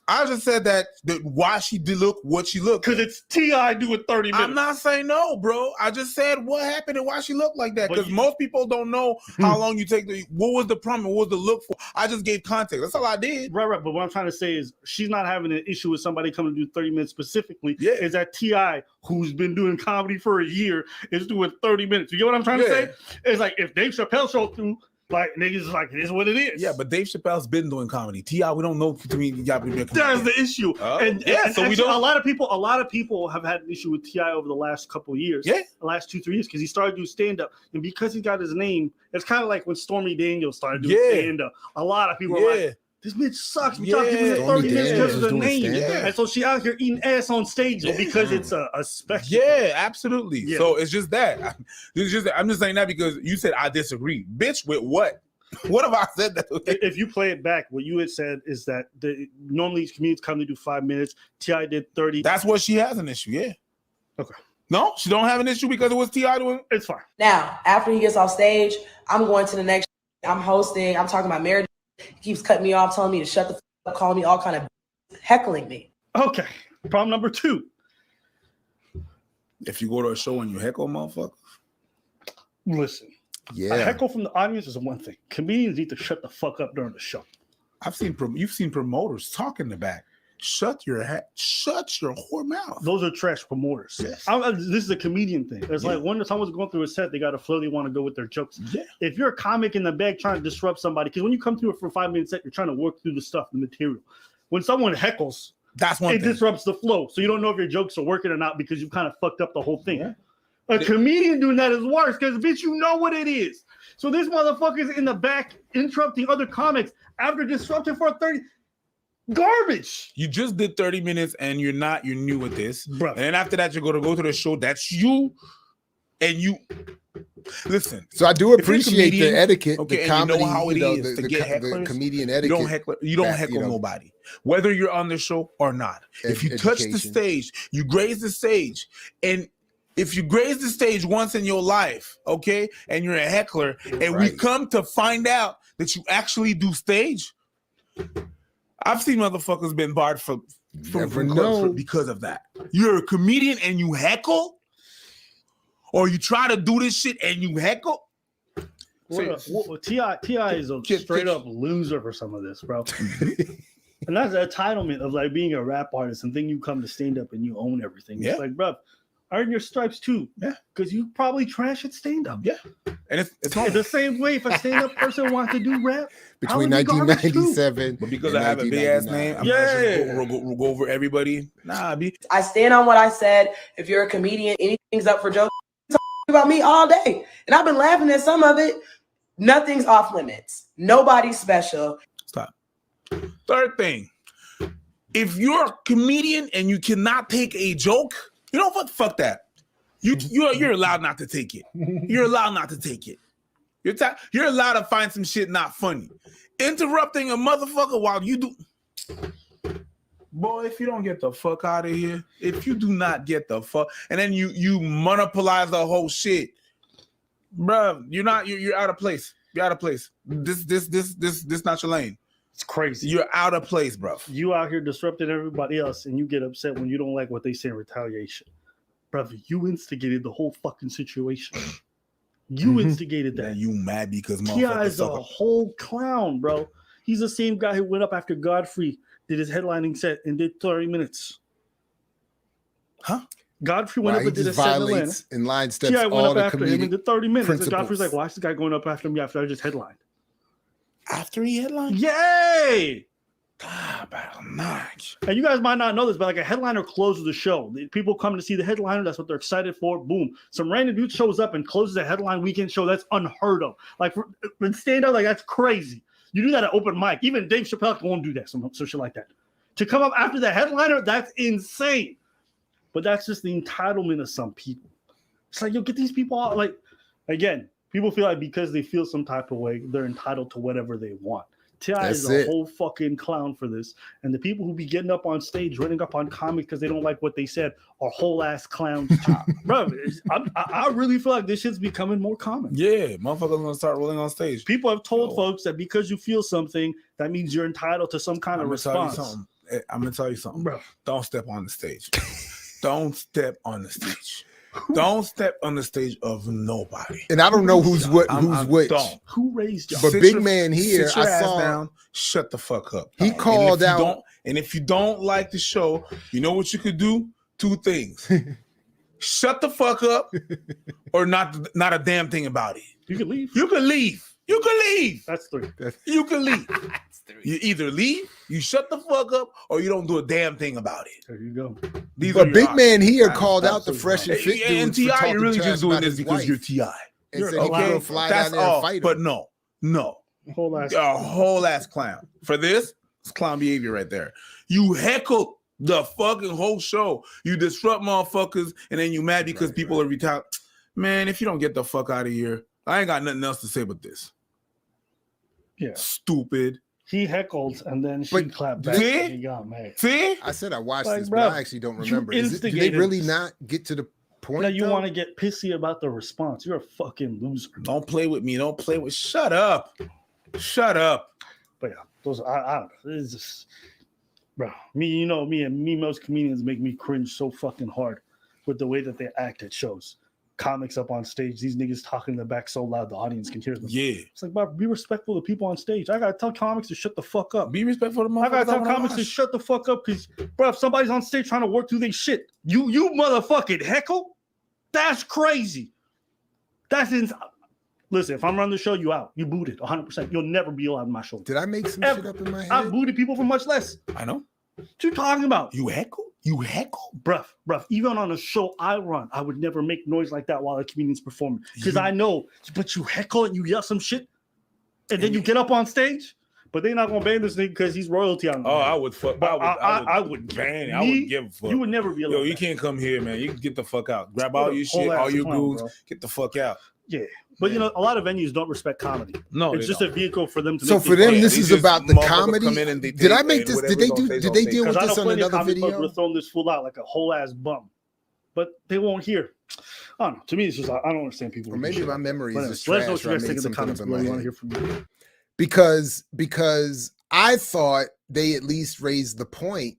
I just said that why she did look what she looked. Because it's T.I. doing 30 minutes. I'm not saying no, bro. I just said what happened and why she looked like that. Because most people don't know how long you take what was the problem, what was the look for. I just gave context. That's all I did. Right. But what I'm trying to say is she's not having an issue with somebody coming to do 30 minutes specifically. Yeah. Is that T.I., who's been doing comedy for a year, is doing 30 minutes. You get what I'm trying to say? It's like if Dave Chappelle showed through, like niggas like it is what it is. Yeah, but Dave Chappelle's been doing comedy. T.I., we don't know between y'all. That's the issue. And so we don't. A lot of people have had an issue with T.I. over the last couple of years. Yeah, the last 2-3 years because he started doing stand up, and because he got his name, it's kind of like when Stormy Daniels started doing stand up. A lot of people are like, This bitch sucks. We Yeah. talking giving her Stormy 30 minutes Daniels because of was the doing name. stand-up. And so she out here eating ass on stage Yeah. because it's a spectacle. Yeah, absolutely. Yeah. So it's just that. I'm just saying that because you said I disagree. Bitch, with what? What have I said that? If you play it back, what you had said is that normally comedians come to do 5 minutes. T.I. did 30. That's what she has an issue. Yeah. Okay. No, she don't have an issue because it was T.I. doing. It's fine. Now, after he gets off stage, I'm going to the next. I'm hosting. I'm talking about marriage. He keeps cutting me off, telling me to shut the fuck up, calling me all kind of heckling me. Okay. Problem number 2. If you go to a show and you heckle motherfucker. Listen. Yeah. A heckle from the audience is one thing. Comedians need to shut the fuck up during the show. You've seen promoters talk in the back. Shut your whore mouth. Those are trash promoters. Yes. This is a comedian thing. It's like when someone's going through a set, they got a flow, they want to go with their jokes. Yeah. If you're a comic in the back trying to disrupt somebody, because when you come through it for a 5-minute set, you're trying to work through the stuff, the material. When someone heckles, that's one it thing. disrupts the flow. So you don't know if your jokes are working or not because you've kind of fucked up the whole thing. Yeah. A comedian doing that is worse because, bitch, you know what it is. So this motherfucker's in the back interrupting other comics after disrupting for 30. Garbage. You just did 30 minutes and you're new at this. Bro. And then after that, you're going to go to the show. That's you. And you listen. So I do appreciate comedian, the etiquette, okay, the and comedy, you know how it is to get the hecklers. comedian etiquette. You don't heckle nobody, whether you're on the show or not. If you touch the stage, you graze the stage, and if you graze the stage once in your life, okay, and you're a heckler, and we come to find out that you actually do stage, I've seen motherfuckers been barred from clubs because of that. You're a comedian and you heckle, or you try to do this shit and you heckle. T.I. is a straight up loser for some of this, bro. And that's the entitlement of like being a rap artist and then you come to stand up and you own everything. Yeah. It's like, bro, earn your stripes too. Yeah. Because you probably trash at stand up. Yeah. And it's the same way if a stand up person wants to do rap. Between 1997, but because I have a big ass name, I'm not just go over everybody. Nah, I stand on what I said. If you're a comedian, anything's up for jokes. Talk about me all day, and I've been laughing at some of it. Nothing's off limits. Nobody's special. Stop. Third thing, if you're a comedian and you cannot take a joke, you know what? Fuck that. You're allowed not to take it. You're allowed not to take it. You're allowed to find some shit not funny. Interrupting a motherfucker while you do. Boy, if you don't get the fuck out of here, if you do not get the fuck, and then you monopolize the whole shit, bruh, you're out of place. You're out of place. This not your lane. It's crazy. You're out of place, bro. You out here disrupting everybody else and you get upset when you don't like what they say in retaliation. Brother, you instigated the whole fucking situation. You instigated that. And you mad because T.I. is a whole clown, bro. He's the same guy who went up after Godfrey did his headlining set and did 30 minutes. Huh? Godfrey went up and did a set in line steps. T.I. went all up the after him and did 30 minutes. principles. And Godfrey's like, why is this guy going up after me after I just headlined? After he headlined? Yay! Nice. And you guys might not know this, but like a headliner closes the show. People come to see the headliner. That's what they're excited for. Boom. Some random dude shows up and closes a headline weekend show. That's unheard of. Like when stand up, like that's crazy. You do that at open mic. Even Dave Chappelle won't do that. Some shit like that. To come up after the headliner, that's insane. But that's just the entitlement of some people. It's like, yo, get these people out. Like, again, people feel like because they feel some type of way, they're entitled to whatever they want. T.I. is a whole fucking clown for this. And the people who be getting up on stage, running up on comics because they don't like what they said are whole ass clowns too. Bro, I really feel like this shit's becoming more common. Yeah, motherfuckers gonna start rolling on stage. People have told folks that because you feel something, that means you're entitled to some kind of response. I'm gonna tell you something. Bro. Don't step on the stage. Don't step on the stage. Don't step on the stage of nobody. And I don't know who's which. Don't. Who raised y'all? But big man here, sit your I ass saw down, shut the fuck up. He called out. And if you don't like the show, you know what you could do? 2 things. Shut the fuck up, or not a damn thing about it. You can leave. You can leave. You can leave. That's 3. You can leave. You either leave, you shut the fuck up, or you don't do a damn thing about it. There you go. But big man here called out the fresh and fit dudes. And T.I., you're really just doing this because you're T.I. And said he could fly down there and fight him. But no. Whole ass, a whole ass clown. For this, it's clown behavior right there. You heckle the fucking whole show. You disrupt motherfuckers, and then you mad because people are retaliating. Man, if you don't get the fuck out of here, I ain't got nothing else to say but this. Yeah. Stupid. He heckled and then she clapped back. See? And he got mad. See? I said I watched Like, this, bro, but I actually don't you remember. Do they instigated really this. not get to the point? Now you though? want to get pissy about the response. You're a fucking loser. Don't play with me. Don't play with. Shut up. Shut up. But yeah, those I don't know. It's just, bro. Me, most comedians make me cringe so fucking hard with the way that they act at shows. Comics up on stage, these niggas talking in the back so loud the audience can hear them. Yeah. It's like, bro, be respectful to people on stage. I gotta tell comics to shut the fuck up. Be respectful to I gotta tell motherfuckers. comics to shut the fuck up because, bro, if somebody's on stage trying to work through their shit, you motherfucking heckle, that's crazy. Listen, if I'm running the show, you out. You booted 100%. You'll never be allowed in my show. Did I make some shit up in my head? I booted people for much less. I know. What you talking about? You heckle? You heckle? Bruh. Even on a show I run, I would never make noise like that while a comedian's performing. Because I know, but you heckle and you yell some shit, and then you get up on stage, but they're not gonna ban this nigga because he's royalty on. Oh, I would fuck. I would ban it. me, I wouldn't give a fuck. You would never be allowed. Yo, you can't come here, man. You can get the fuck out. Grab all your Whole shit, ass all your clown, goons. bro. Get the fuck out. Yeah. But a lot of venues don't respect comedy. No, it's just a vehicle for them to. So make for things them, funny. this is about the comedy. Did I make this? Did they deal with this on another video? We're throwing this fool out like a whole ass bum, but they won't hear. I don't know. To me, it's just I don't understand people. Or maybe my memory is just let us know trash. what you I guys think made in the something comments up in below. my We want to head. hear from you. Because I thought they at least raised the point.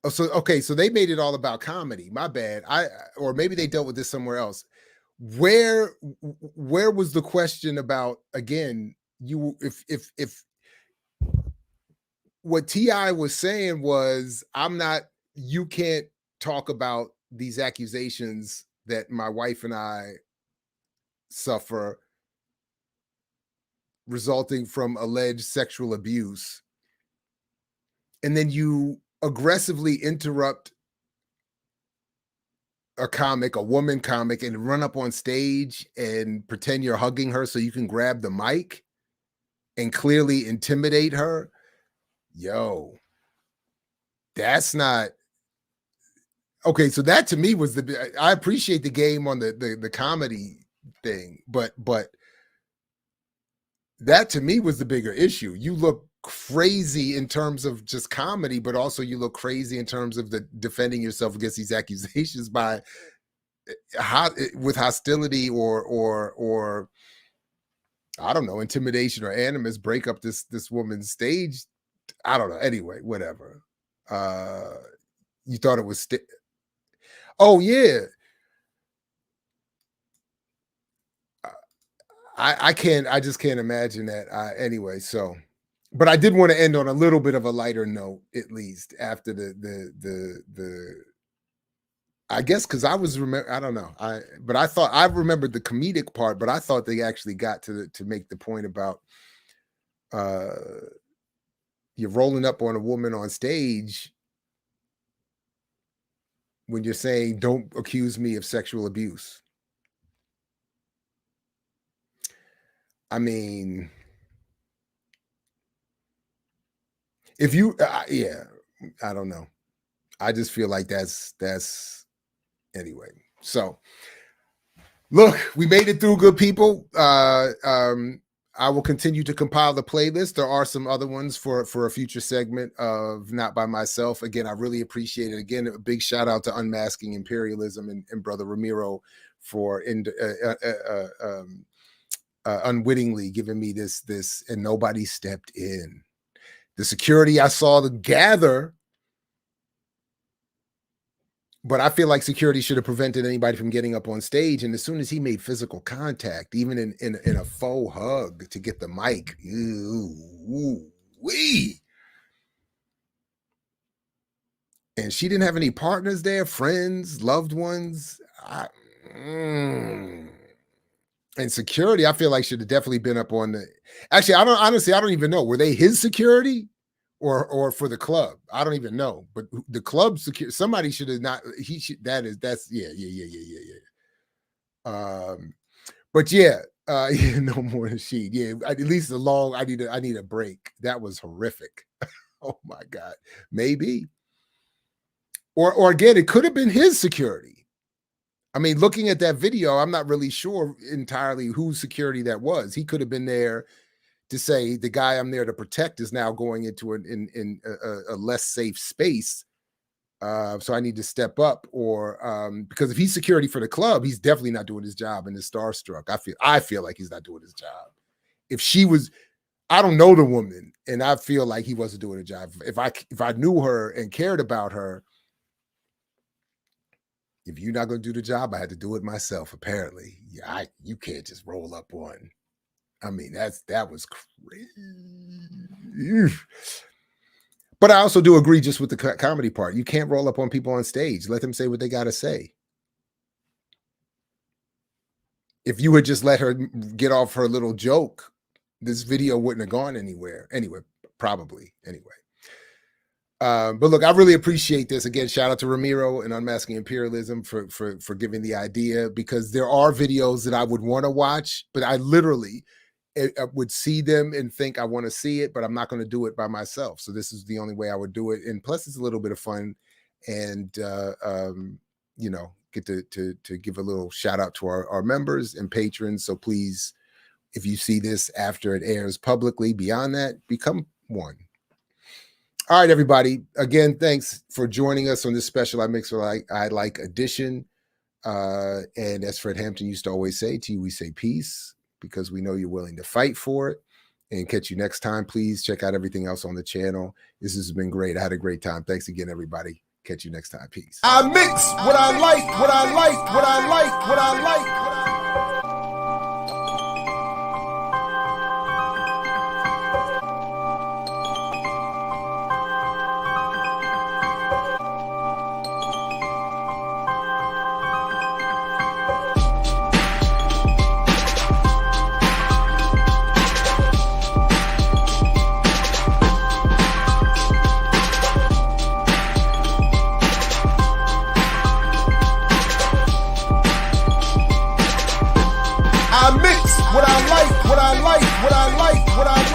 Oh, so they made it all about comedy. My bad. Or maybe they dealt with this somewhere else. Where was the question about, again, if what T.I. was saying was, you can't talk about these accusations that my wife and I suffer resulting from alleged sexual abuse, and then you aggressively interrupt a woman comic, and run up on stage and pretend you're hugging her so you can grab the mic and clearly intimidate her. Yo, that's not okay. So that to me was I appreciate the game on the comedy thing, but that to me was the bigger issue. You look crazy in terms of just comedy, but also you look crazy in terms of the defending yourself against these accusations with hostility or I don't know, intimidation or animus. Break up this woman's stage. I don't know. Anyway, whatever. You thought it was oh yeah. I just can't imagine that. Anyway, so, but I did want to end on a little bit of a lighter note, at least after the I guess because I don't know. But I thought I remembered the comedic part, but I thought they actually got to make the point about you're rolling up on a woman on stage when you're saying, don't accuse me of sexual abuse. I mean, if you, yeah, I don't know. I just feel like that's anyway. So, look, we made it through, good people. I will continue to compile the playlist. There are some other ones for a future segment of Not By Myself. Again, I really appreciate it. Again, a big shout out to Unmasking Imperialism and Brother Ramiro for unwittingly giving me this, and nobody stepped in. The security I saw to gather, but I feel like security should have prevented anybody from getting up on stage. And as soon as he made physical contact, even in a faux hug to get the mic, wee. And she didn't have any partners there, friends, loved ones. And security, I feel like should have definitely been up on the. Actually, I don't even know. Were they his security, or for the club? I don't even know. But the club security, somebody should have not. He should. That's yeah. But yeah, Yeah, no more Nasheed. Yeah, at least I need a break. That was horrific. Oh my God. Maybe. Or again, it could have been his security. I mean, looking at that video, I'm not really sure entirely whose security that was. He could have been there to say the guy I'm there to protect is now going into a less safe space. So I need to step up, or because if he's security for the club, he's definitely not doing his job and is starstruck. I feel like he's not doing his job. If she was, I don't know the woman, and I feel like he wasn't doing a job. If I knew her and cared about her, if you're not going to do the job, I had to do it myself. Apparently, yeah, you can't just roll up on. I mean, that was crazy. But I also do agree just with the comedy part. You can't roll up on people on stage. Let them say what they got to say. If you had just let her get off her little joke, this video wouldn't have gone anywhere. Anyway, probably. Anyway. But look, I really appreciate this. Again, shout out to Ramiro and Unmasking Imperialism for giving the idea, because there are videos that I would want to watch, but I literally would see them and think I want to see it, but I'm not going to do it by myself. So this is the only way I would do it. And plus it's a little bit of fun, and you know, get to give a little shout out to our members and patrons. So please, if you see this after it airs publicly, beyond that, become one. All right, everybody. Again, thanks for joining us on this special I Like edition. And as Fred Hampton used to always say, to you we say peace, because we know you're willing to fight for it. And catch you next time. Please check out everything else on the channel. This has been great. I had a great time. Thanks again, everybody. Catch you next time. Peace. I mix what I like, what I like, what I like, what I like. What I like, what I like, what I like, what I like.